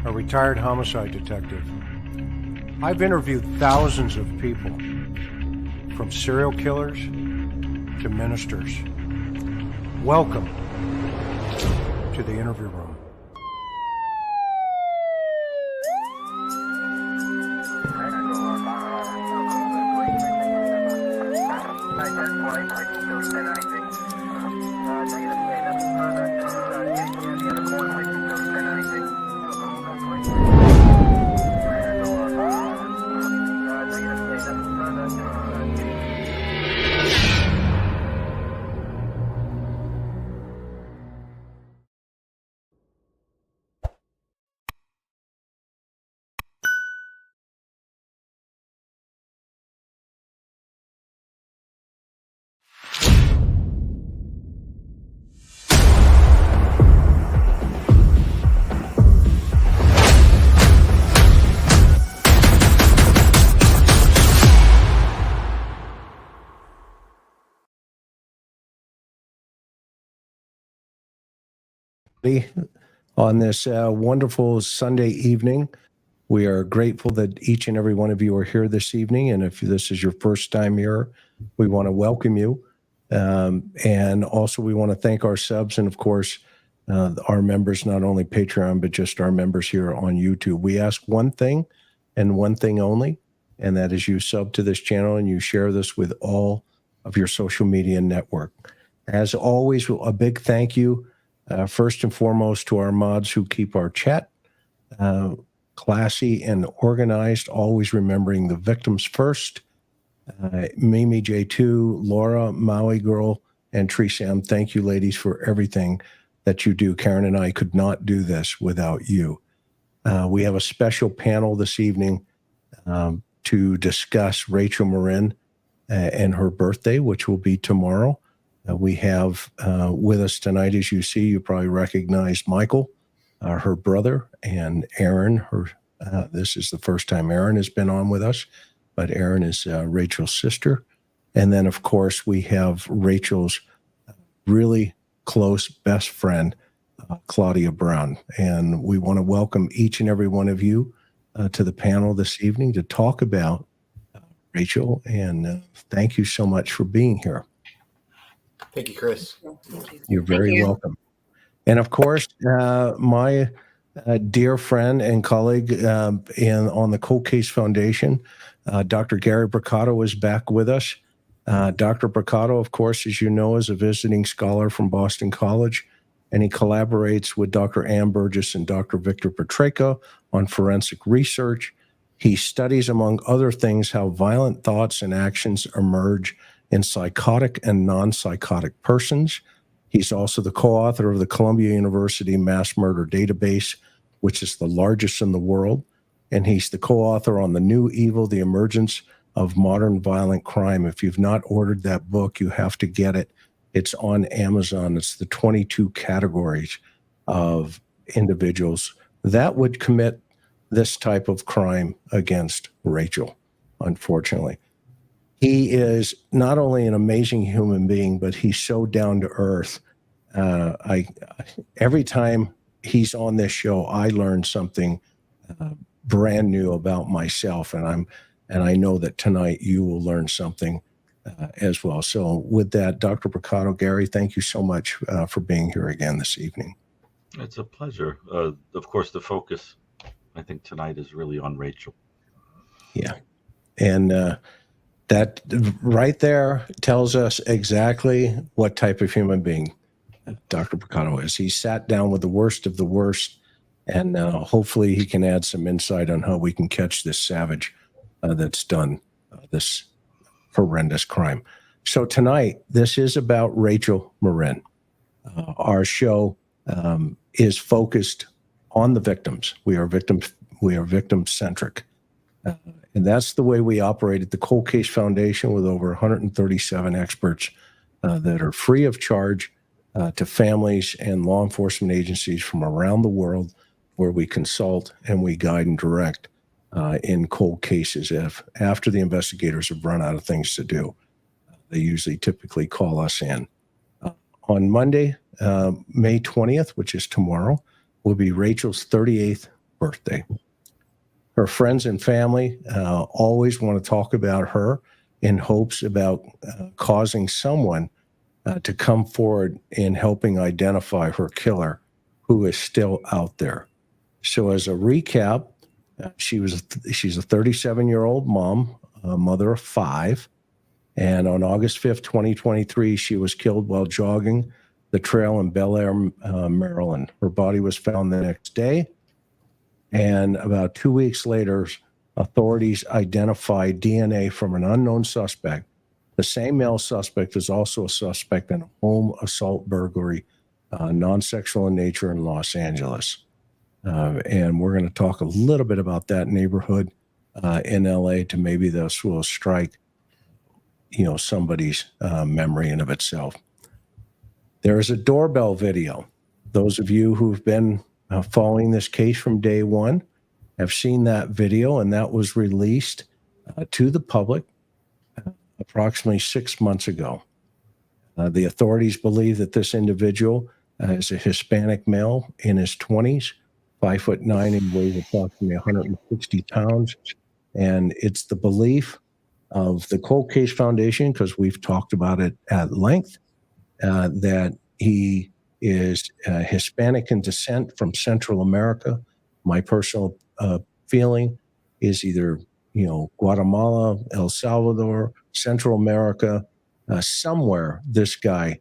a retired homicide detective. I've interviewed thousands of people, from serial killers to ministers. Welcome to the interview room. On this wonderful Sunday evening, we are grateful that each and every one of you are here this evening. And if this is your first time here, we want to welcome you. And also we want to thank our subs and, of course, our members, not only Patreon, but just our members here on YouTube. We ask one thing and one thing only, and that is you sub to this channel and you share this with all of your social media network. As always, a big thank you. First and foremost, to our mods who keep our chat classy and organized, always remembering the victims first. Mimi J2, Laura, Maui Girl, and Tree Sam, thank you, ladies, for everything that you do. Karen and I could not do this without you. We have a special panel this evening to discuss Rachel Morin and her birthday, which will be tomorrow. We have with us tonight, as you see, you probably recognize Michael, her brother, and Erin. This is the first time Erin has been on with us, but Erin is Rachel's sister. And then, of course, we have Rachel's really close best friend, Claudia Brown. And we want to welcome each and every one of you to the panel this evening to talk about Rachel. And thank you so much for being here. Thank you, Chris. Thank you. You're very welcome. And of course, my dear friend and colleague on the Cold Case Foundation, Dr. Gary Brucato, is back with us. Dr. Brucato, of course, as you know, is a visiting scholar from Boston College, and he collaborates with Dr. Ann Burgess and Dr. Victor Petreka on forensic research. He studies, among other things, how violent thoughts and actions emerge in psychotic and non-psychotic persons. He's also the co-author of the Columbia University Mass Murder Database, which is the largest in the world. And he's the co-author on The New Evil, The Emergence of Modern Violent Crime. If you've not ordered that book, you have to get it. It's on Amazon. It's the 22 categories of individuals that would commit this type of crime against Rachel, unfortunately. He is not only an amazing human being, but he's so down to earth. Every time he's on this show, I learn something brand new about myself, and I know that tonight you will learn something as well. So, with that, Dr. Brucato, Gary, thank you so much for being here again this evening. It's a pleasure. Of course, the focus, I think, tonight is really on Rachel. Yeah, and that right there tells us exactly what type of human being Dr. Brucato is. He sat down with the worst of the worst, and hopefully he can add some insight on how we can catch this savage that's done this horrendous crime. So tonight, this is about Rachel Morin. Our show is focused on the victims. We are victim-centric. And that's the way we operate at the Cold Case Foundation, with over 137 experts that are free of charge to families and law enforcement agencies from around the world, where we consult and we guide and direct in cold cases. After the investigators have run out of things to do, they usually typically call us in. On Monday, May 20th, which is tomorrow, will be Rachel's 38th birthday. Her friends and family always want to talk about her in hopes about causing someone to come forward in helping identify her killer, who is still out there. So as a recap, she's a 37-year-old mom, a mother of 5. And on August 5th, 2023, she was killed while jogging the trail in BelAir, Maryland. Her body was found the next day. And about 2 weeks later, authorities identified DNA from an unknown suspect. The same male suspect is also a suspect in a home assault burglary, non-sexual in nature in Los Angeles. And we're going to talk a little bit about that neighborhood in LA to maybe this will strike, somebody's memory in of itself. There is a doorbell video. Those of you who've been following this case from day one have seen that video, and that was released to the public approximately 6 months ago. The authorities believe that this individual is a Hispanic male in his 20s, 5'9" and weighs approximately 160 pounds. And it's the belief of the Cold Case Foundation, because we've talked about it at length, that he is Hispanic in descent from Central America. My personal feeling is either, Guatemala, El Salvador, Central America, somewhere this guy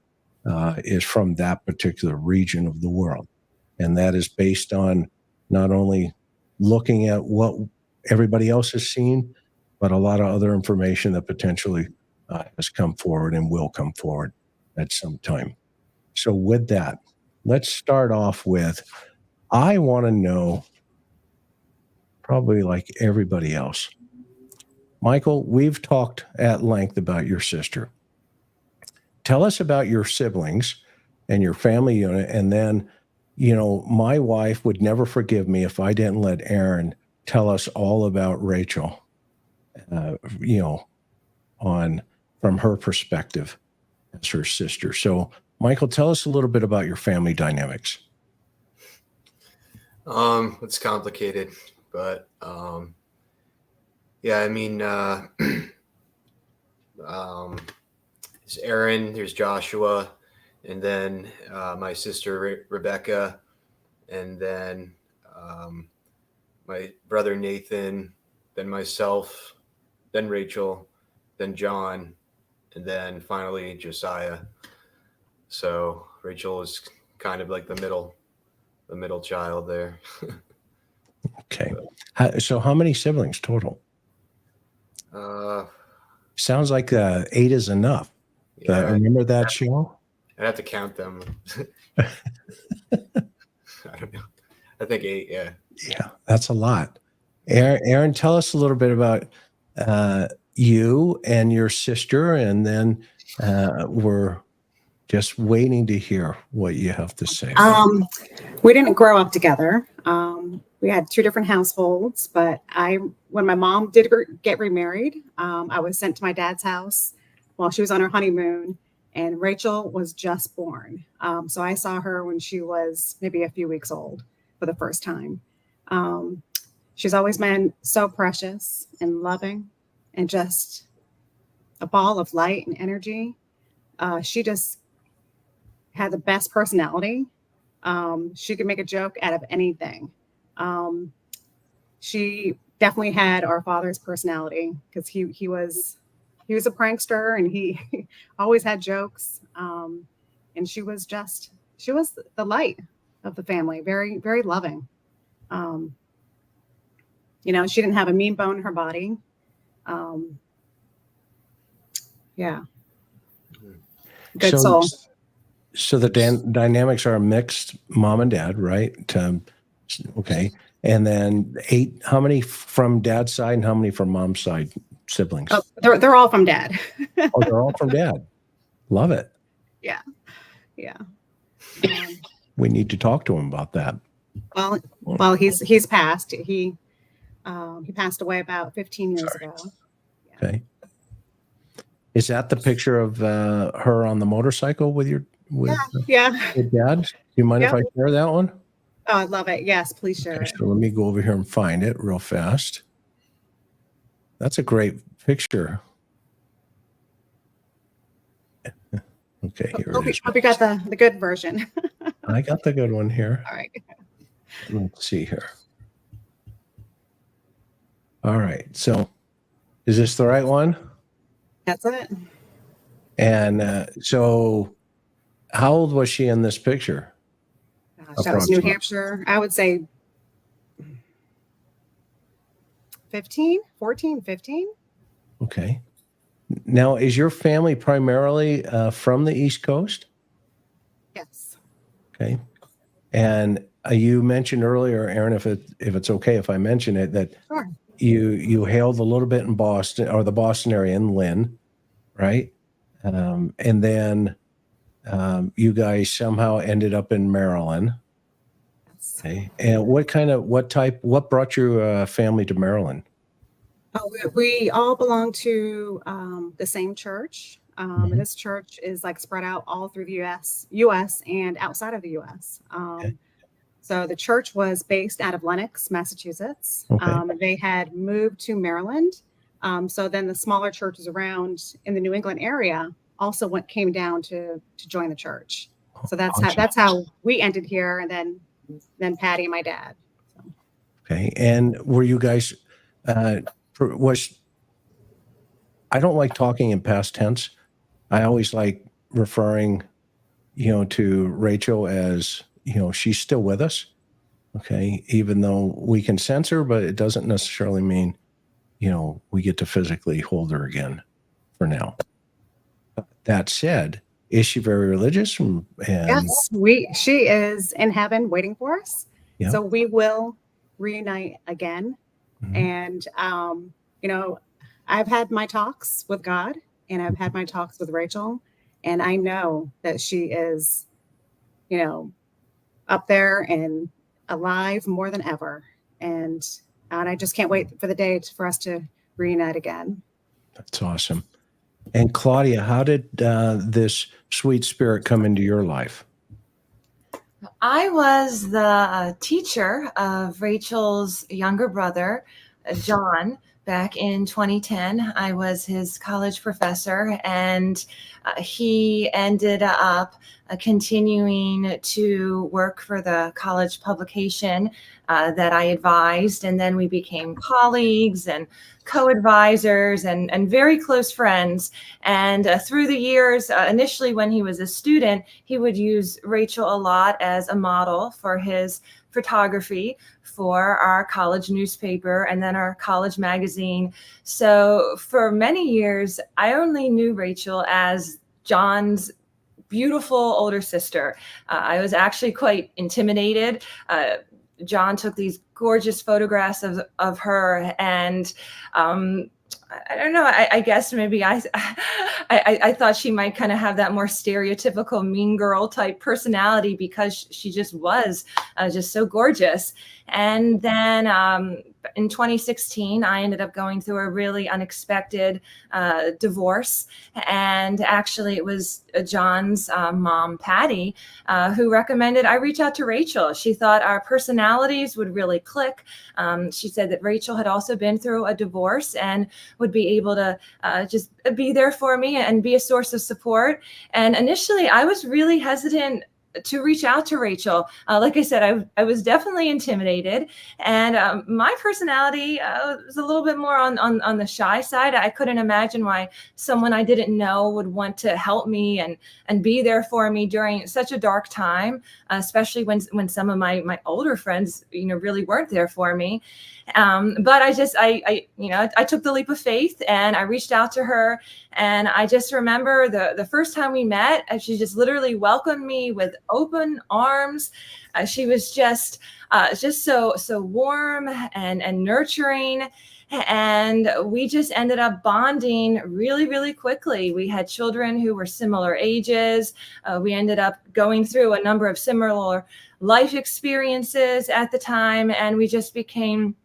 is from that particular region of the world. And that is based on not only looking at what everybody else has seen, but a lot of other information that potentially has come forward and will come forward at some time. So with that, let's start off with, I want to know, probably like everybody else, Michael, we've talked at length about your sister. Tell us about your siblings and your family unit. And then, my wife would never forgive me if I didn't let Erin tell us all about Rachel, from her perspective as her sister. So, Michael, tell us a little bit about your family dynamics. It's complicated, but yeah, I mean, there's Erin, there's Joshua, and then my sister Rebecca, and then my brother Nathan, then myself, then Rachel, then John, and then finally Josiah. So Rachel is kind of like the middle child there. Okay. So how many siblings total? Sounds like 8 is enough. Yeah, Remember that show? I'd have to count them. I don't know. I think 8, yeah. Yeah, that's a lot. Erin, tell us a little bit about you and your sister, and then we're just waiting to hear what you have to say. We didn't grow up together. We had 2 different households, but when my mom did get remarried, I was sent to my dad's house while she was on her honeymoon, and Rachel was just born. So I saw her when she was maybe a few weeks old for the first time. She's always been so precious and loving and just a ball of light and energy. She just had the best personality. She could make a joke out of anything. She definitely had our father's personality, because he was a prankster, and he always had jokes. And she was the light of the family, very, very loving. She didn't have a mean bone in her body. Yeah. Good soul. So the dynamics are mixed, mom and dad, right? Okay. And then 8, how many from dad's side and how many from mom's side siblings? Oh, they're all from dad. Oh, they're all from dad. Love it. Yeah. Yeah. We need to talk to him about that. Well, he's passed. He passed away about 15 years ago. Yeah. Okay. Is that the picture of her on the motorcycle with your Yeah. dad? Do you mind if I share that one? Oh, I love it. Yes, please share Okay, it. so let me go over here and find it real fast. That's a great picture. Okay, here it is. Hope you got the good version. I got the good one here. All right. Let's see here. All right, so is this the right one? That's it. And so how old was she in this picture? Gosh, that was New Hampshire. I would say 15, 14, 15. Okay. Now, is your family primarily from the East Coast? Yes. Okay. And you mentioned earlier, Erin, if it's okay if I mention it, that Sure. you hailed a little bit in Boston or the Boston area in Lynn, right? And then you guys somehow ended up in Maryland. Yes. Okay. And what brought your family to Maryland? We all belong to the same church. And this church is like spread out all through the U.S. and outside of the U.S. Okay. So the church was based out of Lenox, Massachusetts. Okay. They had moved to Maryland. So then the smaller churches around in the New England area also came down to join the church. So that's how we ended here, and then Patty and my dad. So. Okay. And were you guys I don't like talking in past tense. I always like referring, to Rachel as, she's still with us. Okay. Even though we can sense her, but it doesn't necessarily mean, we get to physically hold her again for now. That said, is she very religious? Yes, she is in heaven waiting for us. Yeah. So we will reunite again. Mhm. And, I've had my talks with God, and I've had my talks with Rachel, and I know that she is, up there and alive more than ever. And I just can't wait for the day for us to reunite again. That's awesome. And Claudia, how did this sweet spirit come into your life? I was the teacher of Rachel's younger brother, John, back in 2010. I was his college professor, and he ended up continuing to work for the college publication that I advised. And then we became colleagues and co-advisors and very close friends. And through the years, initially when he was a student, he would use Rachel a lot as a model for his photography for our college newspaper and then our college magazine. So for many years, I only knew Rachel as John's beautiful older sister. I was actually quite intimidated. John took these gorgeous photographs of her, and I don't know. I guess maybe I thought she might kind of have that more stereotypical mean girl type personality because she just was just so gorgeous. And then in 2016, I ended up going through a really unexpected divorce. And actually, it was John's mom, Patty, who recommended I reach out to Rachel. She thought our personalities would really click. She said that Rachel had also been through a divorce and would be able to just be there for me and be a source of support. And initially, I was really hesitant to reach out to Rachel. Like I said, I was definitely intimidated, and my personality was a little bit more on the shy side. I couldn't imagine why someone I didn't know would want to help me and be there for me during such a dark time, especially when some of my older friends, really weren't there for me. But I took the leap of faith and I reached out to her, and I just remember the first time we met, she just literally welcomed me with open arms. She was just so warm and nurturing. And we just ended up bonding really, really quickly. We had children who were similar ages. We ended up going through a number of similar life experiences at the time, and we just became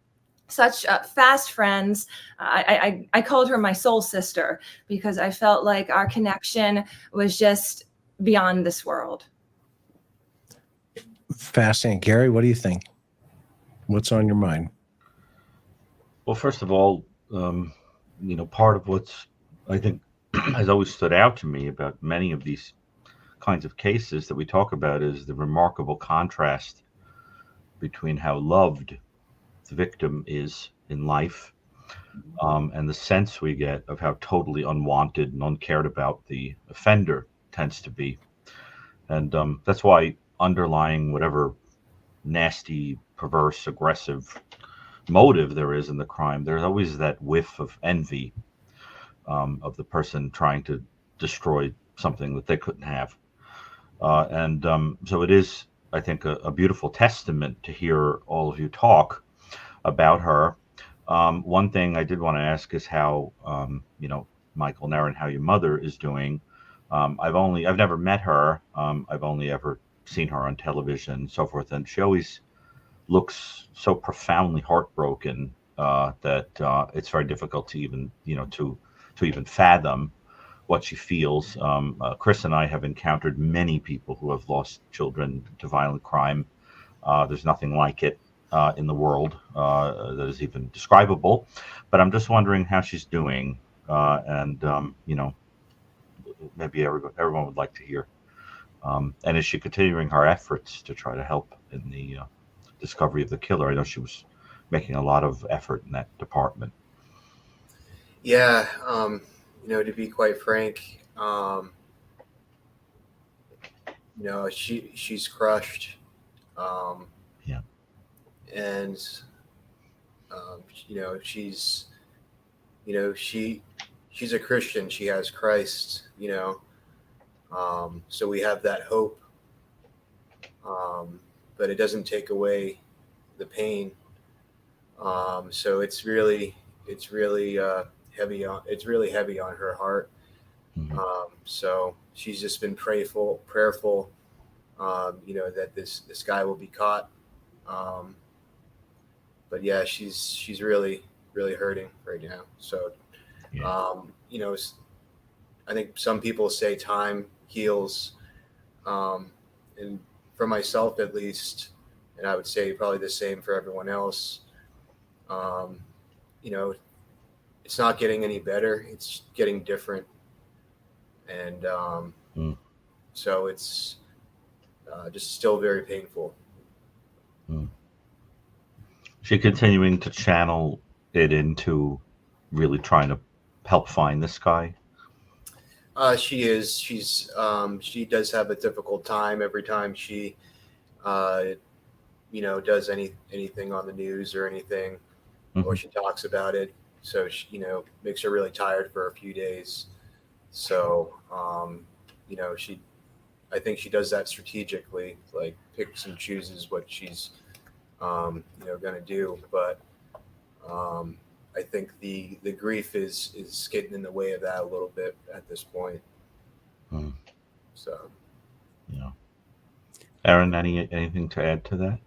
such fast friends. I called her my soul sister because I felt like our connection was just beyond this world. fascinating. Gary, what do you think? What's on your mind? Well, first of all, part of what's I think has always stood out to me about many of these kinds of cases that we talk about is the remarkable contrast between how loved the victim is in life, and the sense we get of how totally unwanted and uncared about the offender tends to be. And that's why underlying whatever nasty, perverse, aggressive motive there is in the crime, there's always that whiff of envy of the person trying to destroy something that they couldn't have. And so it is, I think, a beautiful testament to hear all of you talk about her. One thing I did want to ask is how, Michael and Erin, how your mother is doing. I've never met her. I've only ever seen her on television and so forth. And she always looks so profoundly heartbroken that it's very difficult to even, to even fathom what she feels. Chris and I have encountered many people who have lost children to violent crime. There's nothing like it in the world that is even describable. But I'm just wondering how she's doing, and maybe everyone would like to hear. And is she continuing her efforts to try to help in the discovery of the killer? I know she was making a lot of effort in that department. Yeah, to be quite frank, she's crushed. Yeah. And she's a Christian. She has Christ. So we have that hope. But it doesn't take away the pain. So it's really heavy on her heart. Mm-hmm. So she's just been prayerful, that this guy will be caught. But yeah, she's really, really hurting right now. So, Yeah. I think some people say time heals. And for myself, at least, and I would say probably the same for everyone else, it's not getting any better. It's getting different. And so it's just still very painful. She continuing to channel it into really trying to help find this guy. She is. She does have a difficult time every time she, does anything on the news or anything, or she talks about it. So she, makes her really tired for a few days. So, I think she does that strategically, like picks and chooses what she's, going to do. But I think the grief is getting in the way of that a little bit at this point. So, yeah. Erin, anything to add to that?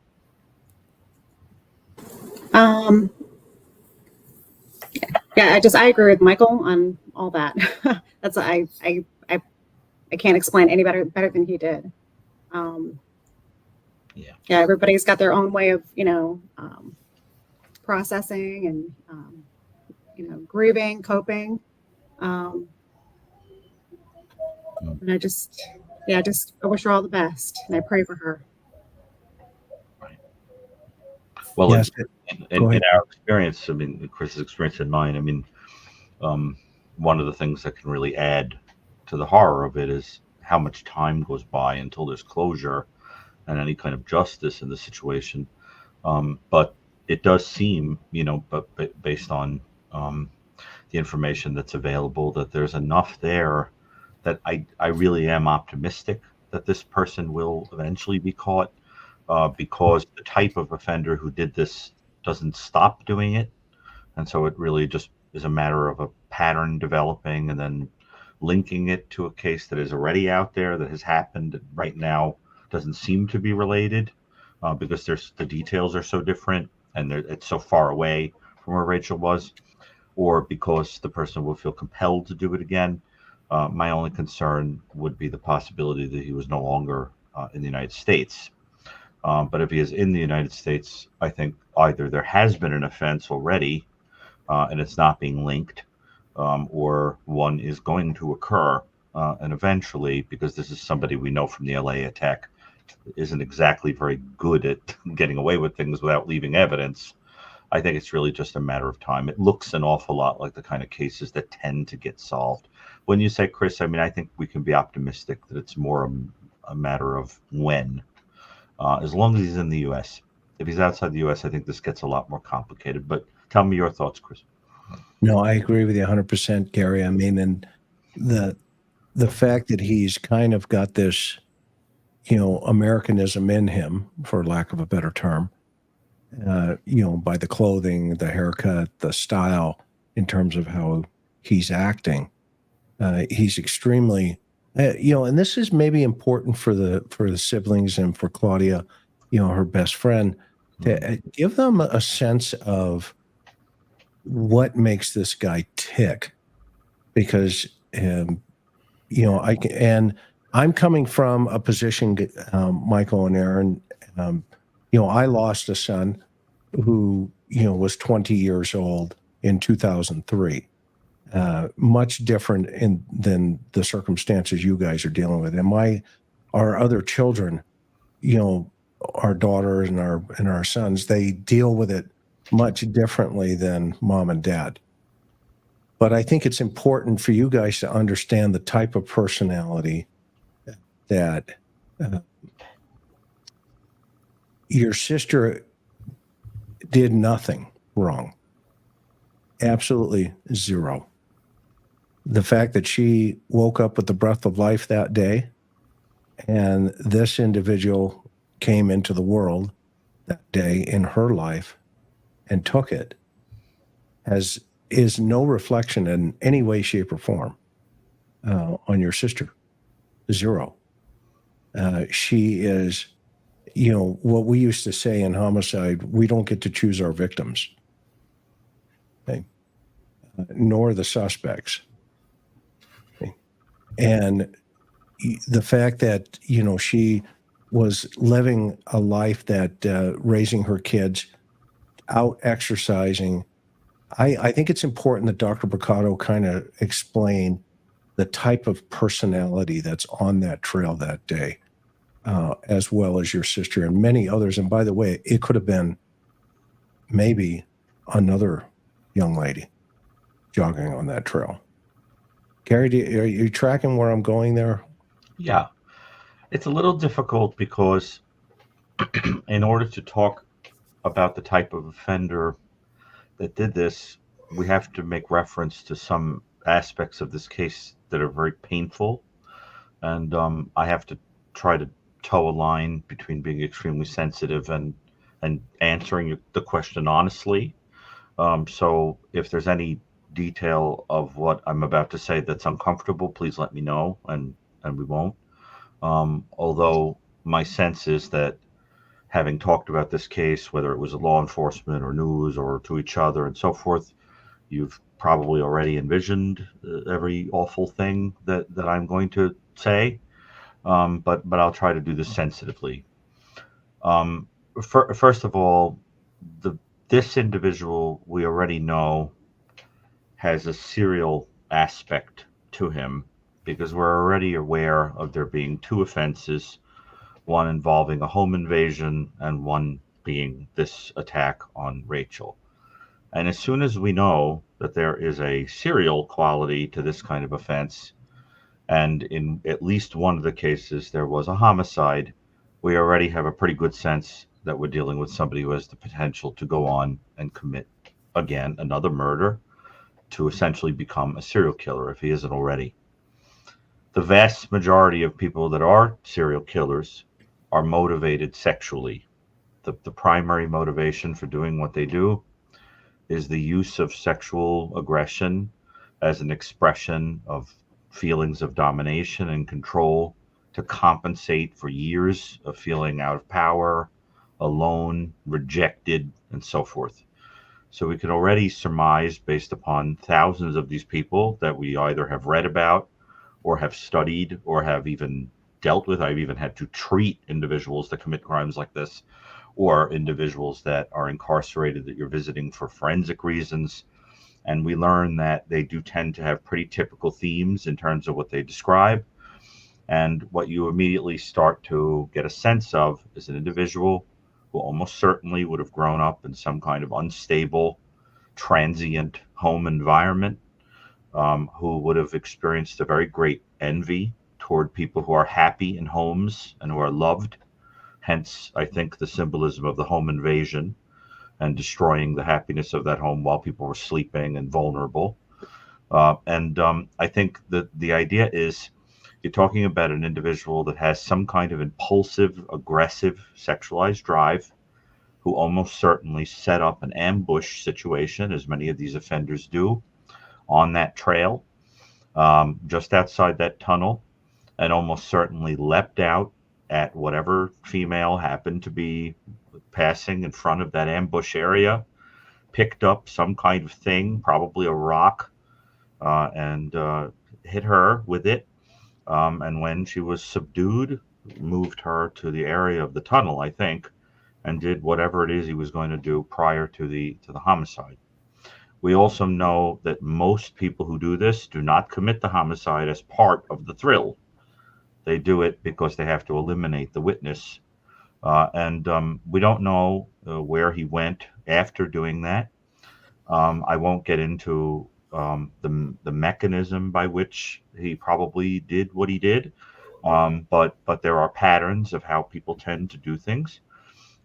Yeah, I agree with Michael on all that. That's I can't explain any better than he did. Yeah, everybody's got their own way of processing and grieving, coping. And I wish her all the best, and I pray for her. right. Well, Yes. in our experience, I mean, Chris's experience and mine, I mean, one of the things that can really add to the horror of it is how much time goes by until there's closure and any kind of justice in the situation. But it does seem, but based on the information that's available, that there's enough there that I really am optimistic that this person will eventually be caught, because the type of offender who did this doesn't stop doing it. And so it really just is a matter of a pattern developing and then linking it to a case that is already out there that has happened and right now doesn't seem to be related, because the details are so different and it's so far away from where Rachel was, or because the person will feel compelled to do it again. My only concern would be the possibility that he was no longer in the United States. But if he is in the United States, I think either there has been an offense already and it's not being linked, or one is going to occur. And eventually, because this is somebody we know from the LA attack, isn't exactly very good at getting away with things without leaving evidence. I think it's really just a matter of time. It looks an awful lot like the kind of cases that tend to get solved. When you say, Chris, I mean, I think we can be optimistic that it's more a matter of when, as long as he's in the U.S. If he's outside the U.S., I think this gets a lot more complicated. But tell me your thoughts, Chris. No, I agree with you 100%, Gary. I mean, and the fact that he's kind of got this, Americanism in him, for lack of a better term, by the clothing, the haircut, the style, in terms of how he's acting. He's extremely, and this is maybe important for the siblings and for Claudia, her best friend, to give them a sense of what makes this guy tick, because I'm coming from a position, Michael and Erin. I lost a son who was 20 years old in 2003. Much different than the circumstances you guys are dealing with, and our other children, our daughters and our sons, they deal with it much differently than mom and dad. But I think it's important for you guys to understand the type of personality that your sister did nothing wrong. Absolutely zero. The fact that she woke up with the breath of life that day, and this individual came into the world that day in her life and took it, is no reflection in any way, shape, or form on your sister. Zero. She is, what we used to say in homicide, we don't get to choose our victims, okay? Nor the suspects. Okay? And the fact that, she was living a life that raising her kids, out exercising. I think it's important that Dr. Brucato kind of explain the type of personality that's on that trail that day, as well as your sister and many others. And by the way, it could have been maybe another young lady jogging on that trail. Gary, are you tracking where I'm going there? Yeah. It's a little difficult because in order to talk about the type of offender that did this, we have to make reference to some aspects of this case that are very painful. And I have to try to toe a line between being extremely sensitive and answering the question honestly. So if there's any detail of what I'm about to say that's uncomfortable, please let me know, and we won't. Although my sense is that, having talked about this case, whether it was law enforcement or news or to each other and so forth, you've probably already envisioned every awful thing that I'm going to say. But I'll try to do this sensitively. First of all, this individual we already know has a serial aspect to him, because we're already aware of there being two offenses, one involving a home invasion and one being this attack on Rachel. And as soon as we know that there is a serial quality to this kind of offense, and in at least one of the cases there was a homicide, we already have a pretty good sense that we're dealing with somebody who has the potential to go on and commit, again, another murder, to essentially become a serial killer if he isn't already. The vast majority of people that are serial killers are motivated sexually. The primary motivation for doing what they do is the use of sexual aggression as an expression of feelings of domination and control, to compensate for years of feeling out of power, alone, rejected, and so forth. So we can already surmise, based upon thousands of these people that we either have read about or have studied or have even dealt with. I've even had to treat individuals that commit crimes like this, or individuals that are incarcerated that you're visiting for forensic reasons. And we learn that they do tend to have pretty typical themes in terms of what they describe. And what you immediately start to get a sense of is an individual who almost certainly would have grown up in some kind of unstable, transient home environment, who would have experienced a very great envy toward people who are happy in homes and who are loved. Hence, I think the symbolism of the home invasion and destroying the happiness of that home while people were sleeping and vulnerable. I think that the idea is you're talking about an individual that has some kind of impulsive, aggressive, sexualized drive, who almost certainly set up an ambush situation, as many of these offenders do, on that trail, just outside that tunnel, and almost certainly leapt out at whatever female happened to be passing in front of that ambush area, picked up some kind of thing, probably a rock, and hit her with it. And when she was subdued, moved her to the area of the tunnel, I think, and did whatever it is he was going to do prior to the homicide. We also know that most people who do this do not commit the homicide as part of the thrill. They do it because they have to eliminate the witness. And we don't know where he went after doing that. I won't get into the mechanism by which he probably did what he did, but there are patterns of how people tend to do things.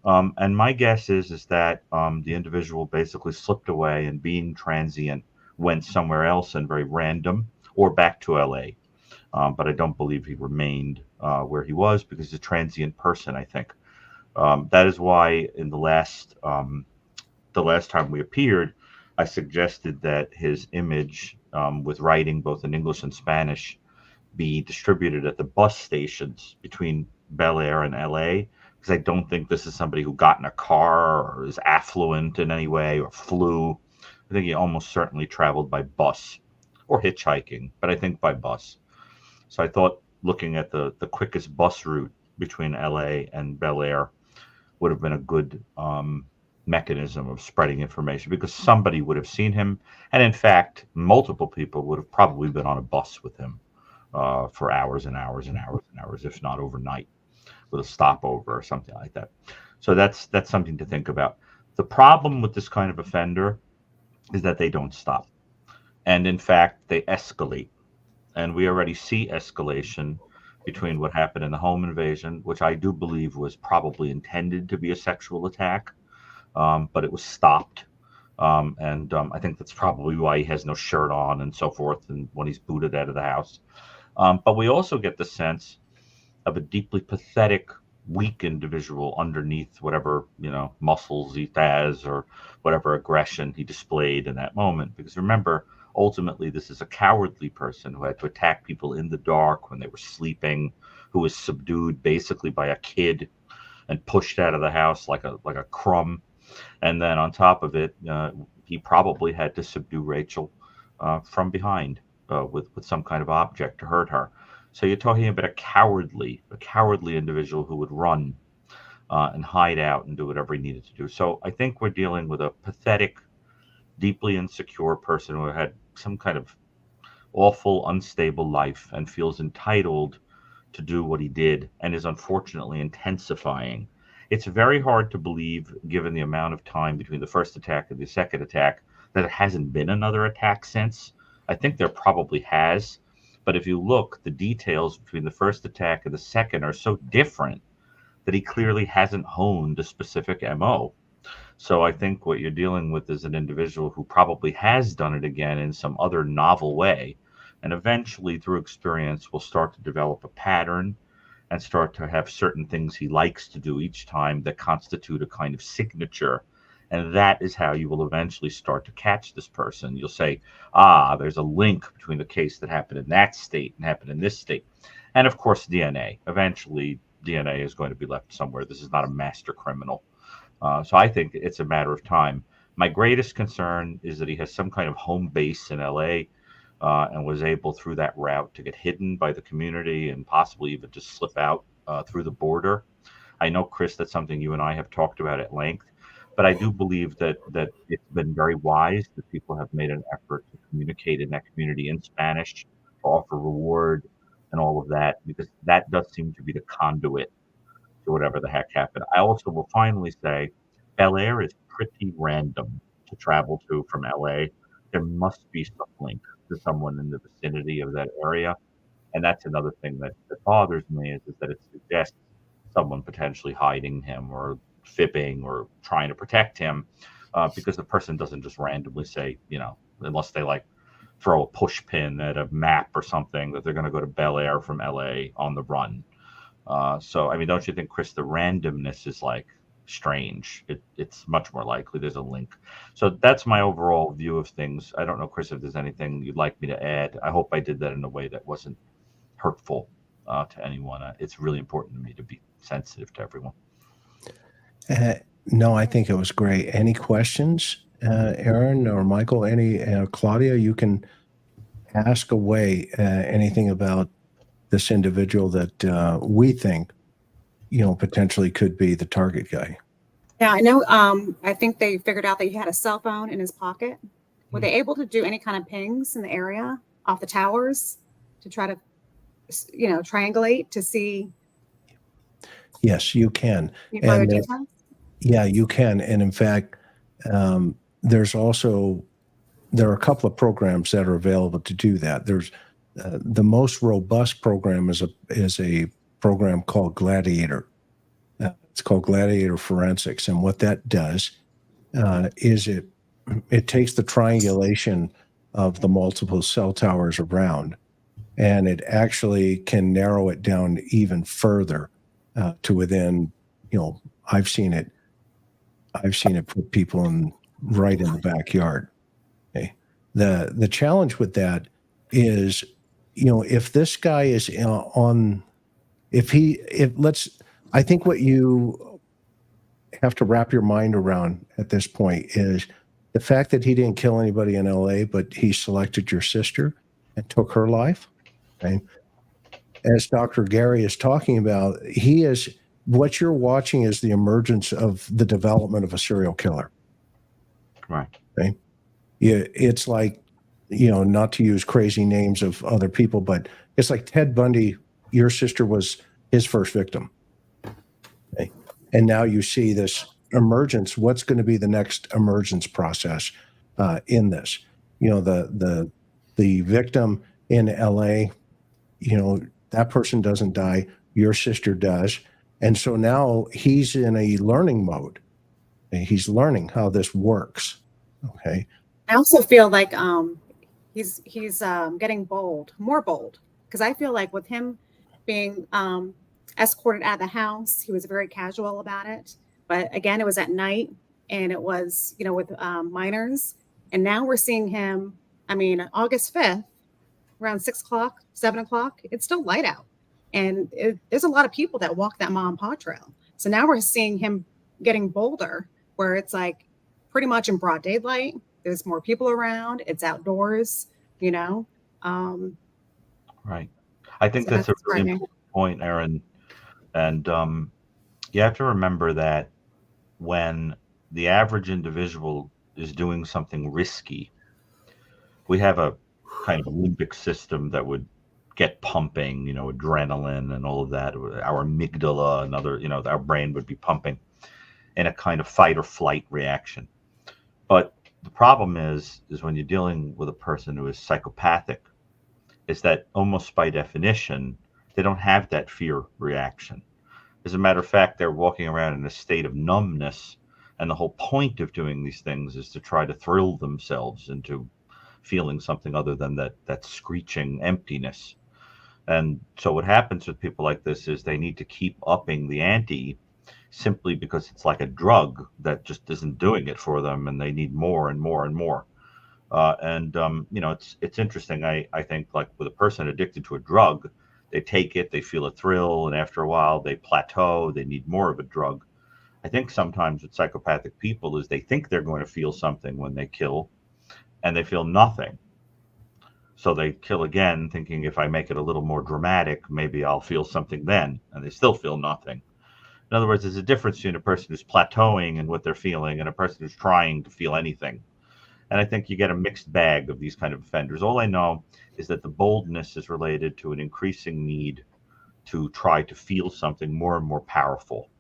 And my guess is that the individual basically slipped away and, being transient, went somewhere else and very random, or back to LA. But I don't believe he remained where he was, because he's a transient person, I think. That is why in the last time we appeared, I suggested that his image, with writing both in English and Spanish, be distributed at the bus stations between BelAir and LA, because I don't think this is somebody who got in a car or is affluent in any way or flew. I think he almost certainly traveled by bus or hitchhiking, but I think by bus. So I thought looking at the quickest bus route between LA and BelAir would have been a good mechanism of spreading information, because somebody would have seen him. And in fact, multiple people would have probably been on a bus with him for hours and hours and hours and hours, if not overnight, with a stopover or something like that. So that's something to think about. The problem with this kind of offender is that they don't stop. And in fact, they escalate. And we already see escalation between what happened in the home invasion, which I do believe was probably intended to be a sexual attack, but it was stopped. I think that's probably why he has no shirt on and so forth, and when he's booted out of the house. But we also get the sense of a deeply pathetic, weak individual underneath whatever, muscles he has or whatever aggression he displayed in that moment. Because remember, ultimately, this is a cowardly person who had to attack people in the dark when they were sleeping, who was subdued basically by a kid and pushed out of the house like a crumb. And then on top of it, he probably had to subdue Rachel from behind with some kind of object to hurt her. So you're talking about a cowardly individual who would run and hide out and do whatever he needed to do. So I think we're dealing with a pathetic, deeply insecure person who had some kind of awful, unstable life and feels entitled to do what he did, and is unfortunately intensifying. It's very hard to believe, given the amount of time between the first attack and the second attack, that there hasn't been another attack since. I think there probably has. But if you look, the details between the first attack and the second are so different that he clearly hasn't honed a specific MO. So I think what you're dealing with is an individual who probably has done it again in some other novel way, and eventually through experience will start to develop a pattern and start to have certain things he likes to do each time that constitute a kind of signature. And that is how you will eventually start to catch this person. You'll say, there's a link between the case that happened in that state and happened in this state. And of course, DNA. Eventually, DNA is going to be left somewhere. This is not a master criminal. So I think it's a matter of time. My greatest concern is that he has some kind of home base in LA, and was able through that route to get hidden by the community and possibly even just slip out through the border. I know, Chris, that's something you and I have talked about at length, but I do believe that it's been very wise that people have made an effort to communicate in that community in Spanish, to offer reward and all of that, because that does seem to be the conduit to whatever the heck happened. I also will finally say BelAir is pretty random to travel to from LA. There must be some link to someone in the vicinity of that area. And that's another thing that bothers me is that it suggests someone potentially hiding him or fibbing or trying to protect him, because the person doesn't just randomly say, unless they like throw a push pin at a map or something, that they're going to go to BelAir from LA on the run. So, I mean, don't you think, Chris, the randomness is like strange? It's much more likely there's a link. So that's my overall view of things. I don't know, Chris, if there's anything you'd like me to add. I hope I did that in a way that wasn't hurtful to anyone. It's really important to me to be sensitive to everyone. No, I think it was great. Any questions, Erin or Michael? Any, Claudia, you can ask away anything about this individual that we think, potentially could be the target guy. Yeah, I know. I think they figured out that he had a cell phone in his pocket. Were they able to do any kind of pings in the area off the towers to try to, triangulate to see? Yes, you can. Further details? Yeah, you can. And in fact, there are a couple of programs that are available to do that. There's the most robust program is a program called Gladiator. It's called Gladiator Forensics, and what that does is it takes the triangulation of the multiple cell towers around, and it actually can narrow it down even further to within. I've seen it put people right in the backyard. Okay, the challenge with that is, if this guy is I think what you have to wrap your mind around at this point is the fact that he didn't kill anybody in LA, but he selected your sister and took her life. Okay? As Dr. Gary is talking about, what you're watching is the emergence of the development of a serial killer. Right. Okay. Yeah, it's like, not to use crazy names of other people, but it's like Ted Bundy. Your sister was his first victim. Okay. And now you see this emergence. What's going to be the next emergence process in this? The victim in LA, that person doesn't die. Your sister does. And so now he's in a learning mode. He's learning how this works. Okay. I also feel like he's getting more bold, because I feel like with him being escorted out of the house, he was very casual about it. But again, it was at night, and it was with minors. And now we're seeing him. I mean, August 5th, around 6 o'clock, 7 o'clock, it's still light out, and there's a lot of people that walk that mom and pop trail. So now we're seeing him getting bolder, where it's like pretty much in broad daylight. There's more people around. It's outdoors, Right. I think So that's a that's really frightening. important point, Erin. And you have to remember that when the average individual is doing something risky, we have a kind of limbic system that would get pumping, adrenaline and all of that. Our amygdala and other, our brain would be pumping in a kind of fight or flight reaction. But the problem is when you're dealing with a person who is psychopathic, is that almost by definition, they don't have that fear reaction. As a matter of fact, they're walking around in a state of numbness. And the whole point of doing these things is to try to thrill themselves into feeling something other than that screeching emptiness. And so what happens with people like this is they need to keep upping the ante simply because it's like a drug that just isn't doing it for them, and they need more and more and more. It's interesting. I think, like with a person addicted to a drug, they take it, they feel a thrill, and after a while they plateau, they need more of a drug. I think sometimes with psychopathic people is they think they're going to feel something when they kill, and they feel nothing. So they kill again, thinking if I make it a little more dramatic, maybe I'll feel something then, and they still feel nothing. In other words, there's a difference between a person who's plateauing in what they're feeling and a person who's trying to feel anything. And I think you get a mixed bag of these kind of offenders. All I know is that the boldness is related to an increasing need to try to feel something more and more powerful.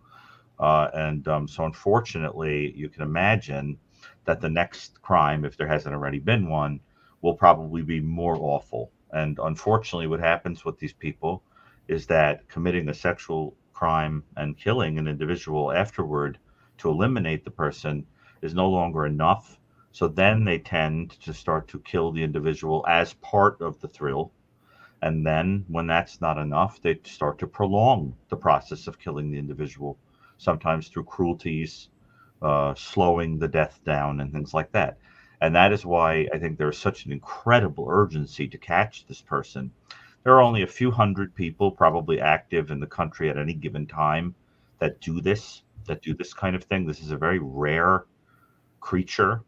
So unfortunately, you can imagine that the next crime, if there hasn't already been one, will probably be more awful. And unfortunately, what happens with these people is that committing a sexual crime and killing an individual afterward to eliminate the person is no longer enough. So then they tend to start to kill the individual as part of the thrill. And then when that's not enough, they start to prolong the process of killing the individual, sometimes through cruelties, slowing the death down and things like that. And that is why I think there's such an incredible urgency to catch this person. There are only a few hundred people probably active in the country at any given time that do this kind of thing. This is a very rare creature,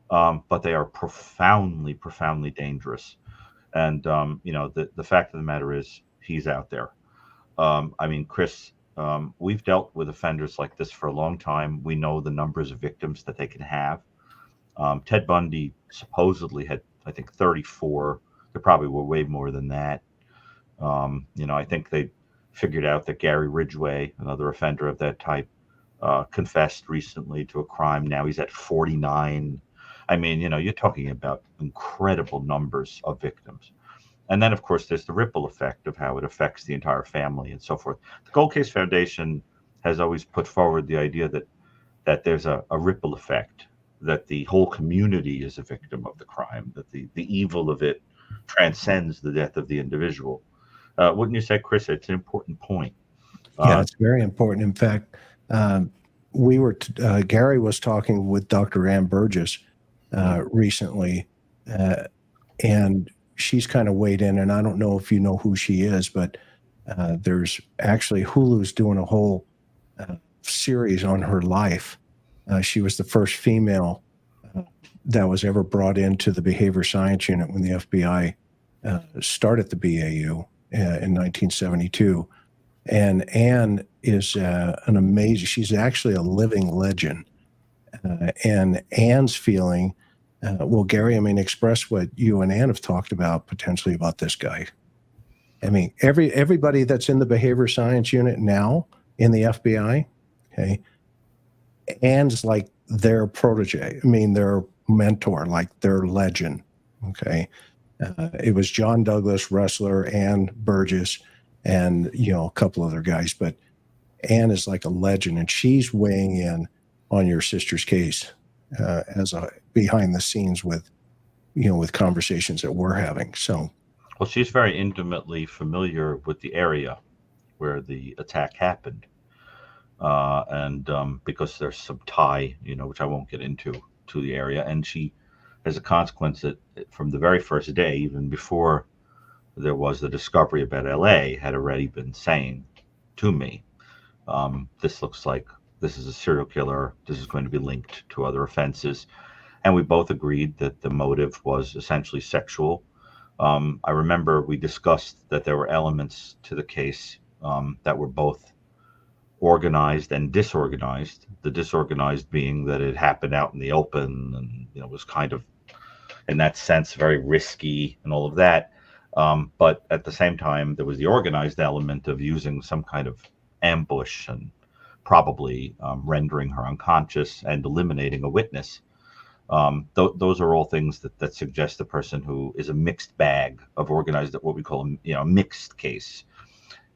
but they are profoundly, profoundly dangerous. And, the fact of the matter is he's out there. Chris, we've dealt with offenders like this for a long time. We know the numbers of victims that they can have. Ted Bundy supposedly had, I think, 34. There probably were way more than that. I think they figured out that Gary Ridgway, another offender of that type, confessed recently to a crime. Now he's at 49. You're talking about incredible numbers of victims. And then, of course, there's the ripple effect of how it affects the entire family and so forth. The Cold Case Foundation has always put forward the idea that there's a ripple effect, that the whole community is a victim of the crime, that the evil of it transcends the death of the individual. Wouldn't you say, Chris? It's an important point. Yeah, it's very important. In fact, Gary was talking with Dr. Ann Burgess recently, and she's kind of weighed in, and I don't know if you know who she is, but there's actually Hulu's doing a whole series on her life. She was the first female that was ever brought into the behavior science unit when the FBI started the BAU in 1972. And Ann is she's actually a living legend. And Ann's feeling, Gary, express what you and Ann have talked about potentially about this guy. Everybody that's in the behavior science unit now in the FBI, okay, Ann's like their protege. Their mentor, like their legend. Okay. It was John Douglas, wrestler, Ann Burgess, and, a couple other guys. But Ann is like a legend, and she's weighing in on your sister's case as a behind the scenes with conversations that we're having. So, well, she's very intimately familiar with the area where the attack happened. Because there's some tie, which I won't get into, to the area. And she, as a consequence, that from the very first day, even before there was the discovery about LA, had already been saying to me, this looks like this is a serial killer. This is going to be linked to other offenses. And we both agreed that the motive was essentially sexual. I remember we discussed that there were elements to the case that were both organized and disorganized. The disorganized being that it happened out in the open and was kind of, in that sense, very risky and all of that. But at the same time, there was the organized element of using some kind of ambush and probably rendering her unconscious and eliminating a witness. Those are all things that suggest a person who is a mixed bag of organized, what we call a mixed case.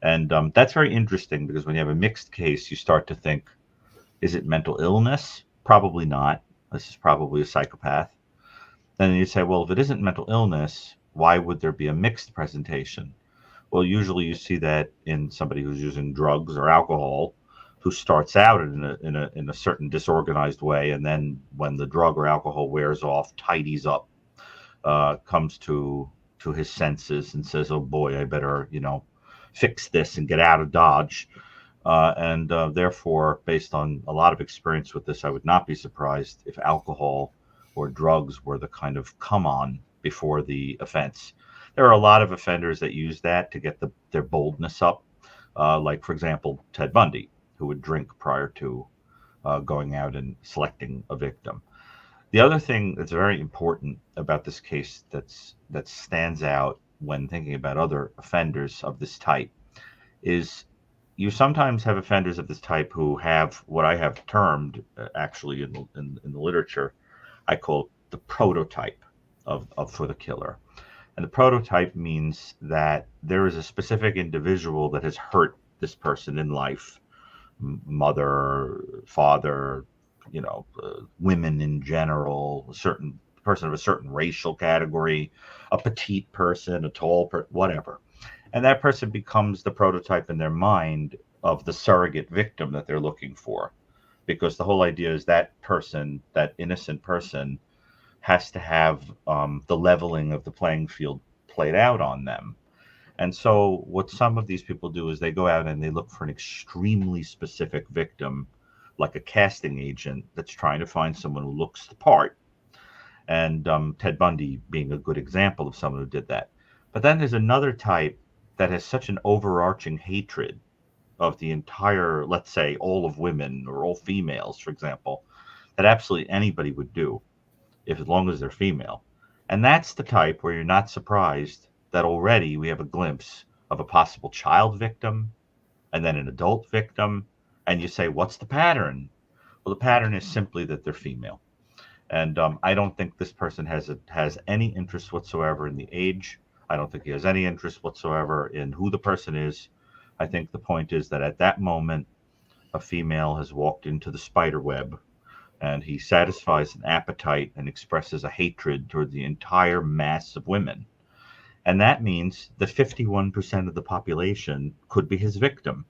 And that's very interesting, because when you have a mixed case, you start to think, is it mental illness? Probably not. This is probably a psychopath. Then you say, well, if it isn't mental illness, why would there be a mixed presentation? Well, usually you see that in somebody who's using drugs or alcohol, who starts out in a certain disorganized way, and then when the drug or alcohol wears off, tidies up, comes to his senses and says, oh boy, I better, fix this and get out of Dodge. Therefore, based on a lot of experience with this, I would not be surprised if alcohol or drugs were the kind of come on before the offense. There are a lot of offenders that use that to get their boldness up, like, for example, Ted Bundy, who would drink prior to going out and selecting a victim. The other thing that's very important about this case that stands out when thinking about other offenders of this type is you sometimes have offenders of this type who have what I have termed, actually in the literature, I call the prototype of for the killer. And the prototype means that there is a specific individual that has hurt this person in life, mother, father, women in general, a certain person of a certain racial category, a petite person, a tall person, whatever. And that person becomes the prototype in their mind of the surrogate victim that they're looking for. Because the whole idea is that person, that innocent person, has to have the leveling of the playing field played out on them. And so what some of these people do is they go out and they look for an extremely specific victim, like a casting agent that's trying to find someone who looks the part. And Ted Bundy being a good example of someone who did that. But then there's another type that has such an overarching hatred of the entire, let's say, all of women or all females, for example, that absolutely anybody would do, as long as they're female. And that's the type where you're not surprised that already we have a glimpse of a possible child victim and then an adult victim. And you say, what's the pattern? Well, the pattern is simply that they're female. And I don't think this person has any interest whatsoever in the age. I don't think he has any interest whatsoever in who the person is. I think the point is that at that moment, a female has walked into the spider web, and he satisfies an appetite and expresses a hatred toward the entire mass of women. And that means that 51% of the population could be his victim.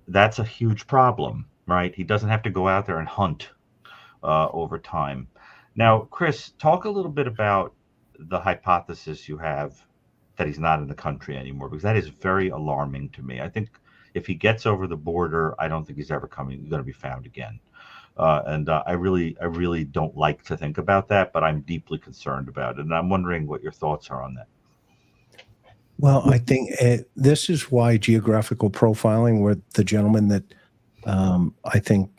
That's a huge problem, right? He doesn't have to go out there and hunt over time. Now, Chris, talk a little bit about the hypothesis you have that he's not in the country anymore, because that is very alarming to me. I think if he gets over the border, I don't think he's ever going to be found again. I really don't like to think about that, but I'm deeply concerned about it. And I'm wondering what your thoughts are on that. Well, I think this is why geographical profiling, where the gentleman that I think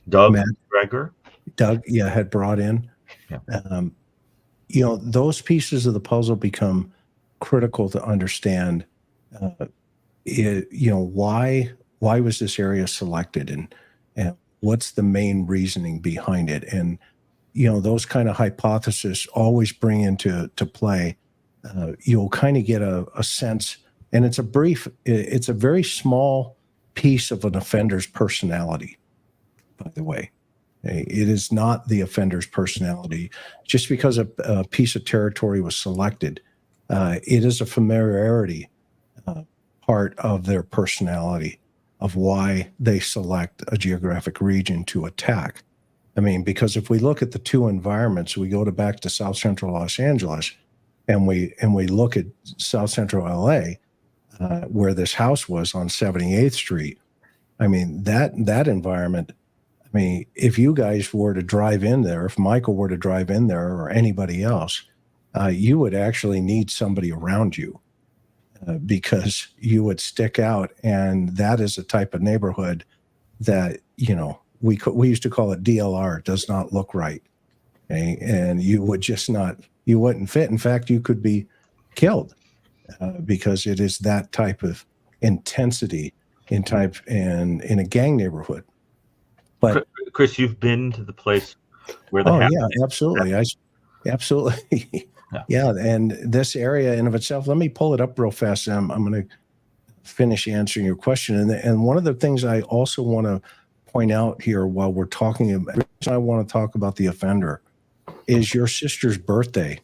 Doug Matt, Gregor, had brought in, those pieces of the puzzle become critical to understand. Why was this area selected, and what's the main reasoning behind it, and those kind of hypotheses always bring into play. You'll kind of get a sense, and it's a very small piece of an offender's personality, by the way. It is not the offender's personality. Just because a piece of territory was selected, it is a familiarity part of their personality, of why they select a geographic region to attack. I mean, because if we look at the two environments, we go back to South Central Los Angeles, and we look at South Central LA, where this house was on 78th Street. I mean, that environment. I mean, if you guys were to drive in there, if Michael were to drive in there, or anybody else, you would actually need somebody around you, because you would stick out. And that is a type of neighborhood that, we used to call it DLR, does not look right. Okay? And you would you wouldn't fit. In fact, you could be killed because it is that type of intensity in a gang neighborhood. But Chris, you've been to the place where the house. Yeah, absolutely. Absolutely. Yeah. And this area in of itself, let me pull it up real fast. I'm going to finish answering your question. And one of the things I also want to point out here while we're talking about, the reason I want to talk about the offender is your sister's birthday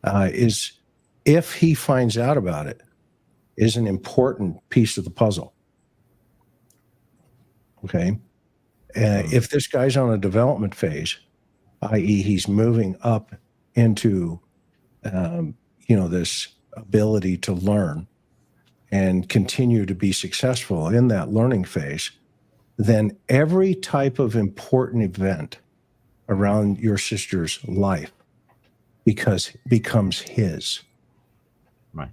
is, if he finds out about it, is an important piece of the puzzle. Okay. If this guy's on a development phase, i.e. he's moving up into, this ability to learn and continue to be successful in that learning phase, then every type of important event around your sister's life becomes his. Right.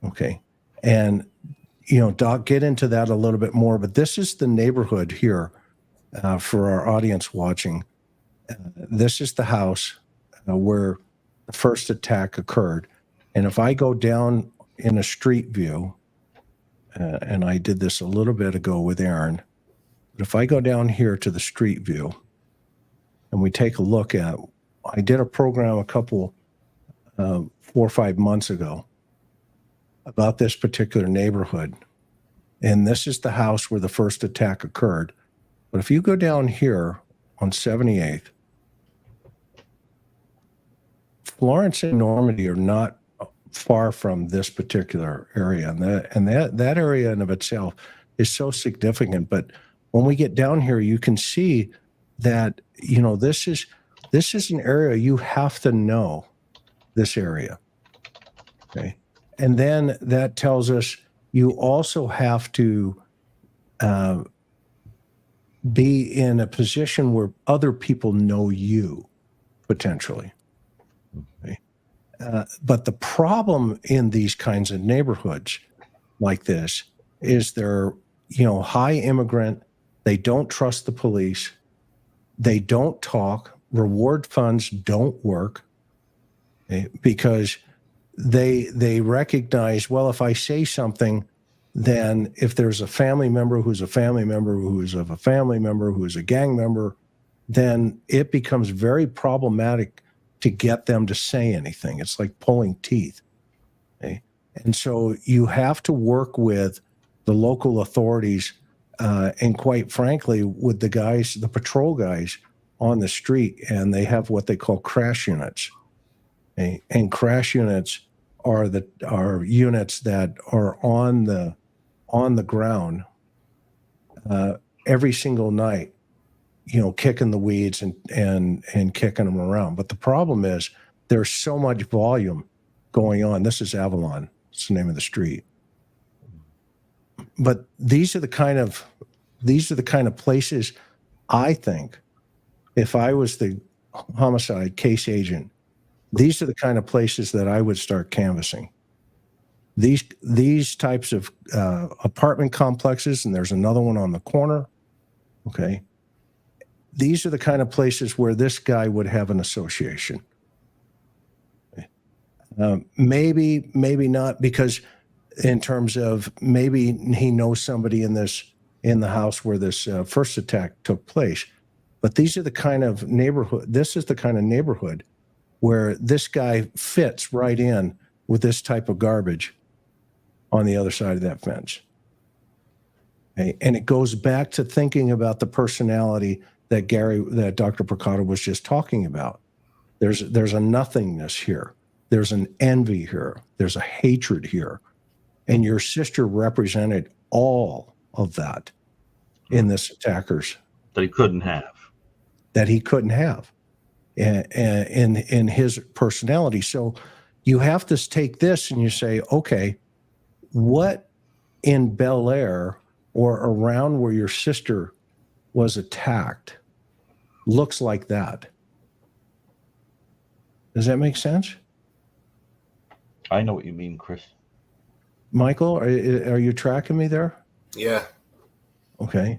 Okay. And, Doc, get into that a little bit more, but this is the neighborhood here for our audience watching. This is the house where the first attack occurred. And if I go down in a street view, and I did this a little bit ago with Erin, but if I go down here to the street view and we take a look at, I did a program a couple, 4 or 5 months ago about this particular neighborhood. And this is the house where the first attack occurred. But if you go down here on 78th, Florence and Normandy are not far from this particular area. And that area in of itself is so significant. But when we get down here, you can see that, this is an area you have to know this area. Okay. And then that tells us you also have to be in a position where other people know you potentially. Okay. But the problem in these kinds of neighborhoods like this is they're, high immigrant. They don't trust the police. They don't talk. Reward funds don't work, okay, because they recognize, well, if I say something, then if there's a family member who's a family member who's of a family member who's a gang member, then it becomes very problematic to get them to say anything. It's like pulling teeth. Okay? And so you have to work with the local authorities and quite frankly, with the patrol guys on the street, and they have what they call crash units. Okay? And crash units are units that are on the ground every single night, kicking the weeds and kicking them around. But the problem is there's so much volume going on. This is Avalon. It's the name of the street. But these are the kind of places I think, if I was the homicide case agent, these are the kind of places that I would start canvassing. These types of apartment complexes, and there's another one on the corner. Okay. These are the kind of places where this guy would have an association. Maybe not, because in terms of maybe he knows somebody in the house where this first attack took place. But these are the kind of neighborhood. This is the kind of neighborhood where this guy fits right in with this type of garbage on the other side of that fence. Okay? And it goes back to thinking about the personality that Dr. Brucato was just talking about. There's a nothingness here. There's an envy here. There's a hatred here. And your sister represented all of that in this attacker's. That he couldn't have. In his personality. So you have to take this and you say, okay, what in BelAir or around where your sister was attacked looks like that? Does that make sense? I know what you mean, Chris. Michael, are you tracking me there? Yeah. Okay.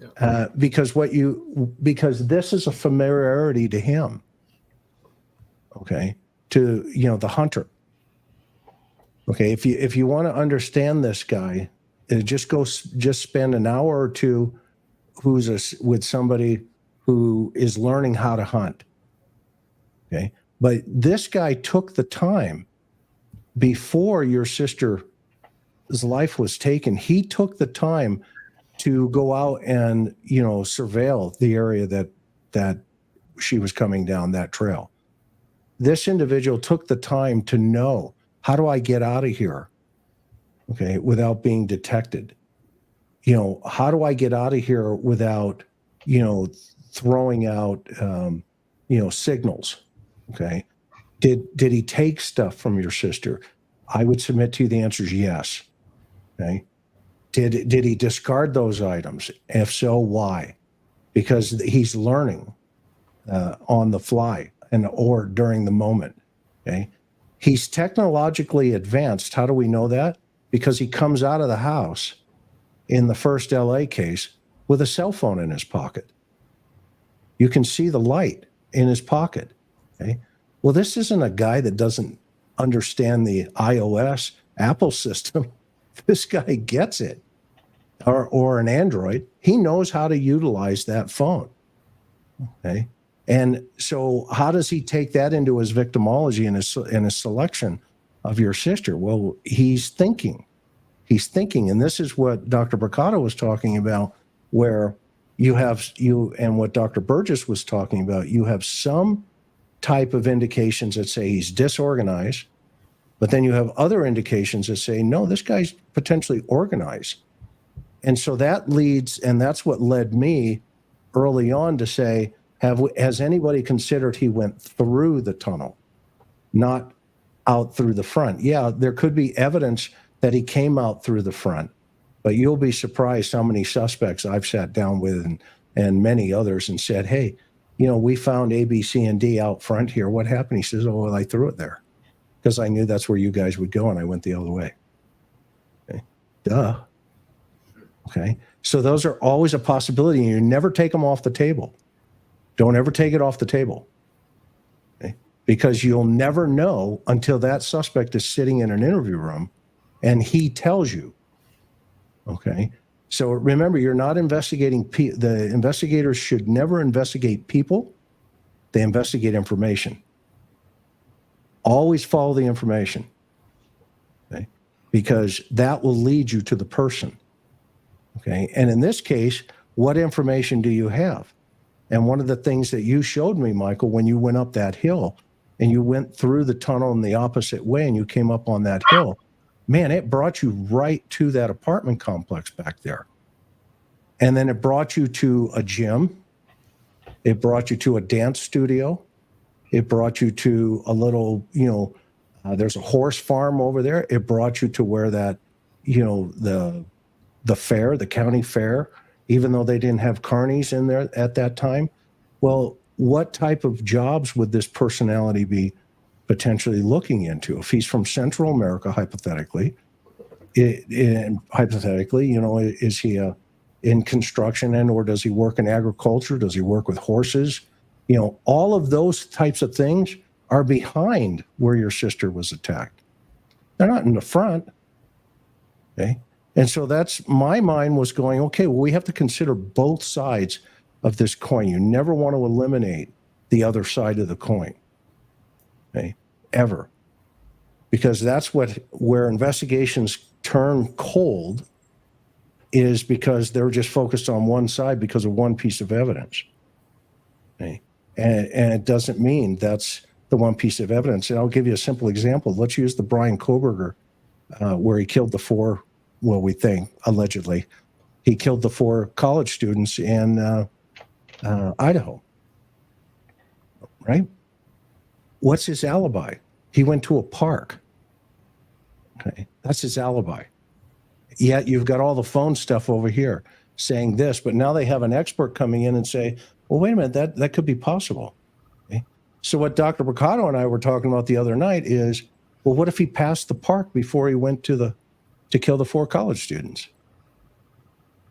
Yeah. Because this is a familiarity to him. Okay. To, the hunter. Okay. If you want to understand this guy, just spend an hour or two with somebody who is learning how to hunt. Okay. But this guy took the time before your sister's life was taken. He took the time to go out and, surveil the area that she was coming down that trail. This individual took the time to know, how do I get out of here? Okay. Without being detected. How do I get out of here without, throwing out, signals? Okay. Did he take stuff from your sister? I would submit to you the answer is yes. Okay. Did he discard those items? If so, why? Because he's learning on the fly or during the moment. Okay. He's technologically advanced. How do we know that? Because he comes out of the house in the first LA case with a cell phone in his pocket. You can see the light in his pocket. Okay. Well, this isn't a guy that doesn't understand the iOS Apple system. This guy gets it. Or an Android. He knows how to utilize that phone. Okay. And so how does he take that into his victimology and his selection of your sister? Well, he's thinking. And this is what Dr. Brucato was talking about, where and what Dr. Burgess was talking about, you have some type of indications that say he's disorganized, but then you have other indications that say, no, this guy's potentially organized. And so that leads, and that's what led me early on to say, has anybody considered he went through the tunnel, not out through the front? Yeah, there could be evidence that he came out through the front, but you'll be surprised how many suspects I've sat down with and many others and said, hey, we found A, B, C, and D out front here. What happened? He says, oh, well, I threw it there because I knew that's where you guys would go, and I went the other way. Okay. Duh. Okay. So those are always a possibility, and you never take them off the table. Don't ever take it off the table. Okay? Because you'll never know until that suspect is sitting in an interview room and he tells you. Okay. So remember, you're not investigating. The investigators should never investigate people. They investigate information. Always follow the information. Okay. Because that will lead you to the person. Okay. And in this case, what information do you have? And one of the things that you showed me, Michael, when you went up that hill and you went through the tunnel in the opposite way and you came up on that hill, man, it brought you right to that apartment complex back there. And then it brought you to a gym. It brought you to a dance studio. It brought you to a little, there's a horse farm over there. It brought you to where that, the fair, the county fair, even though they didn't have carnies in there at that time. Well, what type of jobs would this personality be potentially looking into? If he's from Central America, hypothetically, is he in construction or does he work in agriculture? Does he work with horses? All of those types of things are behind where your sister was attacked. They're not in the front. Okay. And so that's my mind was going, okay, well, we have to consider both sides of this coin. You never want to eliminate the other side of the coin, okay, ever. Because that's where investigations turn cold, is because they're just focused on one side because of one piece of evidence. Okay? And it doesn't mean that's the one piece of evidence. And I'll give you a simple example. Let's use the Brian Koberger, where he killed the four. Well, we think, allegedly, he killed the 4 college students in Idaho, right? What's his alibi? He went to a park. Okay, that's his alibi. Yet you've got all the phone stuff over here saying this, but now they have an expert coming in and say, well, wait a minute, that could be possible. Okay? So what Dr. Brucato and I were talking about the other night is, well, what if he passed the park before he went to kill the 4 college students?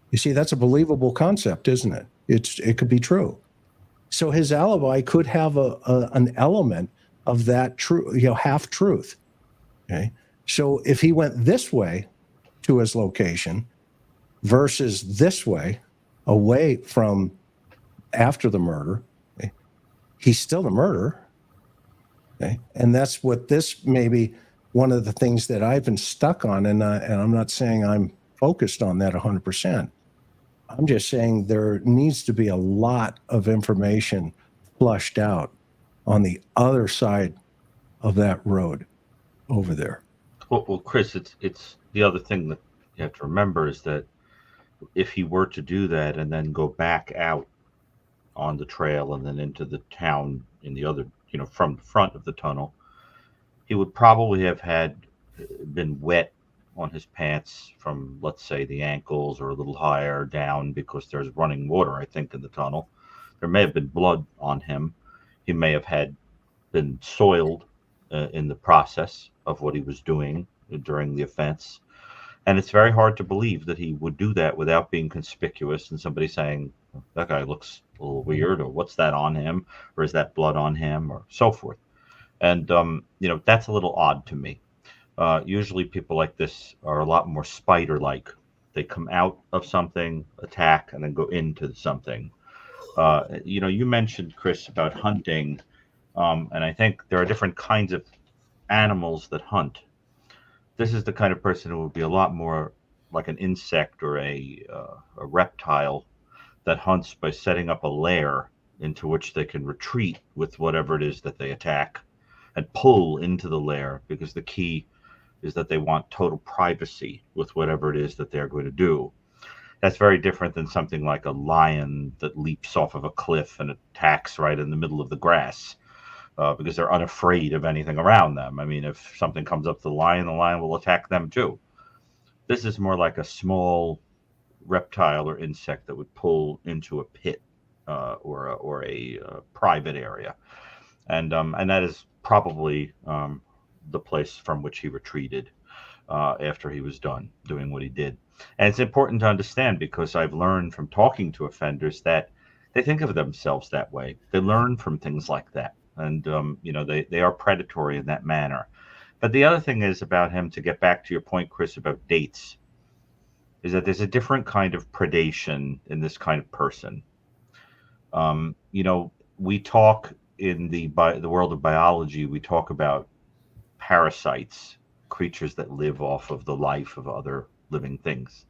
You see, that's a believable concept, isn't it? It could be true. So his alibi could have an element of that true, half truth. Okay. So if he went this way to his location versus this way, away from after the murder, okay, he's still the murderer. Okay. And that's what this maybe one of the things that I've been stuck on, and I'm not saying I'm focused on that 100%. I'm just saying there needs to be a lot of information flushed out on the other side of that road over there. Well, Chris, it's the other thing that you have to remember is that if he were to do that and then go back out on the trail and then into the town in the other, from the front of the tunnel, he would probably have been wet on his pants from, let's say, the ankles or a little higher down because there's running water, I think, in the tunnel. There may have been blood on him. He may have been soiled in the process of what he was doing during the offense. And it's very hard to believe that he would do that without being conspicuous and somebody saying, that guy looks a little weird, or what's that on him, or is that blood on him, or so forth. And, that's a little odd to me. Usually people like this are a lot more spider-like. They come out of something, attack, and then go into something. You mentioned, Chris, about hunting, and I think there are different kinds of animals that hunt. This is the kind of person who would be a lot more like an insect or a reptile that hunts by setting up a lair into which they can retreat with whatever it is that they attack and pull into the lair, because the key is that they want total privacy with whatever it is that they're going to do. That's very different than something like a lion that leaps off of a cliff and attacks right in the middle of the grass. Because they're unafraid of anything around them. I mean, if something comes up to the lion will attack them too. This is more like a small reptile or insect that would pull into a pit or a private area, and that is probably the place from which he retreated after he was done doing what he did. And it's important to understand, because I've learned from talking to offenders that they think of themselves that way. They learn from things like that. And, they are predatory in that manner. But the other thing is about him, to get back to your point, Chris, about dates, is that there's a different kind of predation in this kind of person. We talk in the world of biology, we talk about parasites, creatures that live off of the life of other living things.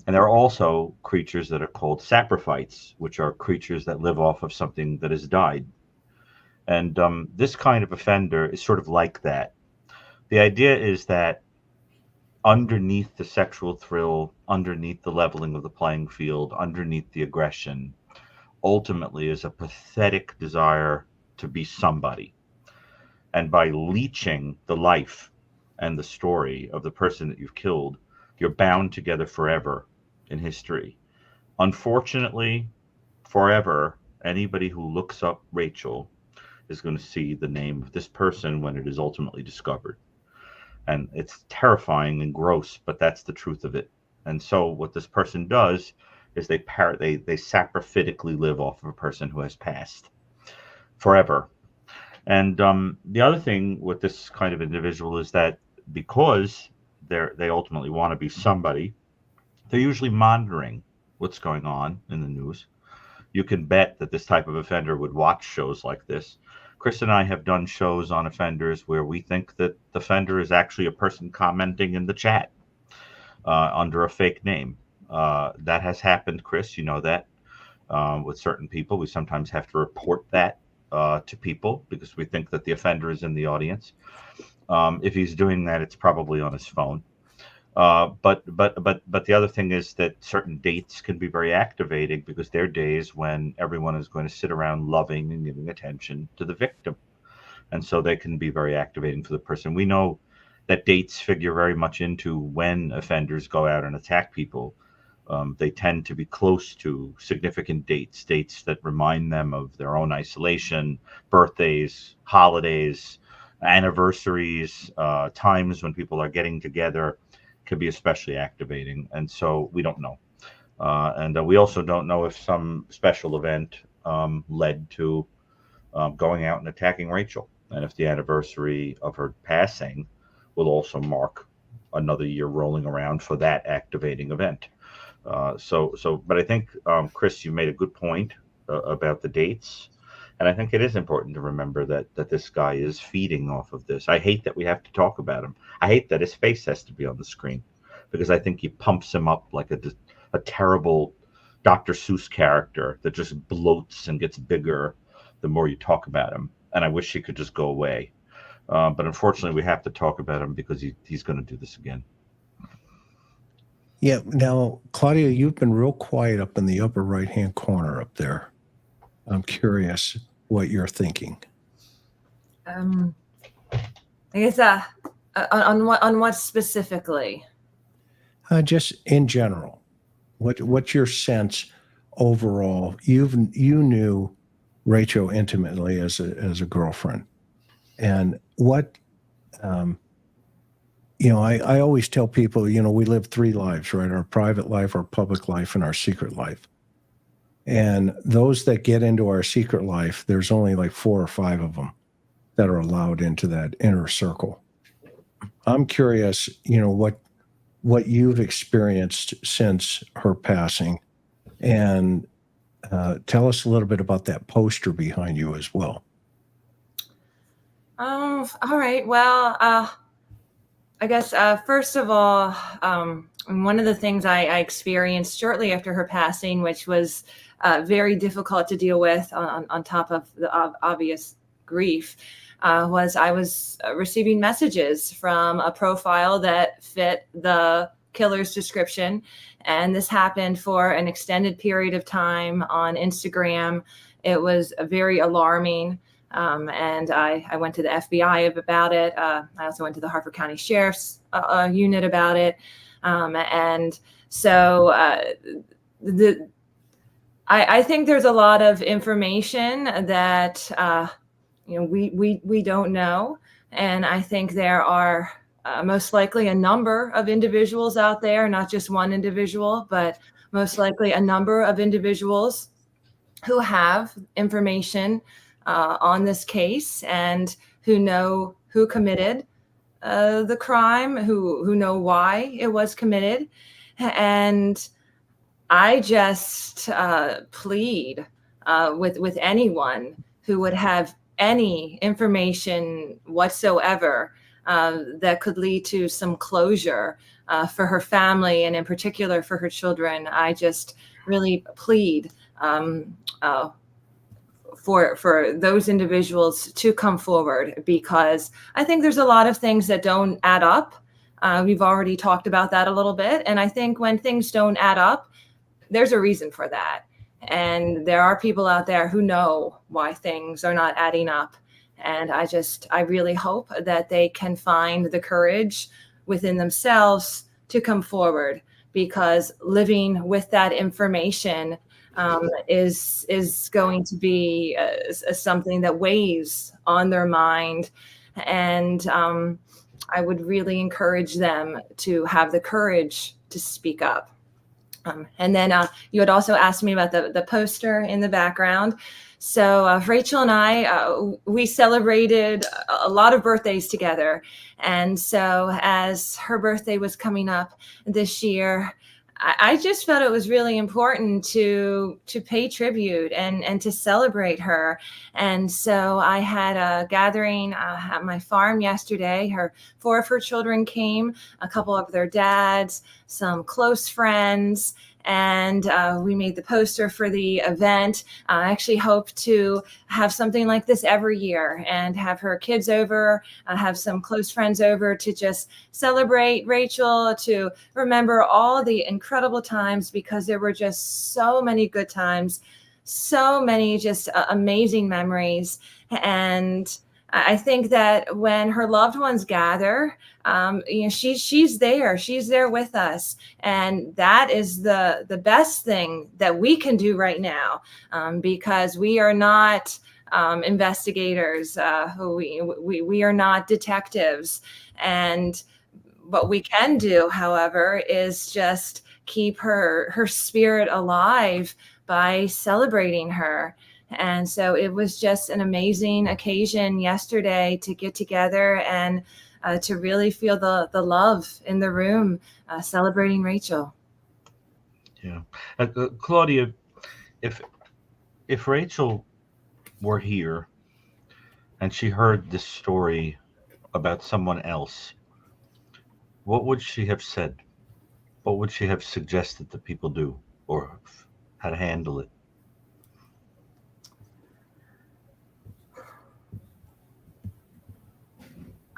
And there are also creatures that are called saprophytes, which are creatures that live off of something that has died. And this kind of offender is sort of like that. The idea is that underneath the sexual thrill, underneath the leveling of the playing field, underneath the aggression, ultimately is a pathetic desire to be somebody. And by leeching the life and the story of the person that you've killed, you're bound together forever in history. Unfortunately, forever, anybody who looks up Rachel is going to see the name of this person when it is ultimately discovered. And it's terrifying and gross, but that's the truth of it. And so what this person does is they saprophytically live off of a person who has passed forever. And the other thing with this kind of individual is that because they ultimately want to be somebody, they're usually monitoring what's going on in the news. You can bet that this type of offender would watch shows like this. Chris and I have done shows on offenders where we think that the offender is actually a person commenting in the chat under a fake name. That has happened, Chris, you know that, with certain people. We sometimes have to report that to people because we think that the offender is in the audience. If he's doing that, it's probably on his phone. But the other thing is that certain dates can be very activating, because they're days when everyone is going to sit around loving and giving attention to the victim. And so they can be very activating for the person. We know that dates figure very much into when offenders go out and attack people. They tend to be close to significant dates that remind them of their own isolation, birthdays, holidays, anniversaries, times when people are getting together. Could be especially activating, and so we don't know. And we also don't know if some special event led to going out and attacking Rachel, and if the anniversary of her passing will also mark another year rolling around for that activating event. But I think, Chris, you made a good point about the dates. And I think it is important to remember that this guy is feeding off of this. I hate that we have to talk about him. I hate that his face has to be on the screen, because I think he pumps him up like a terrible Dr. Seuss character that just bloats and gets bigger the more you talk about him. And I wish he could just go away. But unfortunately, we have to talk about him because he's going to do this again. Yeah. Now, Claudia, you've been real quiet up in the upper right-hand corner up there. I'm curious what you're thinking. I guess on what specifically? Just in general, what's your sense overall? You knew Rachel intimately as a girlfriend. And what, I always tell people, we live 3 lives, right? Our private life, our public life, and our secret life. And those that get into our secret life, there's only like 4 or 5 of them that are allowed into that inner circle. I'm curious, what you've experienced since her passing, and tell us a little bit about that poster behind you as well. All right. Well, I guess first of all, one of the things I experienced shortly after her passing, which was very difficult to deal with on top of the obvious grief, was I was receiving messages from a profile that fit the killer's description. And this happened for an extended period of time on Instagram. It was very alarming. And I went to the FBI about it. I also went to the Harford County Sheriff's unit about it. And so I think there's a lot of information that we don't know. And I think there are most likely a number of individuals out there, not just one individual, but most likely a number of individuals who have information on this case and who know who committed the crime, who know why it was committed. And I just plead with anyone who would have any information whatsoever that could lead to some closure for her family, and in particular for her children. I just really plead for those individuals to come forward, because I think there's a lot of things that don't add up. We've already talked about that a little bit. And I think when things don't add up, there's a reason for that. And there are people out there who know why things are not adding up. And I really hope that they can find the courage within themselves to come forward, because living with that information is going to be something that weighs on their mind. And I would really encourage them to have the courage to speak up. And then you had also asked me about the poster in the background. So Rachel and I, we celebrated a lot of birthdays together. And so as her birthday was coming up this year, I just felt it was really important to pay tribute and to celebrate her. And so I had a gathering at my farm yesterday. 4 of her children came, a couple of their dads, some close friends, and we made the poster for the event. I actually hope to have something like this every year and have her kids over, have some close friends over to just celebrate Rachel, to remember all the incredible times, because there were just so many good times, so many just amazing memories. And I think that when her loved ones gather, she's there with us, and that is the best thing that we can do right now, because we are not investigators, we are not detectives, and what we can do, however, is just keep her spirit alive by celebrating her. And so it was just an amazing occasion yesterday to get together and to really feel the love in the room, celebrating Rachel. Yeah. Claudia, if Rachel were here and she heard this story about someone else, what would she have said? What would she have suggested that people do, or how to handle it?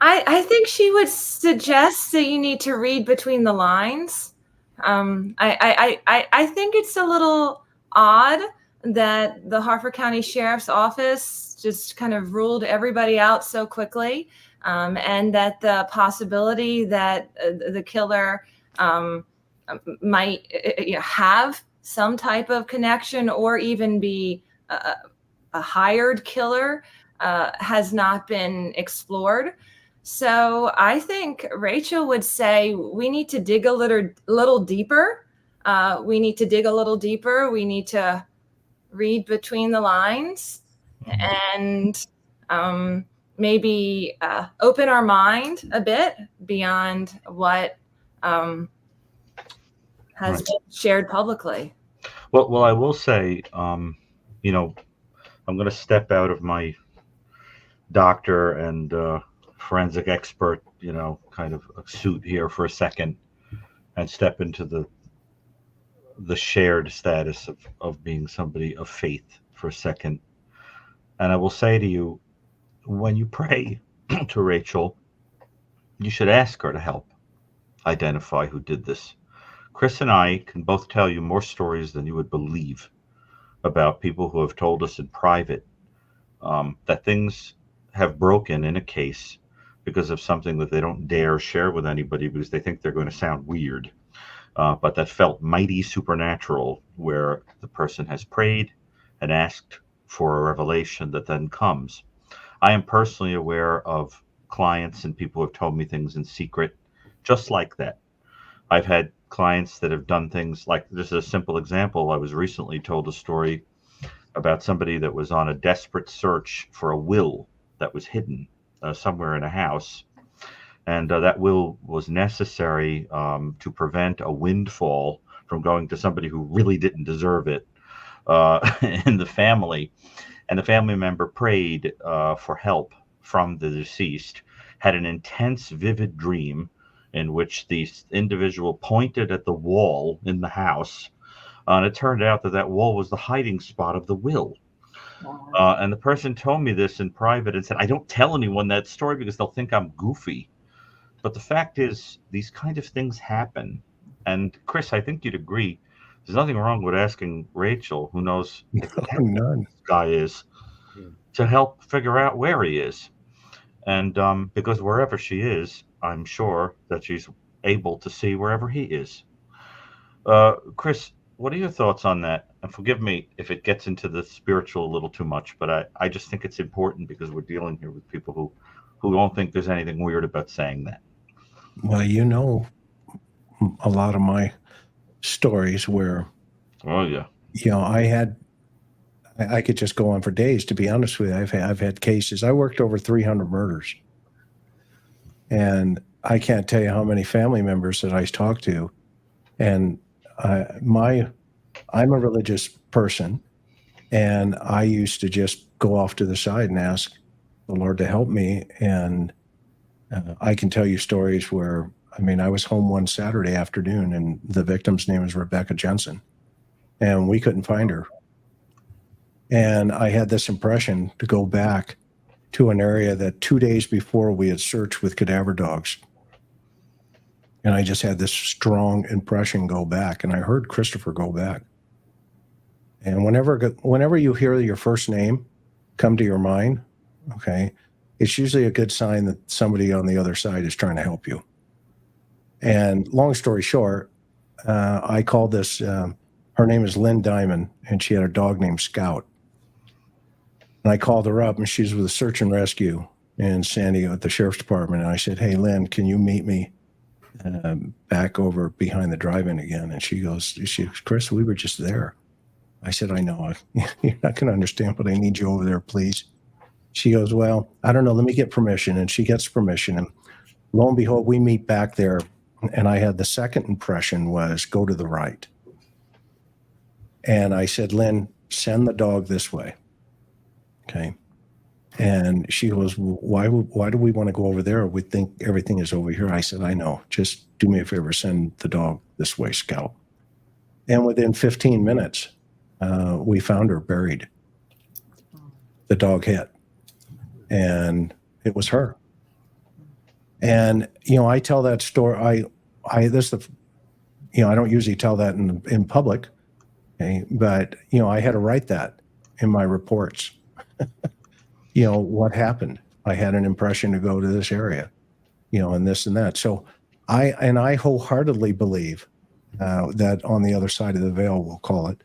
I think she would suggest that you need to read between the lines. I think it's a little odd that the Harford County Sheriff's Office just kind of ruled everybody out so quickly, and that the possibility that the killer might have some type of connection or even be a hired killer has not been explored. So I think Rachel would say we need to dig a little deeper. We need to dig a little deeper. We need to read between the lines and maybe open our mind a bit beyond what has Right. been shared publicly. Well, I will say, you know, I'm going to step out of my doctor and forensic expert, kind of a suit here for a second, and step into the shared status of being somebody of faith for a second. And I will say to you, when you pray to Rachel, you should ask her to help identify who did this. Chris and I can both tell you more stories than you would believe about people who have told us in private that things have broken in a case because of something that they don't dare share with anybody because they think they're going to sound weird. But that felt mighty supernatural, where the person has prayed and asked for a revelation that then comes. I am personally aware of clients and people who have told me things in secret, just like that. I've had clients that have done things like, this is a simple example. I was recently told a story about somebody that was on a desperate search for a will that was hidden somewhere in a house. And that will was necessary to prevent a windfall from going to somebody who really didn't deserve it in the family. And the family member prayed for help from the deceased, had an intense, vivid dream in which the individual pointed at the wall in the house. And it turned out that that wall was the hiding spot of the will. And the person told me this in private and said, I don't tell anyone that story because they'll think I'm goofy. But the fact is, these kind of things happen. And Chris, I think you'd agree, there's nothing wrong with asking Rachel, who knows exactly who this guy is, to help figure out where he is. And because wherever she is, I'm sure that she's able to see wherever he is. Chris, what are your thoughts on that? And forgive me if it gets into the spiritual a little too much, but I just think it's important because we're dealing here with people who don't think there's anything weird about saying that. Well, a lot of my stories where, Oh yeah, I could just go on for days. To be honest with you, I've had cases. I worked over 300 murders, and I can't tell you how many family members that I talked to. And I'm a religious person, and I used to just go off to the side and ask the Lord to help me. And I can tell you stories where, I was home one Saturday afternoon, and the victim's name is Rebecca Jensen, and we couldn't find her. And I had this impression to go back to an area that 2 days before we had searched with cadaver dogs. And I just had this strong impression go back, and I heard Christopher go back. And whenever you hear your first name come to your mind, okay, it's usually a good sign that somebody on the other side is trying to help you. And long story short, I called this, her name is Lynn Diamond, and she had a dog named Scout. And I called her up, and she's with a search and rescue in San Diego at the sheriff's department. And I said, hey, Lynn, can you meet me back over behind the drive-in again? And she goes, Chris, we were just there. I said, I know. You're not going to understand, but I need you over there, please. She goes, well, I don't know. Let me get permission. And she gets permission. And lo and behold, we meet back there. And I had the second impression was go to the right. And I said, Lynn, send the dog this way. Okay. And she goes, why do we want to go over there? We think everything is over here. I said, I know. Just do me a favor, send the dog this way, Scout. And within 15 minutes, we found her buried. The dog hit. And it was her. And, I tell that story. I don't usually tell that in public. Okay. But, I had to write that in my reports. What happened? I had an impression to go to this area, and this and that. So I wholeheartedly believe that on the other side of the veil, we'll call it,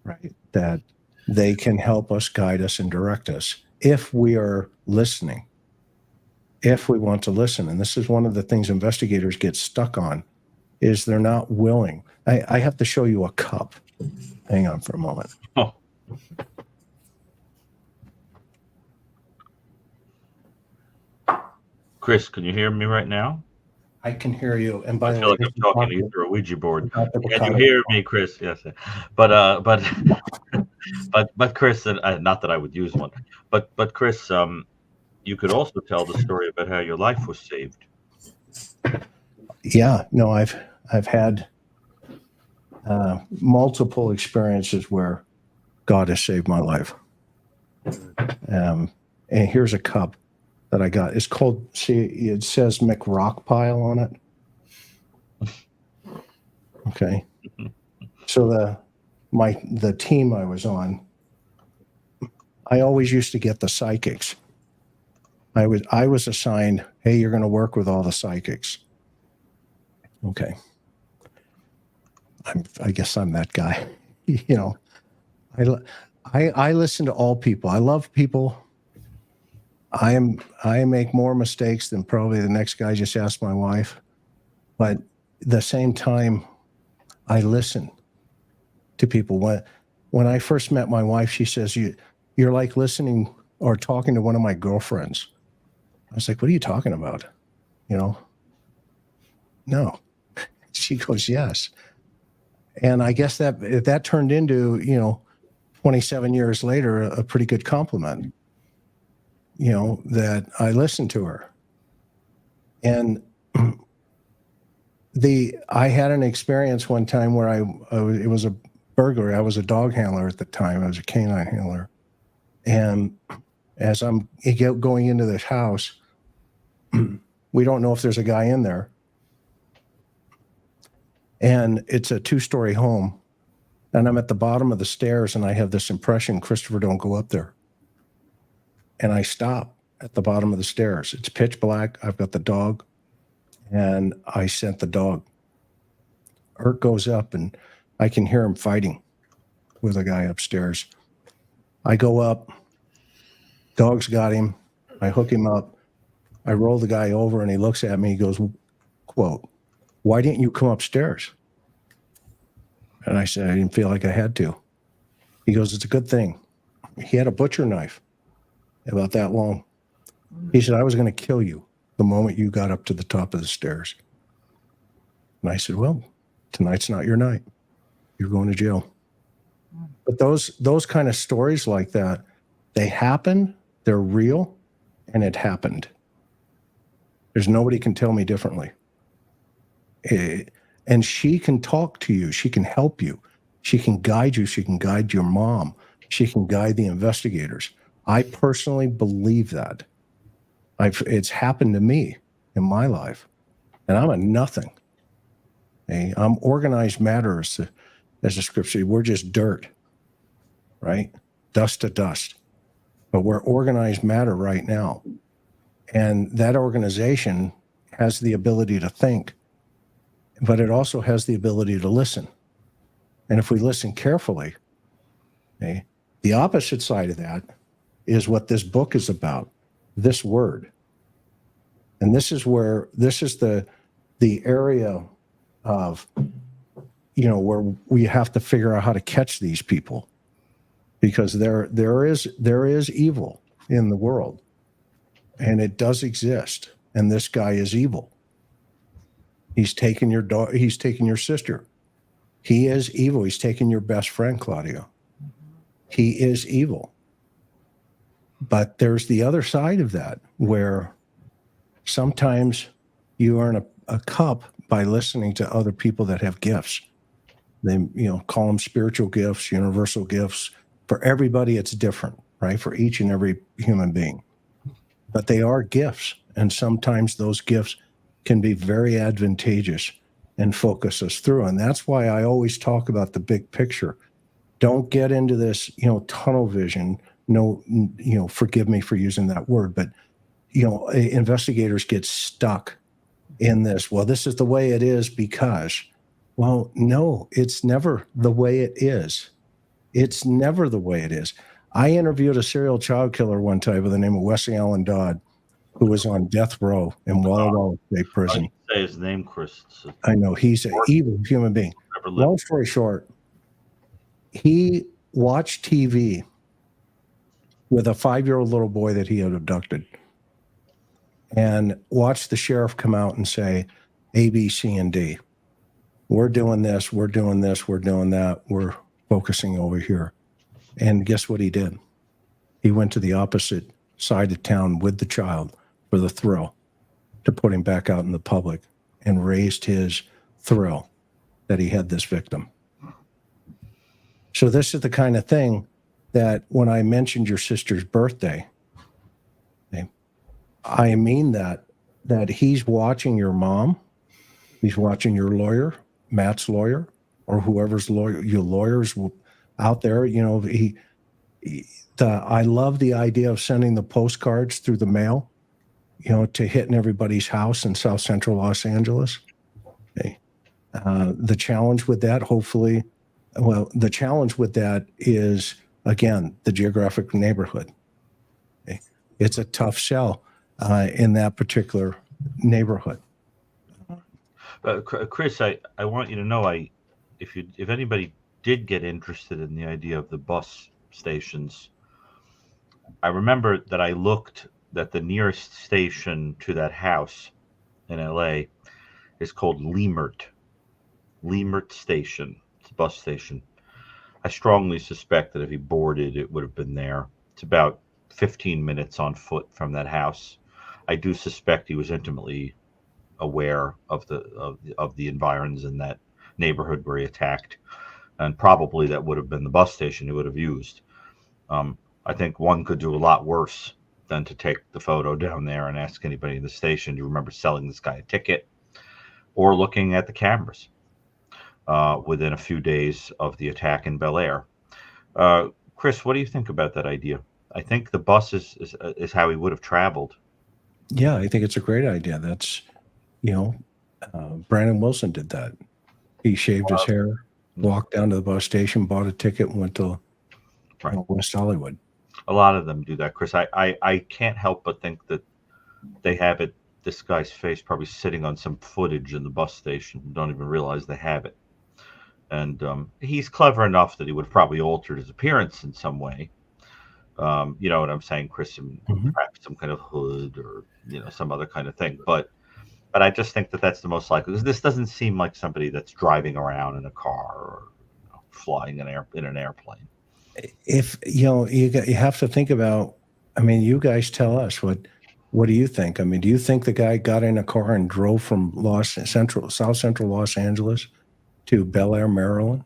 right, that they can help us, guide us, and direct us if we are listening, if we want to listen. And this is one of the things investigators get stuck on, is they're not willing. I have to show you a cup. Hang on for a moment. Oh. Chris, can you hear me right now? I can hear you. And by I the feel way, like I'm talking through a Ouija board. about the Can you Brucato. hear me, Chris? Yes. But but Chris, and not that I would use one, but Chris, you could also tell the story about how your life was saved. Yeah, no, I've had multiple experiences where God has saved my life. And here's a cup that I got. It's called, see, it says McRockpile on it. Okay. So the team I was on, I always used to get the psychics. I was assigned, hey, you're going to work with all the psychics. Okay. I guess I'm that guy. You know, I listen to all people. I love people. I make more mistakes than probably the next guy. Just asked my wife, but at the same time, I listen to people. When I first met my wife, she says, you're like listening or talking to one of my girlfriends. I was like, what are you talking about? You know, no. She goes, yes. And I guess that turned into, 27 years later, a pretty good compliment, that I listened to her. And I had an experience one time where it was a burglary. I was a dog handler at the time. I was a canine handler. And as I'm going into this house, we don't know if there's a guy in there. And it's a 2-story home. And I'm at the bottom of the stairs and I have this impression, Christopher, don't go up there. And I stop at the bottom of the stairs. It's pitch black. I've got the dog. And I sent the dog. Ert goes up and I can hear him fighting with a guy upstairs. I go up. Dog's got him. I hook him up. I roll the guy over and he looks at me. He goes, quote, why didn't you come upstairs? And I said, I didn't feel like I had to. He goes, it's a good thing. He had a butcher knife about that long. He said, I was going to kill you the moment you got up to the top of the stairs. And I said, well, tonight's not your night. You're going to jail. But those kind of stories like that, they happen, they're real, and it happened. There's nobody can tell me differently. And she can talk to you. She can help you. She can guide you. She can guide your mom. She can guide the investigators. I personally believe that. It's happened to me in my life. And I'm a nothing. Okay? I'm organized matter as a scripture. We're just dirt, right? Dust to dust. But we're organized matter right now. And that organization has the ability to think, but it also has the ability to listen. And if we listen carefully, okay, the opposite side of that is what this book is about, this word. And this is the area of, where we have to figure out how to catch these people, because there is evil in the world, and it does exist. And this guy is evil. He's taken your daughter. He's taken your sister. He is evil. He's taken your best friend, Claudia. He is evil. But there's the other side of that, where sometimes you earn a cup by listening to other people that have gifts. They, call them spiritual gifts, universal gifts. For everybody, it's different, right? For each and every human being. But they are gifts. And sometimes those gifts can be very advantageous and focus us through. And that's why I always talk about the big picture. Don't get into this, tunnel vision. No, forgive me for using that word, but, investigators get stuck in this. Well, this is the way it is because, well, no, it's never the way it is. It's never the way it is. I interviewed a serial child killer one time by the name of Wesley Allen Dodd, who was on death row in Walla Walla State I Prison. didn't say his name, Chris. So I know he's an evil human being. never lived. Long story short, he watched TV with a 5-year-old little boy that he had abducted and watched the sheriff come out and say, A, B, C, and D. We're doing this, we're doing this, we're doing that, we're focusing over here. And guess what he did? He went to the opposite side of town with the child for the thrill to put him back out in the public and raised his thrill that he had this victim. So this is the kind of thing that when I mentioned your sister's birthday, okay, I mean that he's watching your mom, he's watching your lawyer, Matt's lawyer, or whoever's lawyer, your lawyers out there. You know, I love the idea of sending the postcards through the mail, you know, to hitting everybody's house in South Central Los Angeles. Okay. The challenge with that, hopefully, the challenge with that is, again, the geographic neighborhood. Okay. It's a tough sell in that particular neighborhood. Chris, I want you to know, if anybody did get interested in the idea of the bus stations, I remember that I looked that the nearest station to that house in LA is called Lemert Station. It's a bus station. I strongly suspect that if he boarded, it would have been there. It's about 15 minutes on foot from that house. I do suspect he was intimately aware of the environs in that neighborhood where he attacked, and probably that would have been the bus station he would have used. I think one could do a lot worse than to take the photo down there and ask anybody in the station, do you remember selling this guy a ticket, or looking at the cameras within a few days of the attack in BelAir. Chris, what do you think about that idea? I think the bus is how he would have traveled. Yeah, I think it's a great idea. That's, you know, Brandon Wilson did that. He shaved his hair, walked down to the bus station, bought a ticket, and went to West Hollywood. A lot of them do that, Chris. I can't help but think that they have this guy's face probably sitting on some footage in the bus station. Don't even realize they have it. And he's clever enough that he would have probably altered his appearance in some way. You know what I'm saying, Chris? Perhaps some kind of hood or, you know, some other kind of thing. But I just think that that's the most likely. This doesn't seem like somebody that's driving around in a car or, you know, flying in an airplane. If, you know, you have to think about, I mean, you guys tell us, what do you think? I mean, do you think the guy got in a car and drove from South Central Los Angeles to BelAir, Maryland,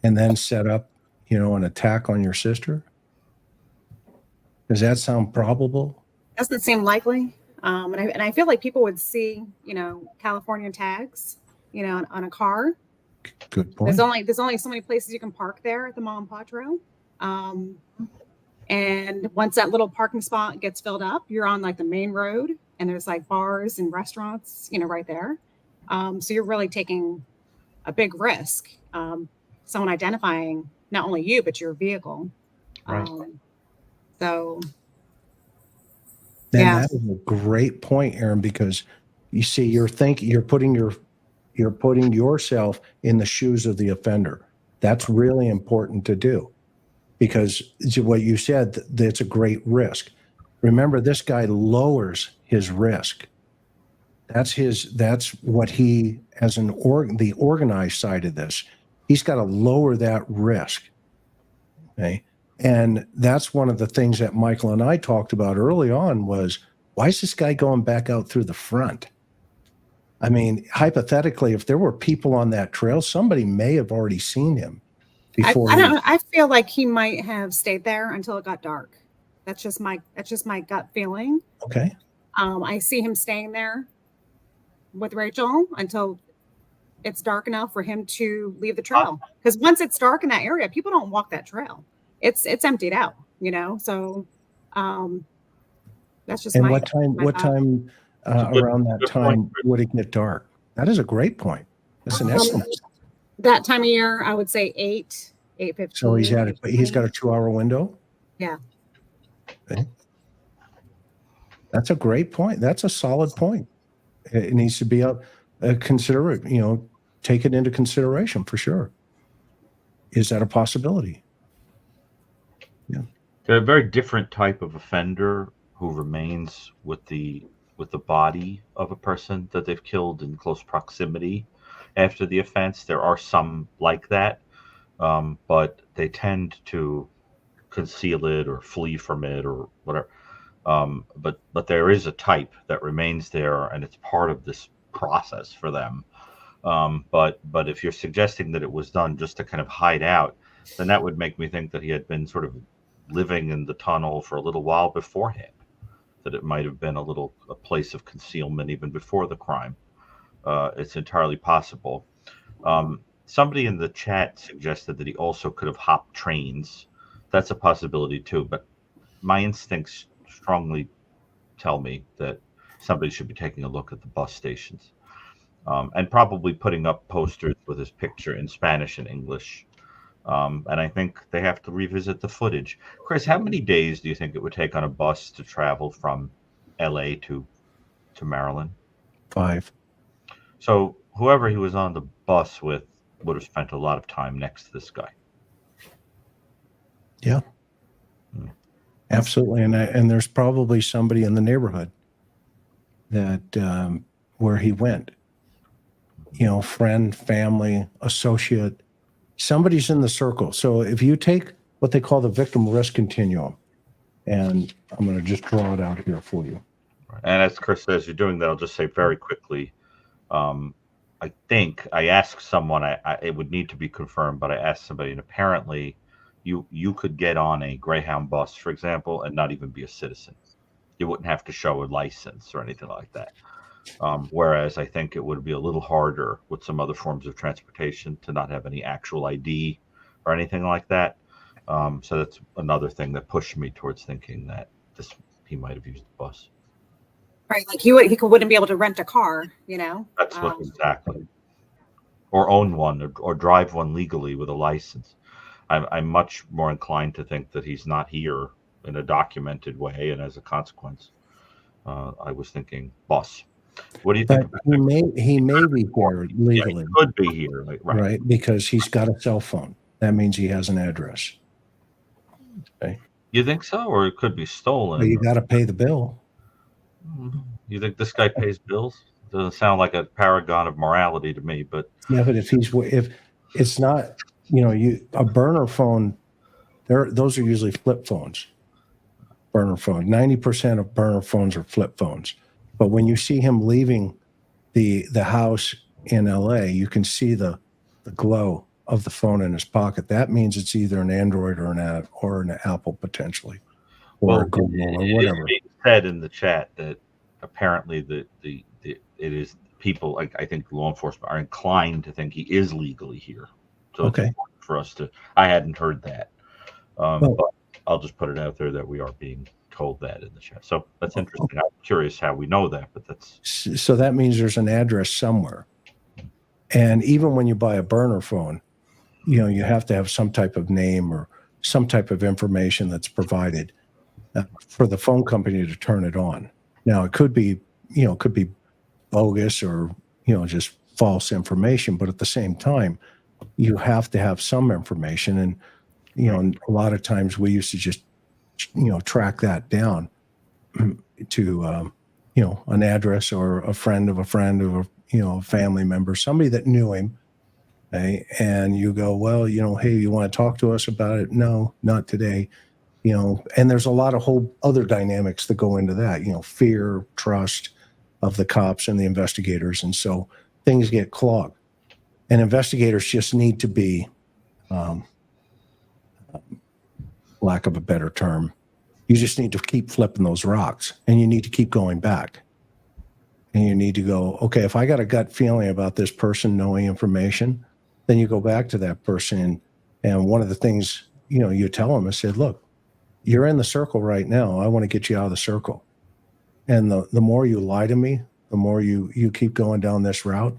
and then set up, you know, an attack on your sister? Does that sound probable? Doesn't seem likely. And I feel like people would see, you know, California tags, you know, on a car. Good point. There's only so many places you can park there at the Mom Patro. And once that little parking spot gets filled up, you're on like the main road, and there's like bars and restaurants, you know, right there. So you're really taking a big risk. Someone identifying not only you, but your vehicle. Right. So And that is a great point, Erin, because you see, you're putting yourself in the shoes of the offender. That's really important to do, because what you said, that's a great risk. Remember, this guy lowers his risk. That's what he, as the organized side of this, he's got to lower that risk. Okay. And that's one of the things that Michael and I talked about early on was, why is this guy going back out through the front? I mean, hypothetically, if there were people on that trail, somebody may have already seen him before. I don't know. I feel like he might have stayed there until it got dark. That's just my gut feeling. Okay. I see him staying there with Rachel until it's dark enough for him to leave the trail. Because once it's dark in that area, people don't walk that trail. It's emptied out, you know. So that's just and my. What time around that time would it get dark? That is a great point. That's an excellent. That time of year, I would say 8 8:15. So he's got a 2-hour window. Yeah. Okay. That's a great point. That's a solid point. It needs to be considerate, take it into consideration for sure. Is that a possibility? Yeah. They're a very different type of offender who remains with the body of a person that they've killed in close proximity after the offense. There are some like that, but they tend to conceal it or flee from it or whatever. But there is a type that remains there, and it's part of this process for them. But if you're suggesting that it was done just to kind of hide out, then that would make me think that he had been sort of living in the tunnel for a little while beforehand. That it might have been a place of concealment even before the crime. It's entirely possible. Somebody in the chat suggested that he also could have hopped trains. That's a possibility too, but my instincts strongly tell me that somebody should be taking a look at the bus stations, and probably putting up posters with his picture in Spanish and English. And I think they have to revisit the footage. Chris, how many days do you think it would take on a bus to travel from LA to Maryland? 5. So whoever he was on the bus with would have spent a lot of time next to this guy. Yeah. Absolutely. And there's probably somebody in the neighborhood that where he went, friend, family, associate, somebody's in the circle. So if you take what they call the victim risk continuum, and I'm going to just draw it out here for you. And as Chris says, you're doing that, I'll just say very quickly, I think I asked someone, it would need to be confirmed, but I asked somebody, and apparently you could get on a Greyhound bus, for example, and not even be a citizen. You wouldn't have to show a license or anything like that. Whereas I think it would be a little harder with some other forms of transportation to not have any actual ID or anything like that. So that's another thing that pushed me towards thinking that he might have used the bus. Right, like he wouldn't be able to rent a car, That's what exactly. Or own one or drive one legally with a license. I'm much more inclined to think that he's not here in a documented way, and as a consequence, I was thinking bus. What do you think? But he may be here legally. Yeah, he could be here, right? Because he's got a cell phone. That means he has an address. Okay. You think so, or it could be stolen? But you got to pay the bill. You think this guy pays bills? Doesn't sound like a paragon of morality to me. But yeah, but if it's not, a burner phone, those are usually flip phones. Burner phone. 90% of burner phones are flip phones. But when you see him leaving the house in LA, you can see the glow of the phone in his pocket. That means it's either an Android or an Apple potentially, or a Google or whatever. It said in the chat that apparently it is people. I think law enforcement are inclined to think he is legally here. So okay, it's important for us to. I hadn't heard that, but I'll just put it out there that we are being told that in the chat. So that's interesting. I'm curious how we know that, but that's so that means there's an address somewhere. And even when you buy a burner phone, you have to have some type of name or some type of information that's provided for the phone company to turn it on. Now it could be bogus or just false information, but at the same time, you have to have some information. And a lot of times we used to just track that down to an address or a friend of a family member, somebody that knew him. Okay? And you go, well, hey, you want to talk to us about it? No, not today. And there's a lot of whole other dynamics that go into that, fear, trust of the cops and the investigators. And so things get clogged. And investigators just need to be, lack of a better term, you just need to keep flipping those rocks, and you need to keep going back. And you need to go, okay, if I got a gut feeling about this person knowing information, then you go back to that person. And one of the things, you tell them, I said, look, you're in the circle right now. I want to get you out of the circle. And the more you lie to me, the more you keep going down this route,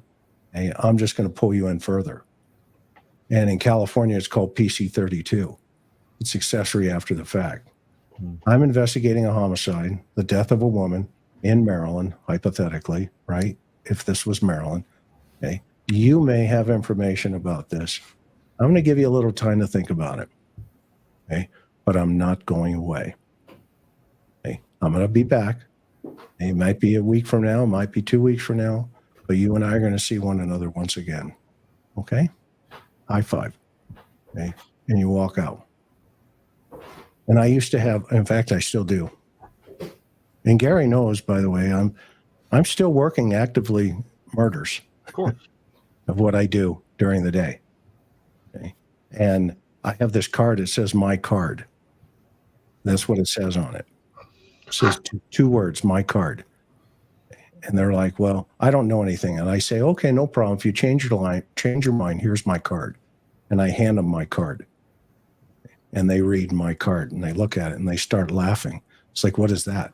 hey, I'm just going to pull you in further. And in California, it's called PC-32. It's accessory after the fact. I'm investigating a homicide, the death of a woman in Maryland, hypothetically, right? If this was Maryland, okay? You may have information about this. I'm going to give you a little time to think about it, okay? But I'm not going away. Okay? I'm going to be back. It might be a week from now, it might be 2 weeks from now, but you and I are going to see one another once again, okay? High five, okay? And you walk out. And I used to have, in fact, I still do. And Gary knows, by the way, I'm still working actively murders. Of course. Of what I do during the day. Okay. And I have this card. It says my card. That's what it says on it. It says two words, my card. And they're like, well, I don't know anything. And I say, okay, no problem. If you change your mind, here's my card. And I hand them my card. And they read my card and they look at it and they start laughing. It's like, what is that?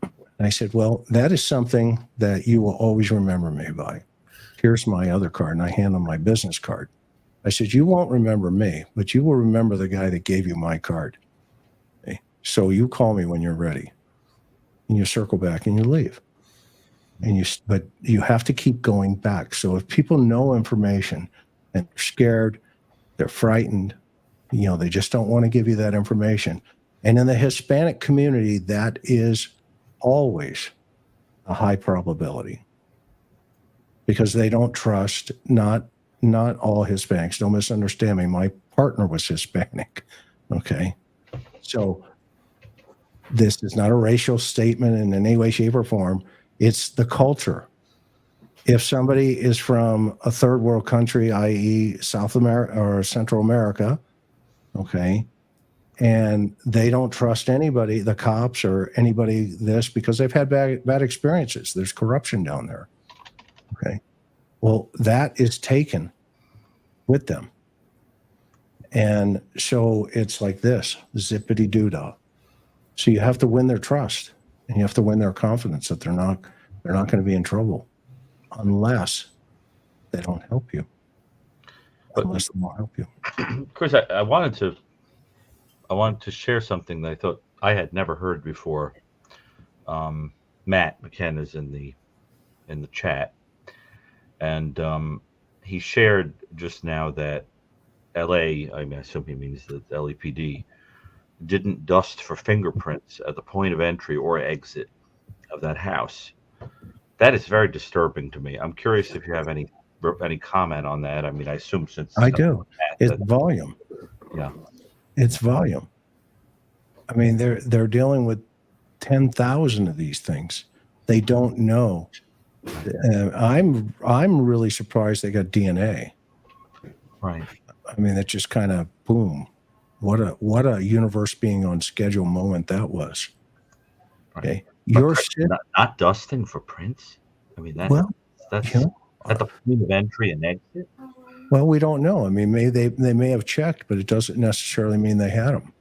And I said, well, that is something that you will always remember me by. Here's my other card. And I hand them my business card. I said, you won't remember me, but you will remember the guy that gave you my card. Okay? So you call me when you're ready. And you circle back and you leave. But you have to keep going back. So if people know information and they're scared, they're frightened, they just don't want to give you that information. And in the Hispanic community, that is always a high probability because they don't trust, not all Hispanics. Don't misunderstand me. My partner was Hispanic. Okay. So this is not a racial statement in any way, shape, or form. It's the culture. If somebody is from a third world country, i.e. South America or Central America, okay, and they don't trust anybody, the cops or anybody because they've had bad experiences. There's corruption down there, okay? Well, that is taken with them. And so it's like this, zippity-doo-dah. So you have to win their trust and you have to win their confidence that they're not going to be in trouble unless they don't help you. Unless they won't help you. Chris, I wanted to share something that I thought I had never heard before. Matt McKenna is in the chat, and he shared just now that LA, I assume he means the LAPD, didn't dust for fingerprints at the point of entry or exit of that house. That is very disturbing to me. I'm curious if you have any comment on that. I mean, I assume since I do. It's volume. Yeah. It's volume. I mean, they're dealing with 10,000 of these things. They don't know. I'm really surprised they got DNA. Right. I mean, that just kind of boom. What a universe being on schedule moment that was. Right. Okay. Not dusting for prints. I mean, that's at the point of entry and exit. Well, we don't know. I mean, they may have checked, but it doesn't necessarily mean they had them.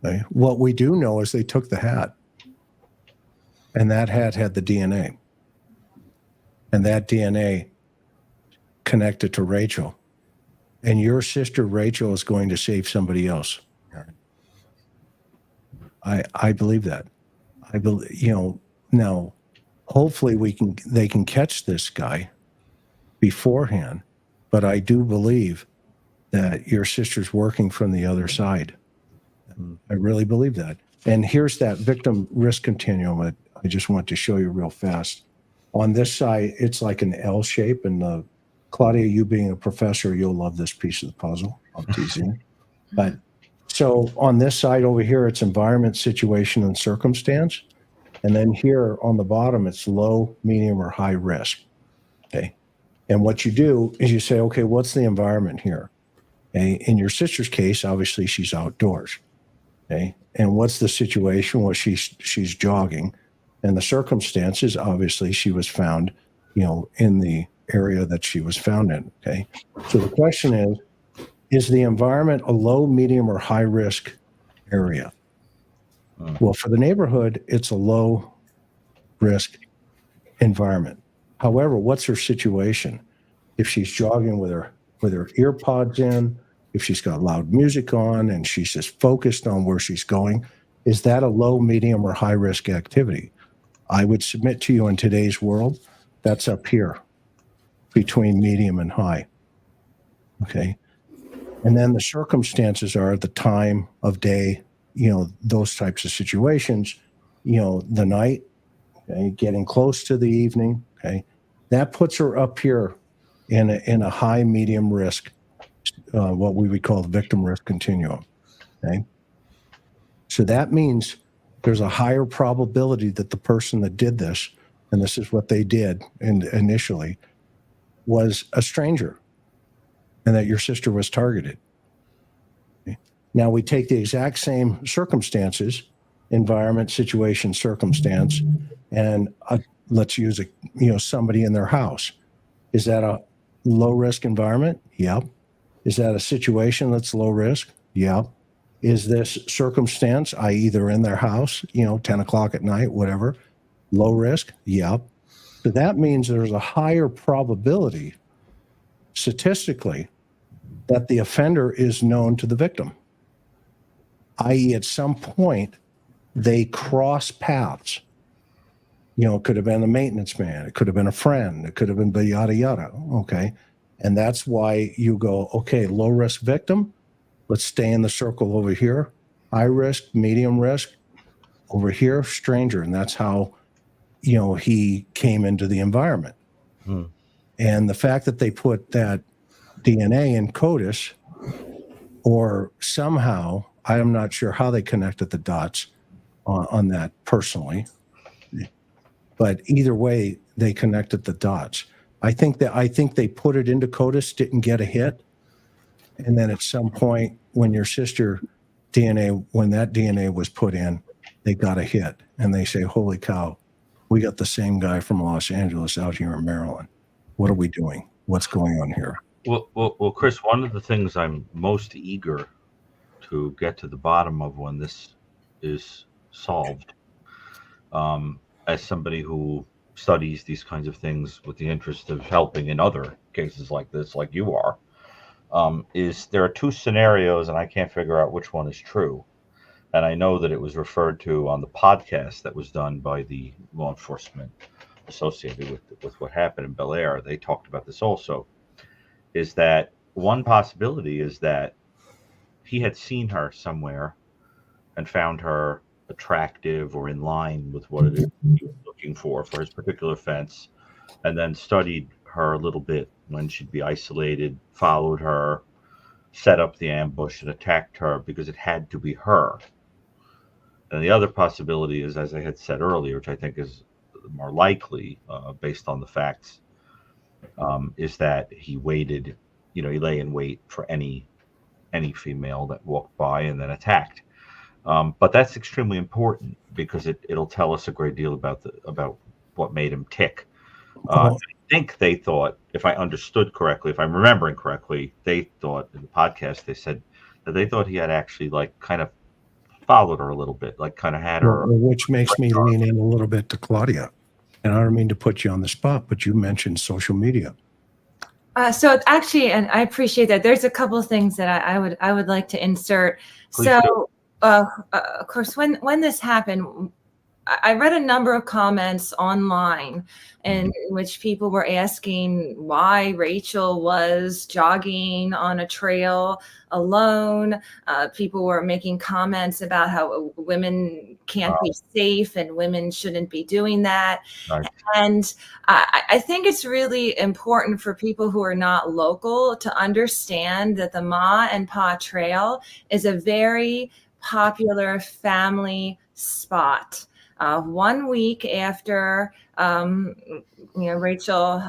Okay. What we do know is they took the hat, and that hat had the DNA, and that DNA connected to Rachel, and your sister Rachel is going to save somebody else. I believe that. I believe, now hopefully they can catch this guy beforehand, but I do believe that your sister's working from the other side. I really believe that. And here's that victim risk continuum that I just want to show you real fast. On this side, it's like an L shape, and Claudia, you being a professor, you'll love this piece of the puzzle. I'm teasing. But so on this side over here, it's environment, situation, and circumstance. And then here on the bottom, it's low, medium, or high risk. Okay. And what you do is you say, okay, what's the environment here? Okay. In your sister's case, obviously she's outdoors. Okay. And what's the situation? Well, she's jogging. And the circumstances, obviously, she was found, in the area that she was found in. Okay. So the question is the environment a low, medium, or high risk area? Well, for the neighborhood, it's a low risk environment. However, what's her situation? If she's jogging with her with her ear pods in, if she's got loud music on and she's just focused on where she's going, is that a low, medium, or high risk activity? I would submit to you in today's world, that's up here between medium and high. Okay. And then the circumstances are the time of day, those types of situations, the night, okay, getting close to the evening. Okay. That puts her up here in a high, medium risk, what we would call the victim risk continuum. Okay. So that means there's a higher probability that the person that did this, and this is what they did initially, was a stranger and that your sister was targeted. Okay. Now we take the exact same circumstances, environment, situation, circumstance, and let's use somebody in their house. Is that a low risk environment? Yep. Is that a situation that's low risk? Yep. Is this circumstance, i.e. they're in their house, 10 o'clock at night, whatever, low risk? Yep. So that means there's a higher probability statistically that the offender is known to the victim, i.e. at some point they cross paths. It could have been a maintenance man, it could have been a friend, it could have been the yada yada. Okay. And that's why you go, okay, low risk victim, let's stay in the circle over here. High risk, medium risk, over here, stranger. And that's how, he came into the environment. And the fact that they put that DNA in CODIS, or somehow, I am not sure how they connected the dots on that personally, but either way, they connected the dots. I think they put it into CODIS, didn't get a hit. And then at some point when your sister DNA, when that DNA was put in, they got a hit and they say, holy cow, we got the same guy from Los Angeles out here in Maryland. What are we doing? What's going on here? Well, Chris, one of the things I'm most eager to get to the bottom of when this is solved, as somebody who studies these kinds of things with the interest of helping in other cases like this, like you are, is there are two scenarios, and I can't figure out which one is true. And I know that it was referred to on the podcast that was done by the law enforcement associated with what happened in BelAir. They talked about this also, is that one possibility is that he had seen her somewhere and found her attractive or in line with what it is he was looking for his particular offense, and then studied her a little bit when she'd be isolated, followed her, set up the ambush and attacked her because it had to be her. And the other possibility is, as I had said earlier, which I think is more likely based on the facts, is that he waited, he lay in wait for any female that walked by and then attacked. But that's extremely important because it'll tell us a great deal about what made him tick. I think they thought, if I understood correctly, if I'm remembering correctly, they thought in the podcast, they said that they thought he had actually kind of followed her a little bit, kind of had her. Which makes me lean in a little bit to Claudia. And I don't mean to put you on the spot, but you mentioned social media. So actually, and I appreciate that. There's a couple of things that I would like to insert. Please so, of course, when this happened, I read a number of comments online in which people were asking why Rachel was jogging on a trail alone. People were making comments about how women can't be safe and women shouldn't be doing that. Right. And I think it's really important for people who are not local to understand that the Ma and Pa Trail is a very popular family spot. 1 week after Rachel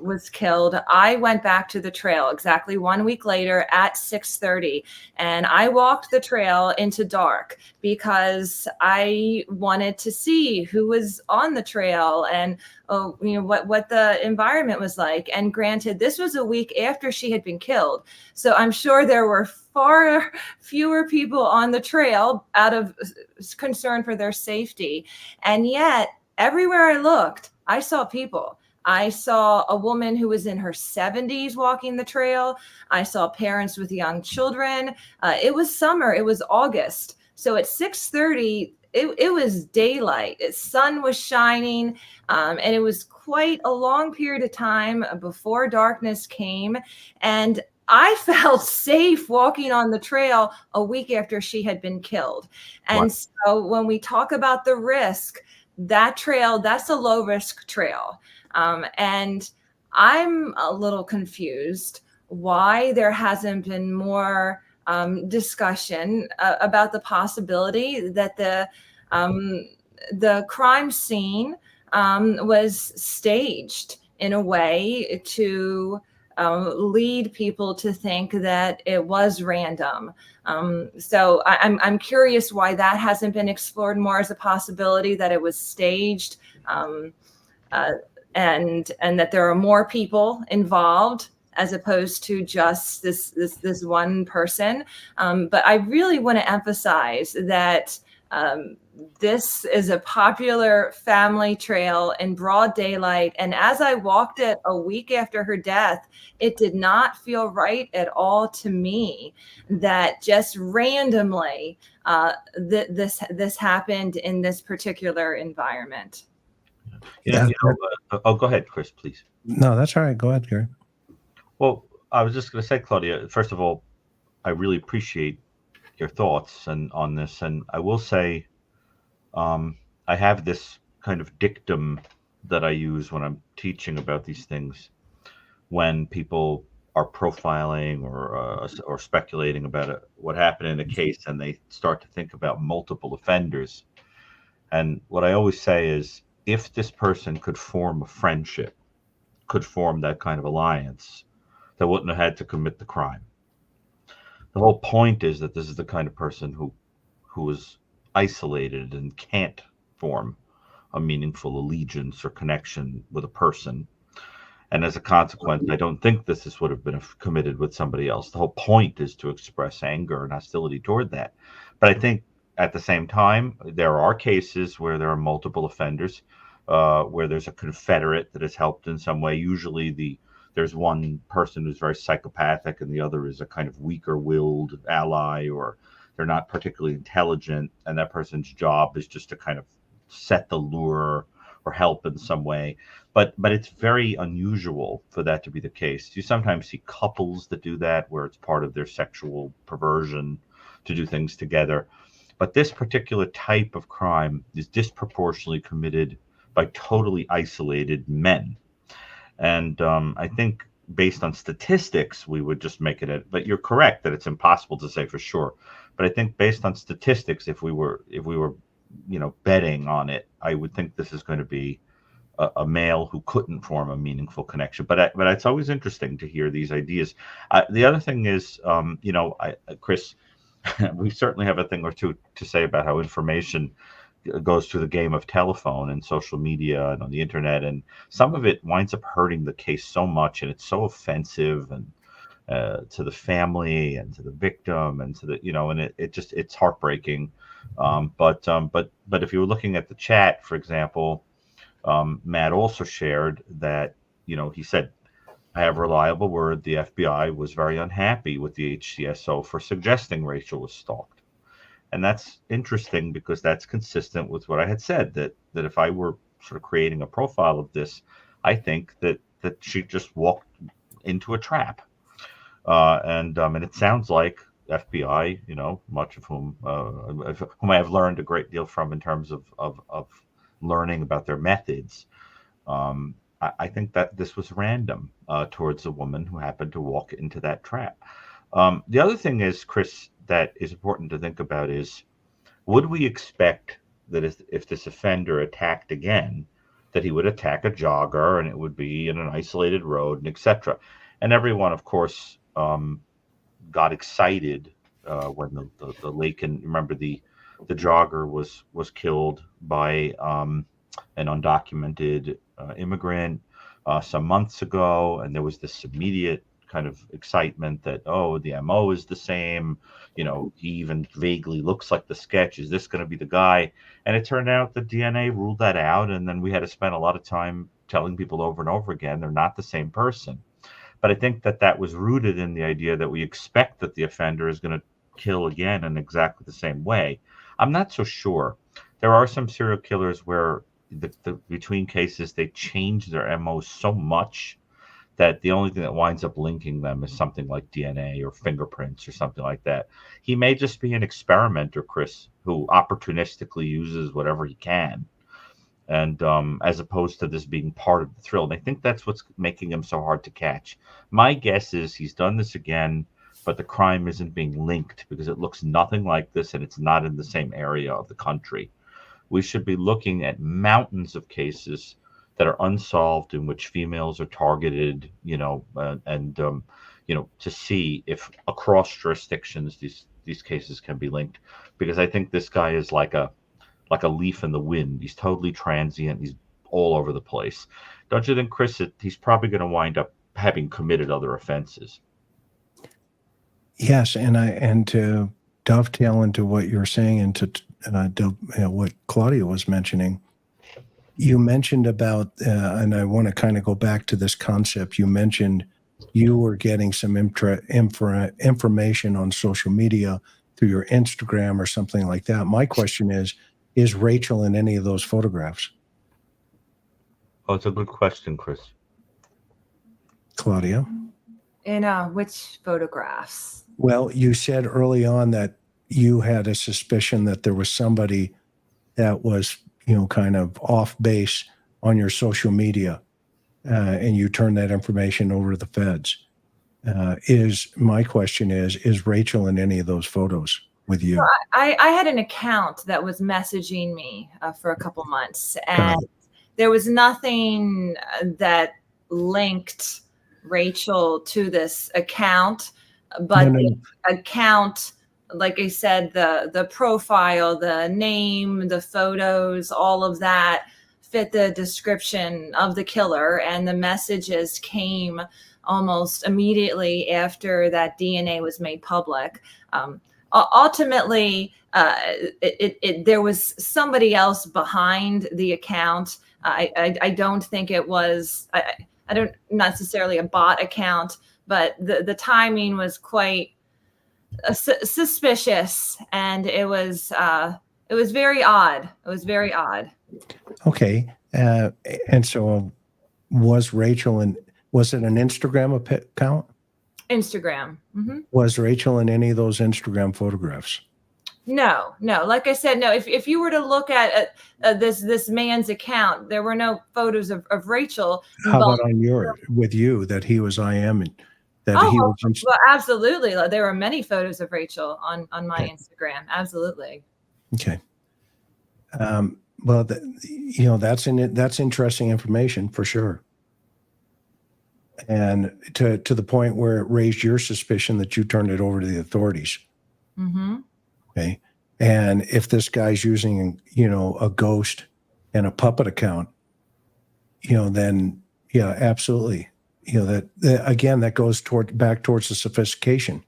was killed, I went back to the trail exactly 1 week later at 6:30, and I walked the trail into dark because I wanted to see who was on the trail and what the environment was like. And granted, this was a week after she had been killed, so I'm sure there were far fewer people on the trail out of concern for their safety. And yet, everywhere I looked, I saw people. I saw a woman who was in her 70s walking the trail. I saw parents with young children. It was summer. It was August. So at 6:30, it was daylight. The sun was shining, and it was quite a long period of time before darkness came. And I felt safe walking on the trail a week after she had been killed. And so when we talk about the risk, that trail, that's a low risk trail. And I'm a little confused why there hasn't been more discussion about the possibility that the crime scene was staged in a way to lead people to think that it was random. So I'm curious why that hasn't been explored more as a possibility, that it was staged, and that there are more people involved as opposed to just this one person. But I really want to emphasize that this is a popular family trail in broad daylight. And as I walked it a week after her death, it did not feel right at all to me that just randomly this happened in this particular environment. Yeah. Oh, go ahead, Chris, please. No, that's all right. Go ahead, Gary. Well, I was just going to say, Claudia, first of all, I really appreciate your thoughts on this. And I will say, I have this kind of dictum that I use when I'm teaching about these things, when people are profiling or speculating about what happened in a case, and they start to think about multiple offenders. And what I always say is, if this person could form a friendship, could form that kind of alliance, they wouldn't have had to commit the crime. The whole point is that this is the kind of person who is isolated and can't form a meaningful allegiance or connection with a person. And as a consequence, I don't think this would have been committed with somebody else. The whole point is to express anger and hostility toward that. But I think at the same time, there are cases where there are multiple offenders, where there's a confederate that has helped in some way. Usually there's one person who's very psychopathic and the other is a kind of weaker-willed ally, or they're not particularly intelligent, and that person's job is just to kind of set the lure or help in some way. But it's very unusual for that to be the case. You sometimes see couples that do that, where it's part of their sexual perversion to do things together. But this particular type of crime is disproportionately committed by totally isolated men. And I think based on statistics, we would just make it but you're correct that it's impossible to say for sure. But I think based on statistics, if we were, betting on it, I would think this is going to be a male who couldn't form a meaningful connection. But it's always interesting to hear these ideas. The other thing is, Chris, we certainly have a thing or two to say about how information goes through the game of telephone and social media and on the internet, and some of it winds up hurting the case so much, and it's so offensive and to the family and to the victim and to the and it's heartbreaking. But if you were looking at the chat, for example, Matt also shared that he said, I have reliable word the FBI was very unhappy with the HCSO for suggesting Rachel was stalked. And that's interesting because that's consistent with what I had said, that if I were sort of creating a profile of this, I think that she just walked into a trap. And it sounds like FBI, much of whom I have learned a great deal from in terms of learning about their methods. I think that this was random towards a woman who happened to walk into that trap. The other thing is, Chris, that is important to think about is, would we expect that if this offender attacked again, that he would attack a jogger and it would be in an isolated road and etc. And everyone, of course, got excited when the Laken, remember the jogger was killed by an undocumented immigrant some months ago, and there was this immediate kind of excitement that, oh, the MO is the same. He even vaguely looks like the sketch. Is this going to be the guy? And it turned out the DNA ruled that out. And then we had to spend a lot of time telling people over and over again, they're not the same person. But I think that was rooted in the idea that we expect that the offender is going to kill again in exactly the same way. I'm not so sure. There are some serial killers where between cases, they change their MO so much that the only thing that winds up linking them is something like DNA or fingerprints or something like that. He may just be an experimenter, Chris, who opportunistically uses whatever he can. And as opposed to this being part of the thrill. And I think that's what's making him so hard to catch. My guess is he's done this again, but the crime isn't being linked because it looks nothing like this and it's not in the same area of the country. We should be looking at mountains of cases that are unsolved in which females are targeted, to see if across jurisdictions these cases can be linked. Because I think this guy is like a leaf in the wind. He's totally transient. He's all over the place. Don't you think, Chris, that he's probably going to wind up having committed other offenses? Yes, and to dovetail into what you're saying and to what Claudia was mentioning, you mentioned about, and I want to kind of go back to this concept. You mentioned you were getting some information on social media through your Instagram or something like that. My question is Rachel in any of those photographs? Oh, it's a good question, Chris. Claudia? In which photographs? Well, you said early on that you had a suspicion that there was somebody that was, kind of off base on your social media, and you turned that information over to the feds. My question is Rachel in any of those photos with you? Well, I had an account that was messaging me for a couple months, and there was nothing that linked Rachel to this account, but the account, like I said, the profile, the name, the photos, all of that fit the description of the killer, and the messages came almost immediately after that DNA was made public. Ultimately, there was somebody else behind the account. I don't think it was, I don't necessarily a bot account, but the timing was quite suspicious, and it was very odd. It was very odd. Okay, and so was Rachel was it an Instagram account? Instagram. Mm-hmm. Was Rachel in any of those Instagram photographs? No. Like I said, no. If you were to look at this man's account, there were no photos of Rachel. How about on yours with you that he was IM and that he was? Well, absolutely. There were many photos of Rachel on my Instagram. Absolutely. Okay. Well, that's interesting information for sure. And to the point where it raised your suspicion that you turned it over to the authorities. Mm-hmm. Okay. And if this guy's using, a ghost and a puppet account, then yeah, absolutely. That again, that goes back towards the sophistication.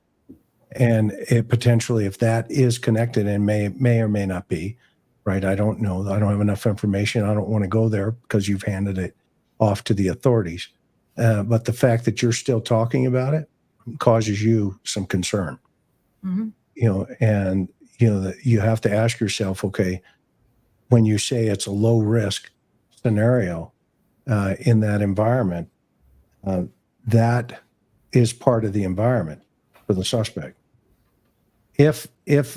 And it potentially, if that is connected and may or may not be, right? I don't know. I don't have enough information. I don't want to go there because you've handed it off to the authorities. But the fact that you're still talking about it causes you some concern. Mm-hmm. And that you have to ask yourself, okay, when you say it's a low risk scenario in that environment, that is part of the environment for the suspect. If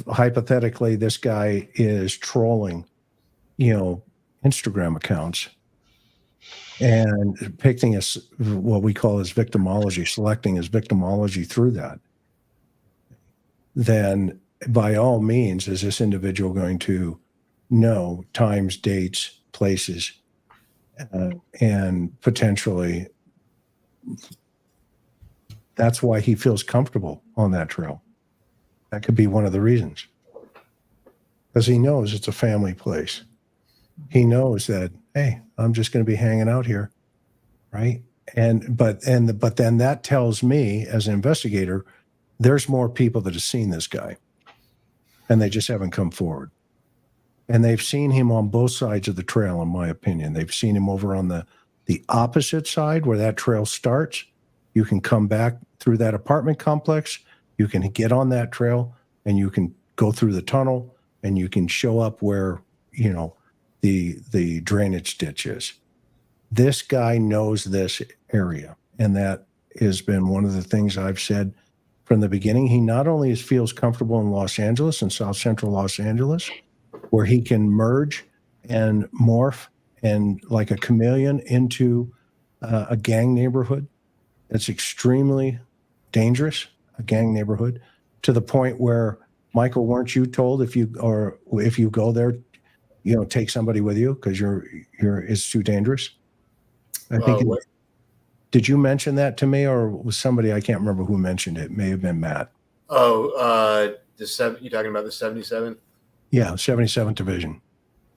hypothetically this guy is trolling, Instagram accounts and picking what we call his victimology, selecting his victimology through that, then by all means is this individual going to know times, dates, places, and potentially that's why he feels comfortable on that trail. That could be one of the reasons. Because he knows it's a family place. He knows that, hey, I'm just going to be hanging out here, right? but then that tells me as an investigator, there's more people that have seen this guy, and they just haven't come forward. And they've seen him on both sides of the trail, in my opinion. They've seen him over on the opposite side where that trail starts. You can come back through that apartment complex. You can get on that trail, and you can go through the tunnel, and you can show up where, the drainage ditch is. This guy knows this area, and that has been one of the things I've said from the beginning. He not only feels comfortable in Los Angeles and South Central Los Angeles, where he can merge and morph and like a chameleon into a gang neighborhood that's extremely dangerous, a gang neighborhood, to the point where, Michael, weren't you told if you go there, take somebody with you because it's too dangerous? I think. Did you mention that to me, or was somebody, I can't remember who mentioned it? It may have been Matt. Oh, you talking about the 77th? Yeah, 77th Division.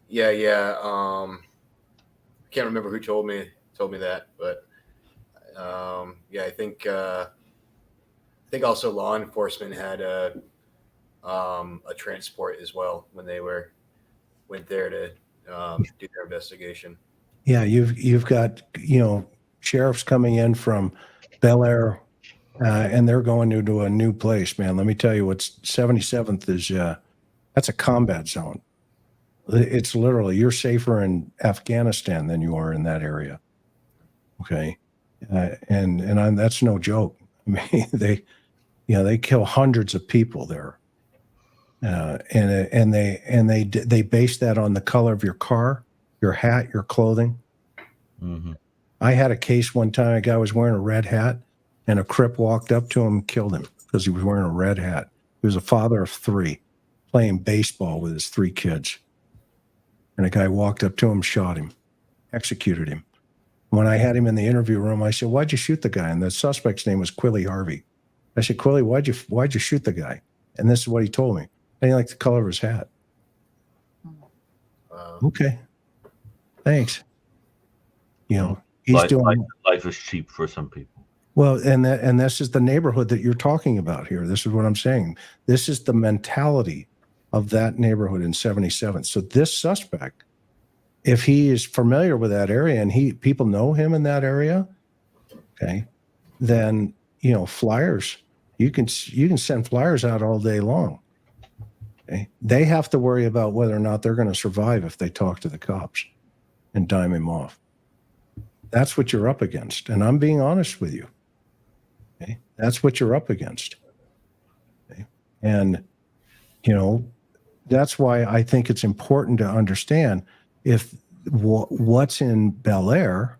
Yeah. I can't remember who told me that, but I think also law enforcement had a transport as well when they went there to do their investigation. Yeah, you've got sheriffs coming in from BelAir, and they're going to a new place, man. Let me tell you, what's 77th is that's a combat zone. It's literally, you're safer in Afghanistan than you are in that area. Okay, and that's no joke. I mean, they kill hundreds of people there, and they base that on the color of your car, your hat, your clothing. Mm-hmm. I had a case one time. A guy was wearing a red hat, and a Crip walked up to him and killed him because he was wearing a red hat. He was a father of 3, playing baseball with his 3 kids. And a guy walked up to him, shot him, executed him. When I had him in the interview room, I said, "Why'd you shoot the guy?" And the suspect's name was Quilly Harvey. I said, "Quilly, why'd you shoot the guy?" And this is what he told me. I didn't like the color of his hat. Okay. Thanks. He's doing life is cheap for some people. Well, and this is the neighborhood that you're talking about here. This is what I'm saying. This is the mentality of that neighborhood in 77th. So this suspect, if he is familiar with that area and people know him in that area, okay, then flyers, you can send flyers out all day long. Okay? They have to worry about whether or not they're going to survive if they talk to the cops and dime him off. That's what you're up against. And I'm being honest with you. Okay? That's what you're up against. Okay? And, that's why I think it's important to understand if what's in BelAir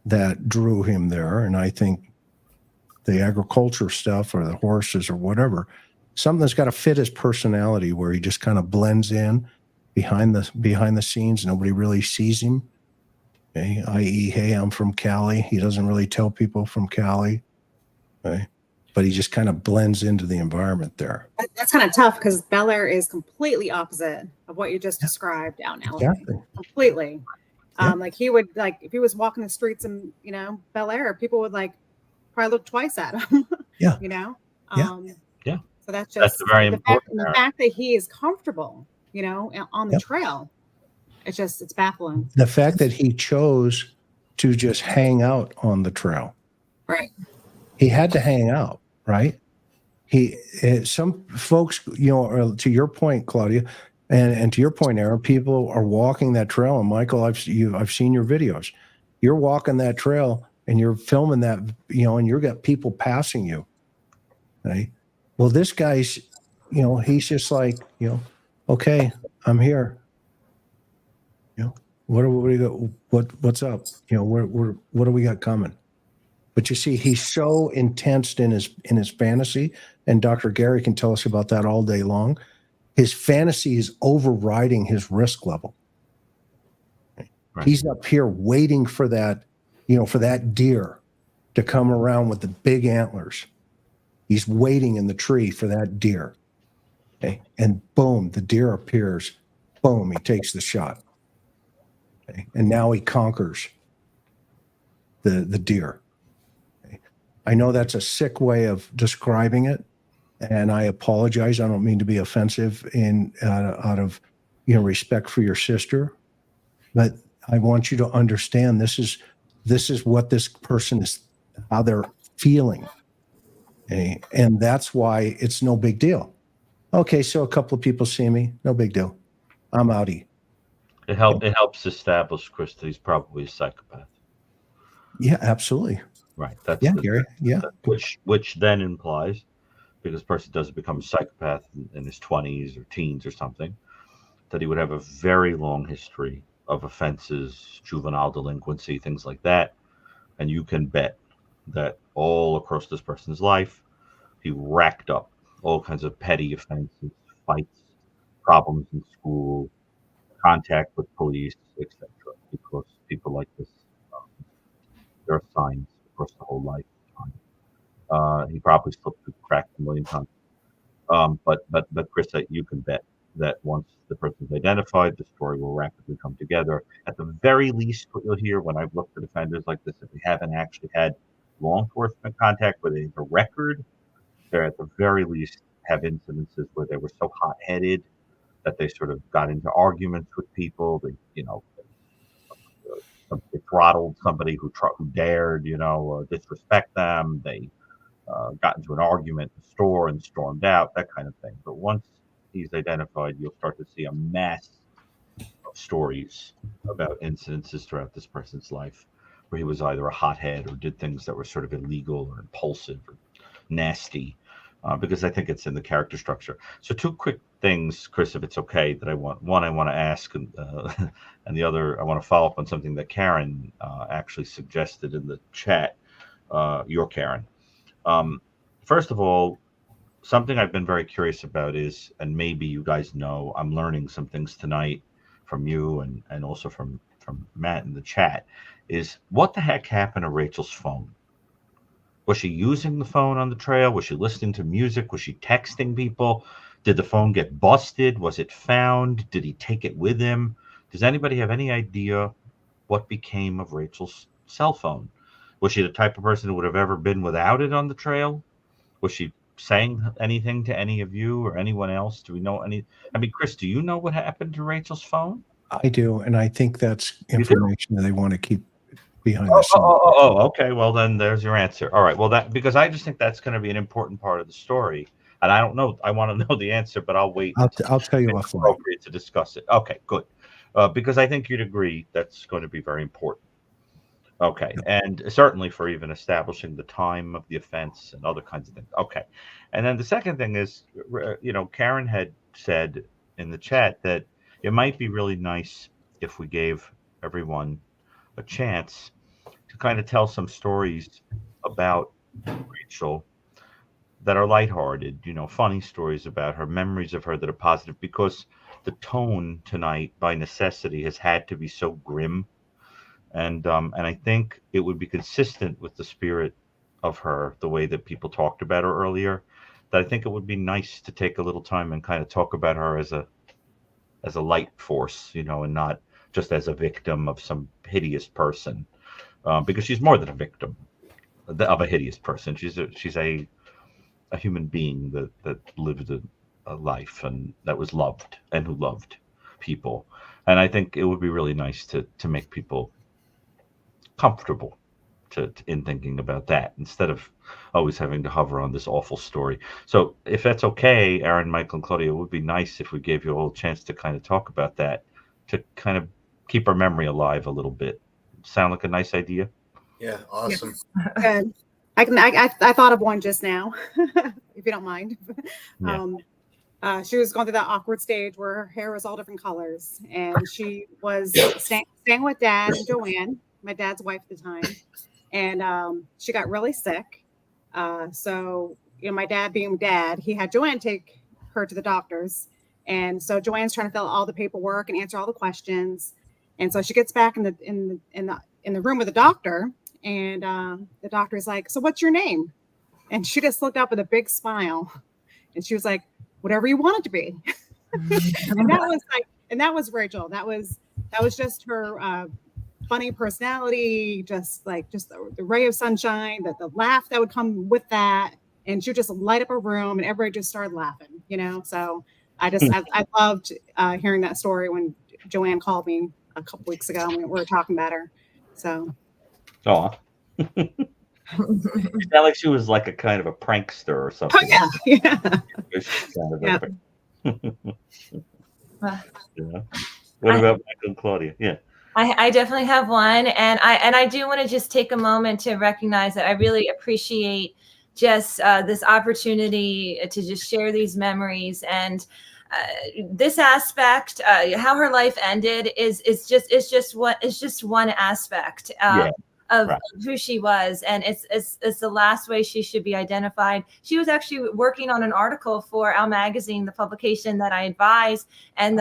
that drew him there. And I think the agriculture stuff or the horses or whatever, something that's got to fit his personality where he just kind of blends in behind the scenes. Nobody really sees him. Okay, i.e., hey, I'm from Cali. He doesn't really tell people from Cali, okay? But he just kind of blends into the environment there. That's kind of tough because BelAir is completely opposite of what you just described out in LA. Exactly. Completely. Yeah. Like he would, like, if he was walking the streets in, BelAir, people would probably look twice at him. Yeah. Yeah. So that's very important. The fact that he is comfortable, on the trail. It's baffling. The fact that he chose to just hang out on the trail. Right. He had to hang out, right? Some folks, to your point, Claudia, and to your point, Erin, people are walking that trail. And Michael, I've seen your videos. You're walking that trail and you're filming that, and you've got people passing you. Right. Well, this guy's, he's just like, okay, I'm here. What's up? What do we got coming? But you see, he's so intense in his fantasy, and Dr. Gary can tell us about that all day long. His fantasy is overriding his risk level. Right. He's up here waiting for that, for that deer to come around with the big antlers. He's waiting in the tree for that deer. Okay. And boom, the deer appears. Boom, he takes the shot. Okay. And now he conquers the deer. I know that's a sick way of describing it, and I apologize. I don't mean to be offensive out of respect for your sister, but I want you to understand this is what this person is, how they're feeling, okay? And that's why it's no big deal. Okay, so a couple of people see me, no big deal. I'm outie. It helps establish, Chris, that he's probably a psychopath. Yeah, absolutely. Right. That's Yeah, Gary. Yeah. Which then implies, because the person doesn't become a psychopath in his 20s or teens or something, that he would have a very long history of offenses, juvenile delinquency, things like that. And you can bet that all across this person's life, he racked up all kinds of petty offenses, fights, problems in school, contact with police, etc. Because people like this, there are signs across the whole lifetime. He probably slipped through the cracks a million times. But Chris, you can bet that once the person is identified, the story will rapidly come together. At the very least, what you'll hear when I've looked at offenders like this, if they haven't actually had law enforcement contact where they have a record, they're at the very least have incidences where they were so hot-headed that they sort of got into arguments with people. They throttled somebody who dared, disrespect them. They got into an argument in the store and stormed out, that kind of thing. But once he's identified, you'll start to see a mass of stories about incidences throughout this person's life where he was either a hothead or did things that were sort of illegal or impulsive or nasty, because I think it's in the character structure. So two quick things, Chris, if it's okay, that I want to ask, and the other, I want to follow up on something that Karen actually suggested in the chat. Your Karen. First of all, something I've been very curious about is, and maybe you guys know, I'm learning some things tonight from you and also from Matt in the chat, is what the heck happened to Rachel's phone? Was she using the phone on the trail? Was she listening to music? Was she texting people? Did the phone get busted? Was it found? Did he take it with him? Does anybody have any idea what became of Rachel's cell phone? Was she the type of person who would have ever been without it on the trail? Was she saying anything to any of you or anyone else? Do we know any? I mean, Chris, do you know what happened to Rachel's phone? I do, and I think that's You do? information that they want to keep behind the scenes. Okay. Well, then there's your answer. All right. Well, because I just think that's going to be an important part of the story, and I don't know. I want to know the answer, but I'll wait. I'll tell you it's offline. appropriate to discuss it. Okay, good. Because I think you'd agree that's going to be very important. Okay, and certainly for even establishing the time of the offense and other kinds of things. Okay, and then the second thing is, Karen had said in the chat that it might be really nice if we gave everyone a chance to kind of tell some stories about Rachel that are lighthearted, funny stories about her, memories of her that are positive, because the tone tonight by necessity has had to be so grim. And I think it would be consistent with the spirit of her, the way that people talked about her earlier, that I think it would be nice to take a little time and kind of talk about her as a light force, and not just as a victim of some hideous person, because she's more than a victim of a hideous person. She's a human being that lived a life and that was loved and who loved people. And I think it would be really nice to make people comfortable in thinking about that instead of always having to hover on this awful story. So if that's okay, Erin, Michael, and Claudia, it would be nice if we gave you a whole chance to kind of talk about that, to kind of keep our memory alive a little bit. Sound like a nice idea? Yeah, awesome. Yes. Good. I thought of one just now, if you don't mind. Yeah. She was going through that awkward stage where her hair was all different colors, and she was staying with Dad and Joanne, my dad's wife at the time, and she got really sick. So my dad being dad, he had Joanne take her to the doctors, and so Joanne's trying to fill out all the paperwork and answer all the questions, and so she gets back in the room with the doctor, and the doctor's like, "So what's your name?" And she just looked up with a big smile, and she was like, "Whatever you want it to be." And that was Rachel. That was just her funny personality, just the ray of sunshine, the laugh that would come with that. And she would just light up a room and everybody just started laughing, So I loved hearing that story when Joanne called me a couple weeks ago and we were talking about her. So. Oh, sound like she was like a kind of a prankster or something. Oh, yeah. Yeah. What about Michael and Claudia? Yeah. I definitely have one, and I do want to just take a moment to recognize that I really appreciate just this opportunity to just share these memories and this aspect. How her life ended is just one aspect of who she was, and it's the last way she should be identified. She was actually working on an article for our magazine, the publication that I advise, and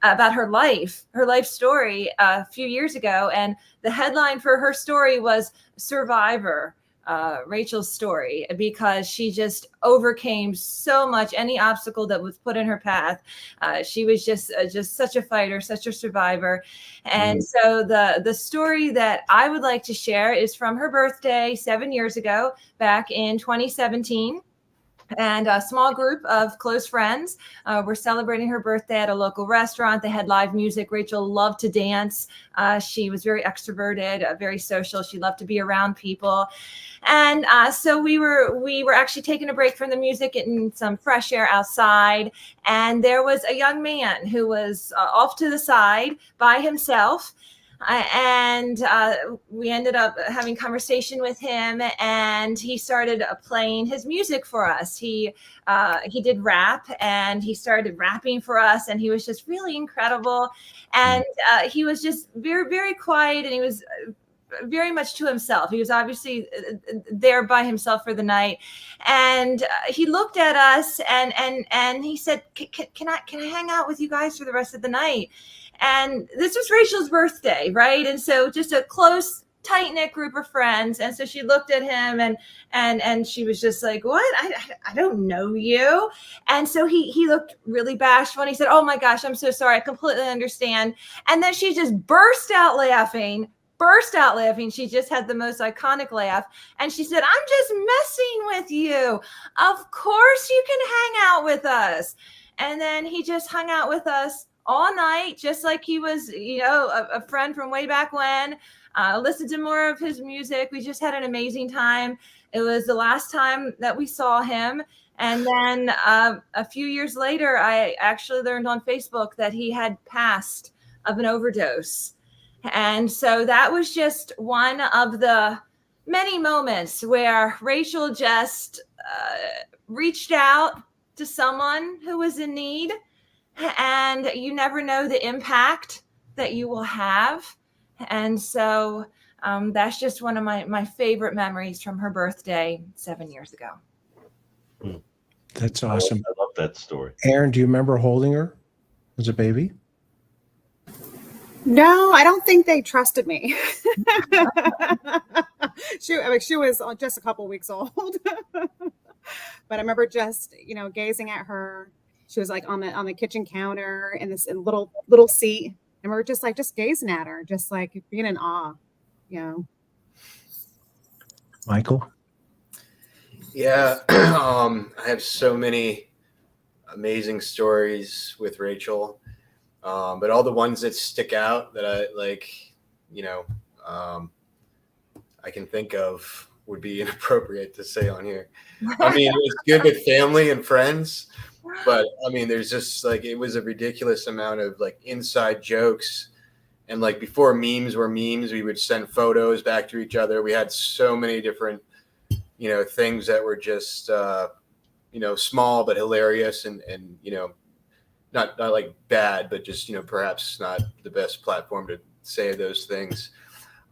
about her life story a few years ago. And the headline for her story was Survivor, Rachel's story, because she just overcame so much, any obstacle that was put in her path. She was just such a fighter, such a survivor. And so the story that I would like to share is from her birthday 7 years ago, back in 2017. And a small group of close friends were celebrating her birthday at a local restaurant. They had live music. Rachel loved to dance. She was very extroverted, very social. She loved to be around people. And so we were actually taking a break from the music, getting some fresh air outside. And there was a young man who was off to the side by himself. And we ended up having conversation with him, and he started playing his music for us. He did rap, and he started rapping for us, and he was just really incredible. And he was just very, very quiet, and he was very much to himself. He was obviously there by himself for the night, and he looked at us and he said, "Can I hang out with you guys for the rest of the night?" And this was Rachel's birthday, right? And so just a close, tight-knit group of friends. And so she looked at him and she was just like, "What? I don't know you." And so he looked really bashful, and he said, "Oh my gosh, I'm so sorry. I completely understand." And then she just burst out laughing. She just had the most iconic laugh. And she said, "I'm just messing with you. Of course you can hang out with us." And then he just hung out with us all night, just like he was, a friend from way back when. Listened to more of his music. We just had an amazing time. It was the last time that we saw him. And then a few years later, I actually learned on Facebook that he had passed of an overdose. And so that was just one of the many moments where Rachel just reached out to someone who was in need. And you never know the impact that you will have. And so that's just one of my favorite memories from her birthday 7 years ago. That's awesome. I love that story. Erin, do you remember holding her as a baby? No, I don't think they trusted me. She was just a couple weeks old. But I remember just, gazing at her. She was like on the kitchen counter in this little seat, and we were just gazing at her, just like being in awe, Michael? Yeah, I have so many amazing stories with Rachel, but all the ones that stick out that I like, I can think of would be inappropriate to say on here. I mean, it was good with family and friends. But I mean, there's just it was a ridiculous amount of inside jokes. And before memes were memes, we would send photos back to each other. We had so many different, things that were just, small but hilarious and not bad, but just, perhaps not the best platform to say those things.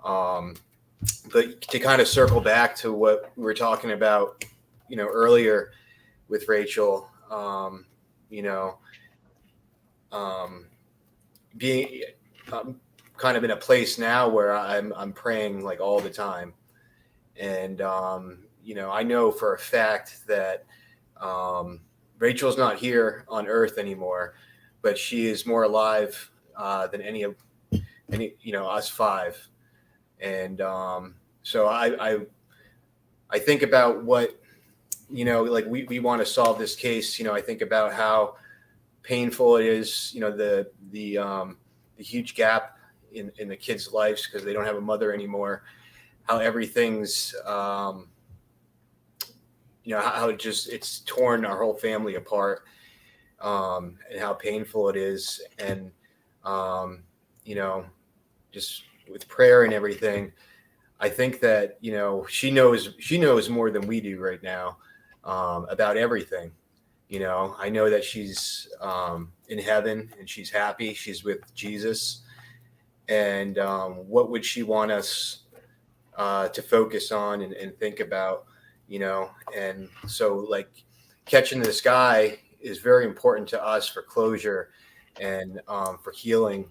But to kind of circle back to what we were talking about, earlier with Rachel, being kind of in a place now where I'm praying all the time. And, I know for a fact that Rachel's not here on earth anymore, but she is more alive than any of and us five. And so I think about what, like we want to solve this case. I think about how painful it is, the huge gap in the kids' lives because they don't have a mother anymore. How everything's, how it's torn our whole family apart, and how painful it is. And, just with prayer and everything, I think that, she knows more than we do right now, about everything. I know that she's in heaven and she's happy. She's with Jesus. And what would she want us to focus on and think about, And so, like, catching the sky is very important to us for closure and for healing.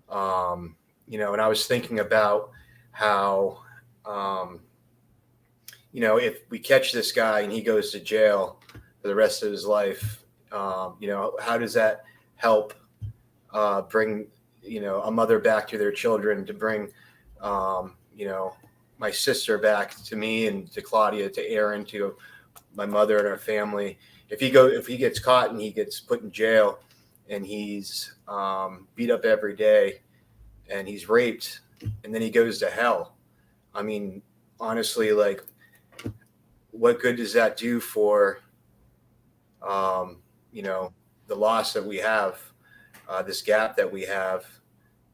And I was thinking about how, if we catch this guy and he goes to jail for the rest of his life, how does that help bring, a mother back to their children, to bring, my sister back to me and to Claudia, to Erin, to my mother and our family. If he gets caught and he gets put in jail and he's beat up every day and he's raped and then he goes to hell, I mean, honestly, like, what good does that do for, the loss that we have, this gap that we have?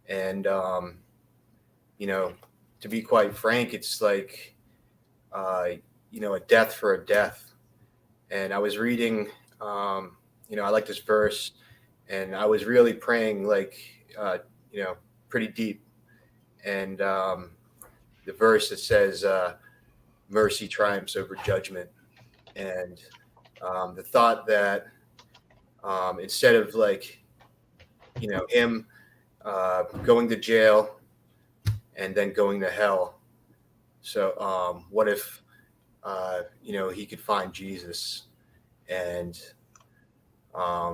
And, to be quite frank, it's like, a death for a death. And I was reading, I like this verse, and I was really praying, like, pretty deep. And the verse that says, mercy triumphs over judgment. And the thought that instead of, like, him going to jail and then going to hell, so what if he could find Jesus and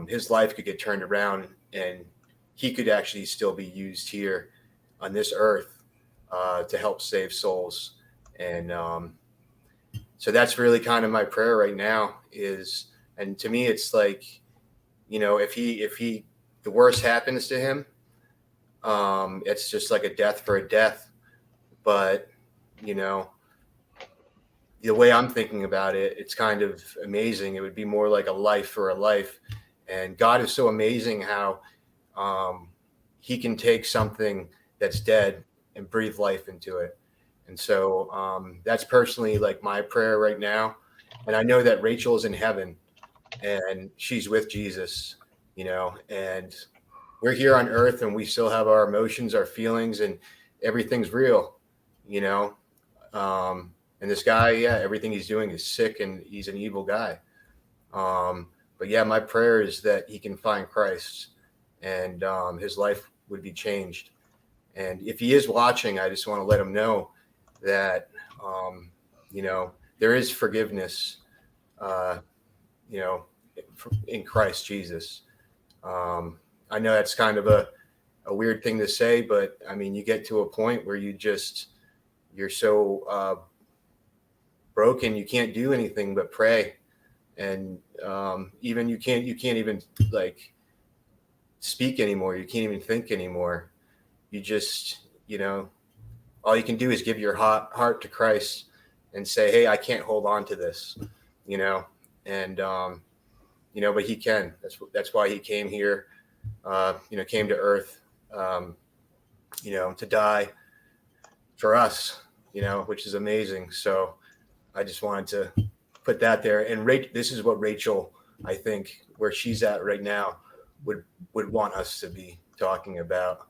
his life could get turned around and he could actually still be used here on this earth to help save souls. And so that's really kind of my prayer right now is, and to me, it's like, if the worst happens to him, it's just like a death for a death. But, the way I'm thinking about it, it's kind of amazing. It would be more like a life for a life. And God is so amazing how he can take something that's dead and breathe life into it. And so that's personally like my prayer right now. And I know that Rachel is in heaven and she's with Jesus, and we're here on earth and we still have our emotions, our feelings, and everything's real, and this guy, everything he's doing is sick and he's an evil guy. But yeah, my prayer is that he can find Christ and his life would be changed. And if he is watching, I just want to let him know that, there is forgiveness, in Christ Jesus. I know that's kind of a weird thing to say, but I mean, you get to a point where you're so broken, you can't do anything but pray. And even you can't even like speak anymore. You can't even think anymore. You just, all you can do is give your heart to Christ and say, hey, I can't hold on to this, and, but he can. That's why he came here, came to earth, to die for us, which is amazing. So I just wanted to put that there. And this is what Rachel, I think, where she's at right now, would want us to be talking about,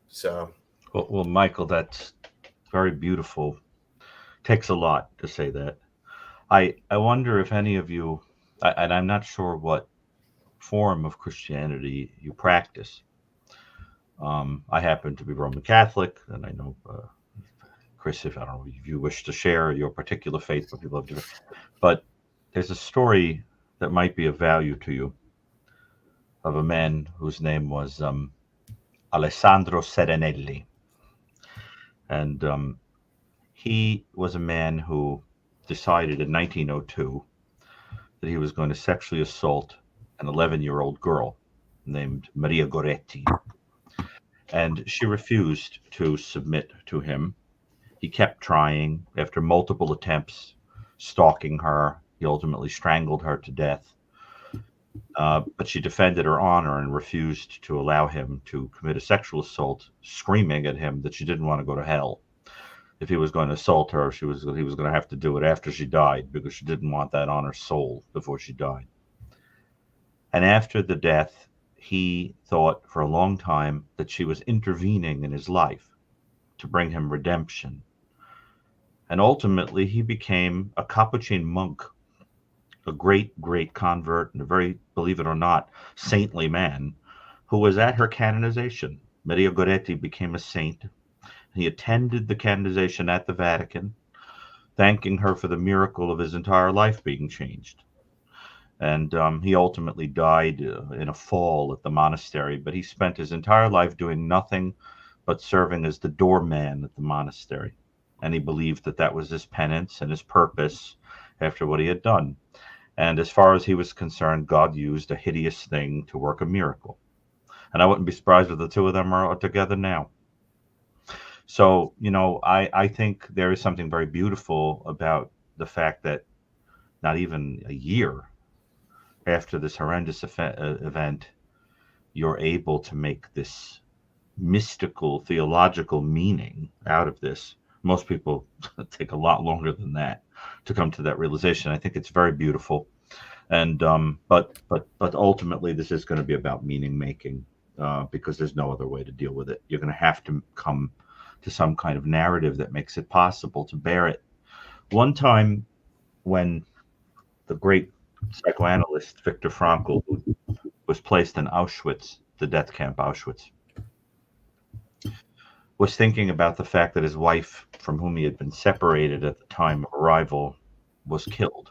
so. Well, Michael, that's very beautiful. Takes a lot to say that. I wonder if any of you, and I'm not sure what form of Christianity you practice. I happen to be Roman Catholic, and I know, Chris, if I don't know if you wish to share your particular faith, but people have different. But there's a story that might be of value to you of a man whose name was Alessandro Serenelli. And he was a man who decided in 1902 that he was going to sexually assault an 11-year-old girl named Maria Goretti. And she refused to submit to him. He kept trying. After multiple attempts, stalking her, he ultimately strangled her to death. But she defended her honor and refused to allow him to commit a sexual assault, screaming at him that she didn't want to go to hell. If he was going to assault her, he was going to have to do it after she died, because she didn't want that on her soul before she died. And after the death, he thought for a long time that she was intervening in his life to bring him redemption. And ultimately, he became a Capuchin monk, a great, great convert, and a very, believe it or not, saintly man who was at her canonization. Maria Goretti became a saint. He attended the canonization at the Vatican, thanking her for the miracle of his entire life being changed. And he ultimately died in a fall at the monastery, but he spent his entire life doing nothing but serving as the doorman at the monastery. And he believed that that was his penance and his purpose after what he had done. And as far as he was concerned, God used a hideous thing to work a miracle. And I wouldn't be surprised if the two of them are together now. So, I think there is something very beautiful about the fact that not even a year after this horrendous event, you're able to make this mystical, theological meaning out of this. Most people take a lot longer than that to come to that realization. I think it's very beautiful. And but ultimately, this is going to be about meaning making, because there's no other way to deal with it. You're going to have to come to some kind of narrative that makes it possible to bear it. One time, when the great psychoanalyst Viktor Frankl, who was placed in Auschwitz, the death camp Auschwitz, was thinking about the fact that his wife, from whom he had been separated at the time of arrival, was killed.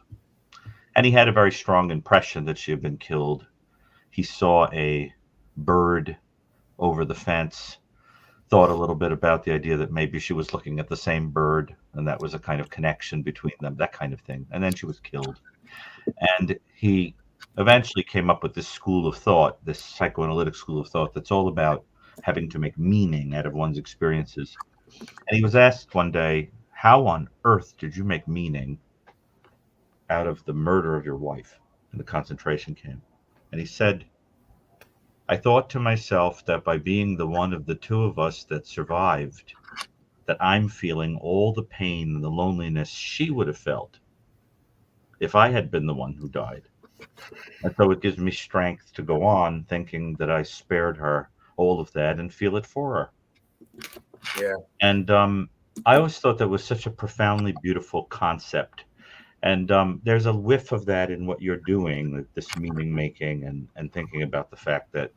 And he had a very strong impression that she had been killed. He saw a bird over the fence, thought a little bit about the idea that maybe she was looking at the same bird, and that was a kind of connection between them, that kind of thing. And then she was killed. And he eventually came up with this school of thought, this psychoanalytic school of thought, that's all about having to make meaning out of one's experiences. And he was asked one day, how on earth did you make meaning out of the murder of your wife in the concentration camp? And he said, I thought to myself that by being the one of the two of us that survived, that I'm feeling all the pain and the loneliness she would have felt if I had been the one who died. And so it gives me strength to go on, thinking that I spared her all of that and feel it for her. Yeah. And I always thought that was such a profoundly beautiful concept. And there's a whiff of that in what you're doing, this meaning making and thinking about the fact that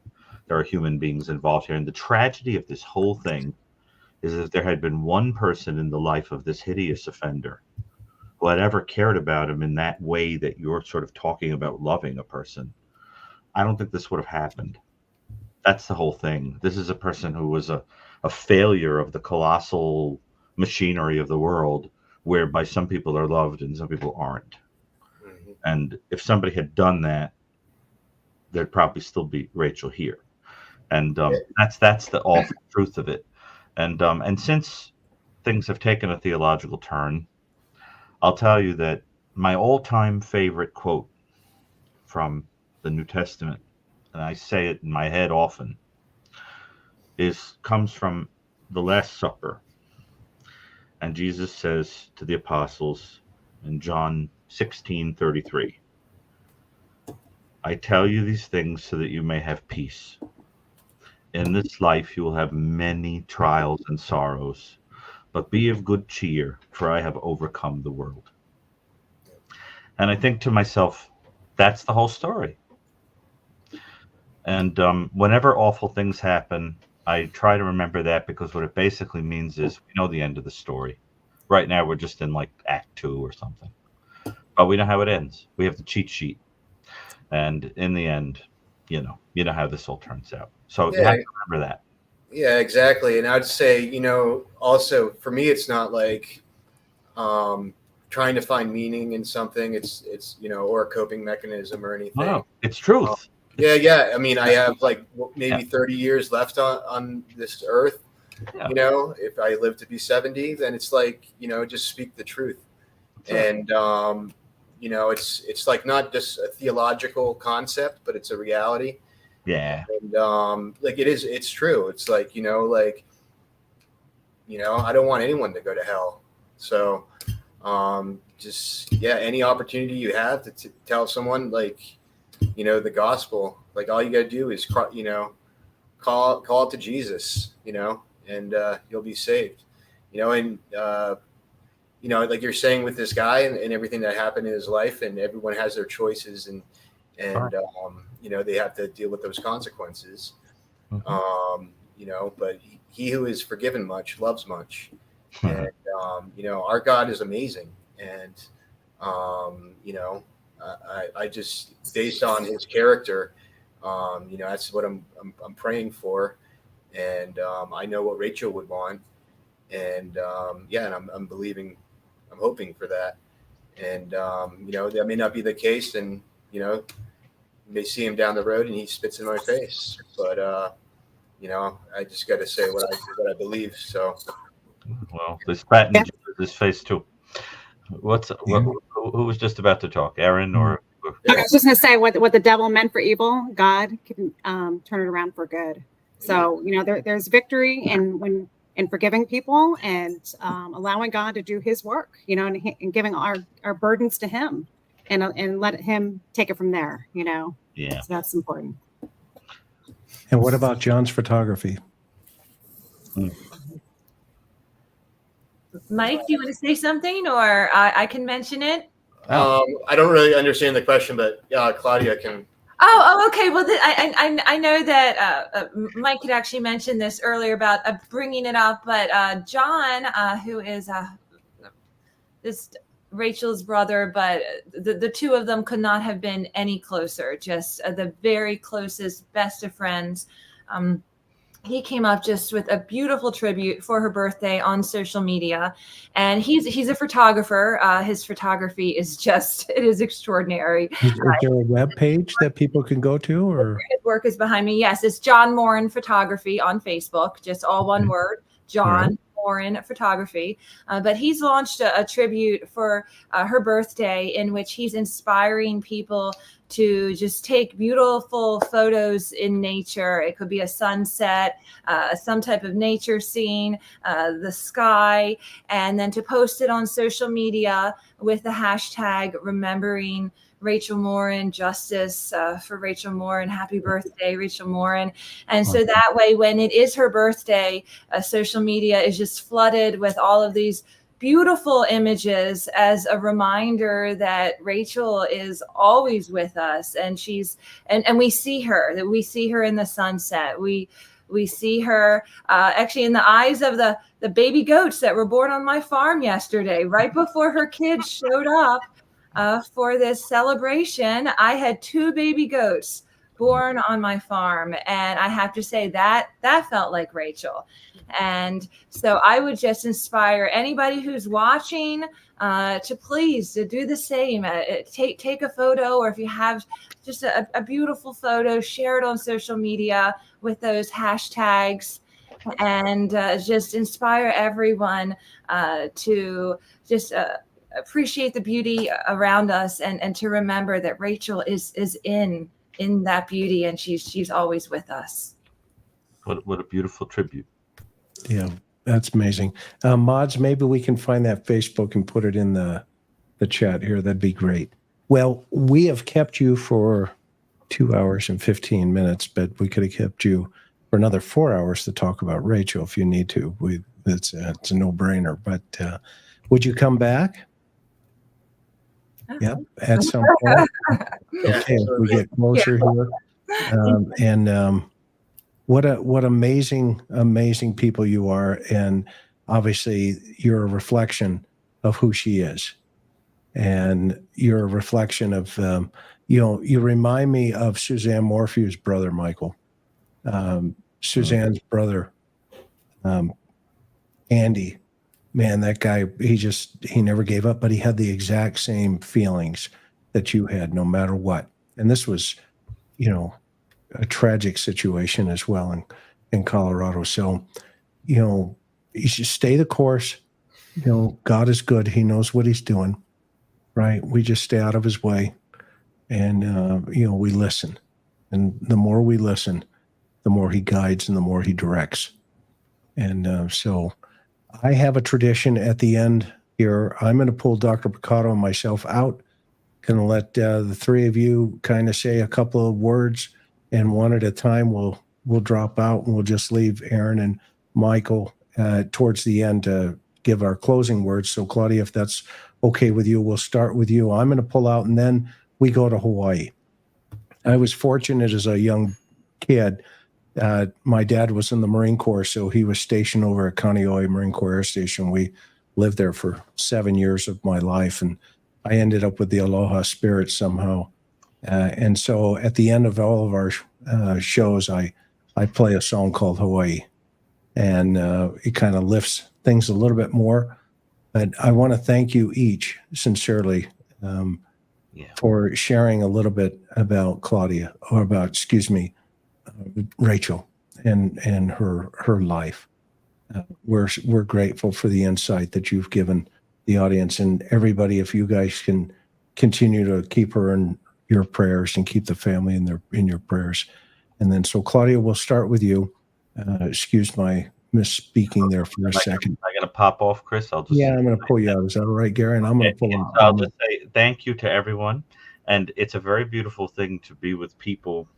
there are human beings involved here. And the tragedy of this whole thing is that if there had been one person in the life of this hideous offender who had ever cared about him in that way that you're sort of talking about loving a person, I don't think this would have happened. That's the whole thing. This is a person who was a failure of the colossal machinery of the world, whereby some people are loved and some people aren't. Mm-hmm. And if somebody had done that, there'd probably still be Rachel here. And that's the awful truth of it. And since things have taken a theological turn, I'll tell you that my all-time favorite quote from the New Testament, and I say it in my head often, comes from the Last Supper. And Jesus says to the apostles in John 16:33, I tell you these things so that you may have peace. In this life you will have many trials and sorrows, but be of good cheer, for I have overcome the world. And I think to myself, that's the whole story. And whenever awful things happen, I try to remember that, because what it basically means is we know the end of the story. Right now, we're just in like Act 2 or something. But we know how it ends. We have the cheat sheet. And in the end, you know how this all turns out. So you have to remember that. Yeah, exactly. And I'd say, also for me, it's not like trying to find meaning in something. It's or a coping mechanism or anything. No, it's truth. Yeah. I mean, I have like maybe Yeah. 30 years left on this earth. Yeah. If I live to be 70, then it's like, just speak the truth. Right. And, it's like not just a theological concept, but it's a reality. Yeah. And it's true. It's like, I don't want anyone to go to hell. So any opportunity you have to tell someone the gospel, like all you got to do is, call it to Jesus, and you'll be saved, and like you're saying with this guy and everything that happened in his life, and everyone has their choices and they have to deal with those consequences. Mm-hmm. But he who is forgiven much loves much. And, our God is amazing. And, I just, based on his character, that's what I'm praying for. And, I know what Rachel would want. And, and I'm hoping for that. And, that may not be the case. And, you may see him down the road and he spits in my face, but, I just got to say what I believe. So, well, they spat in his face too. Who was just about to talk? Erin or? I was just going to say what the devil meant for evil, God can turn it around for good. So, there's victory in forgiving people and allowing God to do his work, and giving our burdens to him and let him take it from there, Yeah. So that's important. And what about John's photography? Mike, do you want to say something, or I can mention it? I don't really understand the question, but Claudia can. Oh, okay. Well, I know that Mike had actually mentioned this earlier about bringing it up, but John, who is this Rachel's brother, but the two of them could not have been any closer. Just the very closest, best of friends. He came up just with a beautiful tribute for her birthday on social media, and he's a photographer. His photography is it is extraordinary. Is there a web page that people can go to, or his work is behind me? Yes, it's John Morin Photography on Facebook, just all one word, John Morin Photography. But he's launched a tribute for her birthday in which he's inspiring people to just take beautiful photos in nature. It could be a sunset, some type of nature scene, the sky, and then to post it on social media with the hashtag remembering Rachel Morin, justice for Rachel Morin, happy birthday, Rachel Morin. And so that way, when it is her birthday, social media is just flooded with all of these beautiful images as a reminder that Rachel is always with us, and and we see her in the sunset. We see her actually in the eyes of the baby goats that were born on my farm yesterday, right before her kids showed up for this celebration. I had 2 baby goats born on my farm, and I have to say that felt like Rachel. And so I would just inspire anybody who's watching to please to do the same. Take a photo, or if you have just a beautiful photo, share it on social media with those hashtags, and just inspire everyone to just appreciate the beauty around us, and to remember that Rachel is in that beauty, and she's always with us. What a beautiful tribute. Yeah, that's amazing. Mods, maybe we can find that Facebook and put it in the chat here. That'd be great. Well, we have kept you for 2 hours and 15 minutes, but we could have kept you for another 4 hours to talk about Rachel if you need to. It's a no-brainer. But would you come back? Yep, at some point. Okay, we get closer here. What amazing people you are, and obviously you're a reflection of who she is, and you're a reflection of you remind me of Suzanne Morphew's brother, Michael. Suzanne's brother Andy, man, that guy, he never gave up, but he had the exact same feelings that you had no matter what. And this was, a tragic situation as well in Colorado. So, you should stay the course. God is good. He knows what he's doing, right? We just stay out of his way and, we listen. And the more we listen, the more he guides and the more he directs. And so I have a tradition at the end here. I'm going to pull Dr. Brucato and myself out. Going to let the three of you kind of say a couple of words, and one at a time we'll drop out, and we'll just leave Erin and Michael towards the end to give our closing words. So Claudia, if that's okay with you, we'll start with you. I'm going to pull out, and then we go to Hawaii. I was fortunate as a young kid. My dad was in the Marine Corps, so he was stationed over at Kaneohe Marine Corps Air Station. We lived there for 7 years of my life, and I ended up with the Aloha Spirit somehow. And so at the end of all of our shows, I play a song called Hawaii, and it kind of lifts things a little bit more. But I want to thank you each sincerely for sharing a little bit about Claudia, or about, excuse me, Rachel and her life. We're grateful for the insight that you've given the audience, and everybody. If you guys can continue to keep her in your prayers and keep the family in your prayers. And then, so Claudia, we'll start with you. Excuse my misspeaking there for a second. I'm going to pop off, Chris. I'm going to pull you out. Is that all right, Gary? And I'm going to pull him. I'll just say thank you to everyone. And it's a very beautiful thing to be with people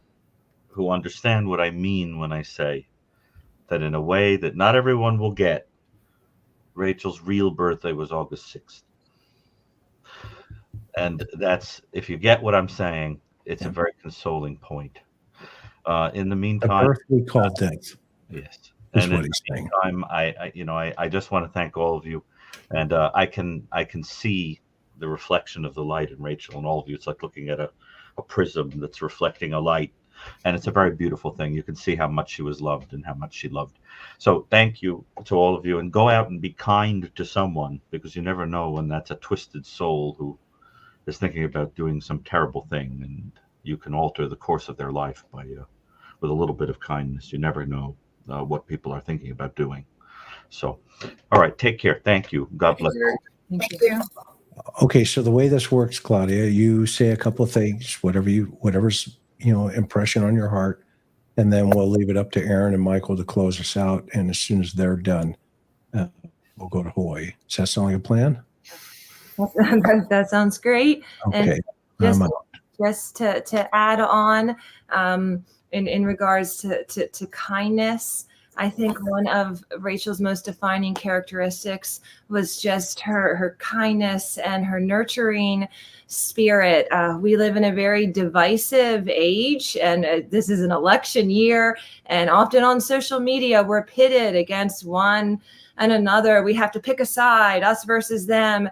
who understand what I mean when I say that, in a way that not everyone will get. Rachel's real birthday was August 6th. And that's, if you get what I'm saying, it's a very consoling point. In the meantime, a birth we call death. Yes. Is what he's saying. I just want to thank all of you. And I can see the reflection of the light in Rachel and all of you. It's like looking at a prism that's reflecting a light. And it's a very beautiful thing. You can see how much she was loved and how much she loved. So thank you to all of you, and go out and be kind to someone, because you never know when that's a twisted soul who is thinking about doing some terrible thing, and you can alter the course of their life by with a little bit of kindness. You never know what people are thinking about doing. So, all right, take care. Thank you. God bless you. Thank you. Okay, so the way this works, Claudia, you say a couple of things, whatever's impression on your heart, and then we'll leave it up to Erin and Michael to close us out. And as soon as they're done, we'll go to Hawaii. Does that sound like a plan? That sounds great. Okay. And just to add on, in regards to kindness, I think one of Rachel's most defining characteristics was just her kindness and her nurturing spirit. We live in a very divisive age, and this is an election year, and often on social media, we're pitted against one and another. We have to pick a side, us versus them.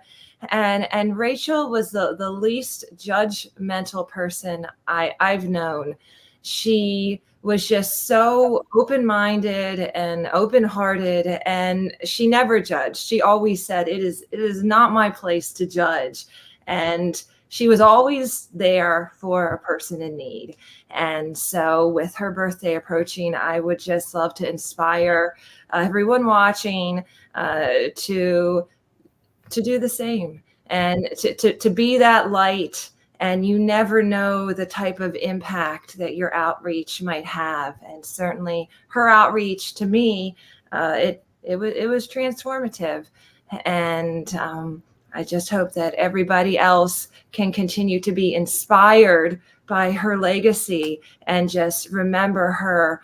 And Rachel was the least judgmental person I've known. She was just so open-minded and open-hearted, and she never judged. She always said, it is not my place to judge. And she was always there for a person in need. And so with her birthday approaching, I would just love to inspire everyone watching to do the same, and to be that light. And you never know the type of impact that your outreach might have. And certainly her outreach to me, it was transformative. And I just hope that everybody else can continue to be inspired by her legacy, and just remember her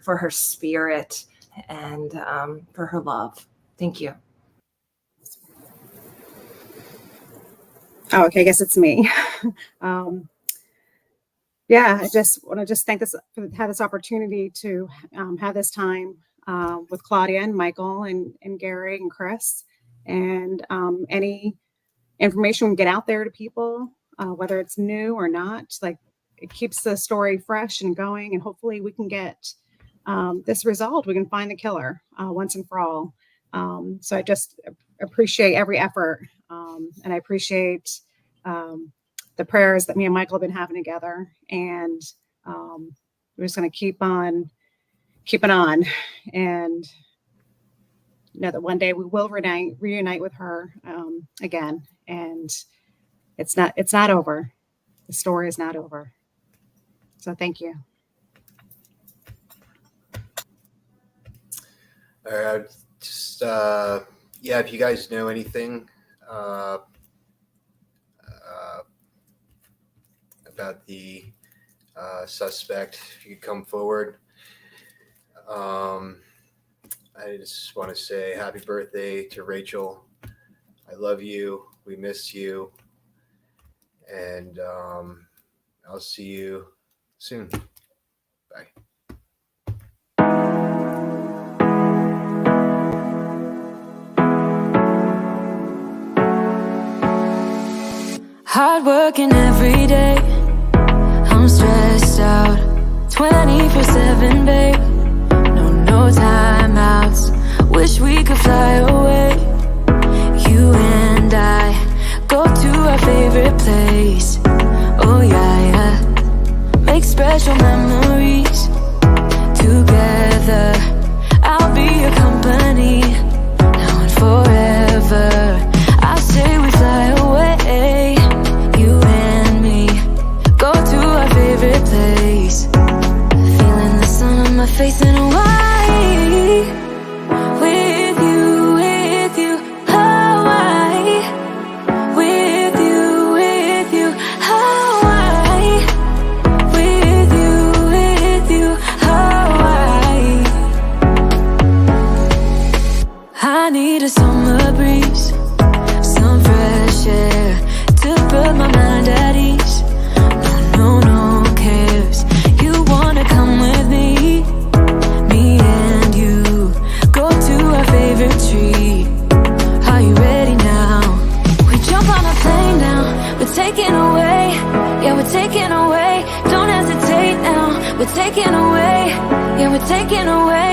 for her spirit and for her love. Thank you. Oh, okay. I guess it's me. Yeah, I just want to have this opportunity to have this time with Claudia and Michael and Gary and Chris, and any information we get out there to people, whether it's new or not. Like, it keeps the story fresh and going, and hopefully we can get this resolved. We can find the killer once and for all. So I just appreciate every effort, and I appreciate the prayers that me and Michael have been having together. And we're just going to keep on keeping on, and know that one day we will reunite with her again. And it's not over. The story is not over. So thank you. Just yeah, if you guys know anything about the suspect, if you could come forward. I just want to say happy birthday to Rachel. I love you. We miss you. And I'll see you soon. Bye. Hard working every day, I'm stressed out 24/7, babe. No timeouts, wish we could fly away. You and I go to our favorite place. Oh yeah, make special memories together. I'll be your company now and forever. I say we fly away, you and me, go to our favorite place. Feeling the sun on my face in Hawaii. With you, Hawaii. With you, Hawaii. With you, Hawaii. I need a summer breeze, some fresh air to put my mind at ease. No cares. You wanna come with me? Me and you go to our favorite tree. Are you ready now? We jump on a plane now. We're taking away. Yeah, we're taking away. Don't hesitate now. We're taking away. Yeah, we're taking away.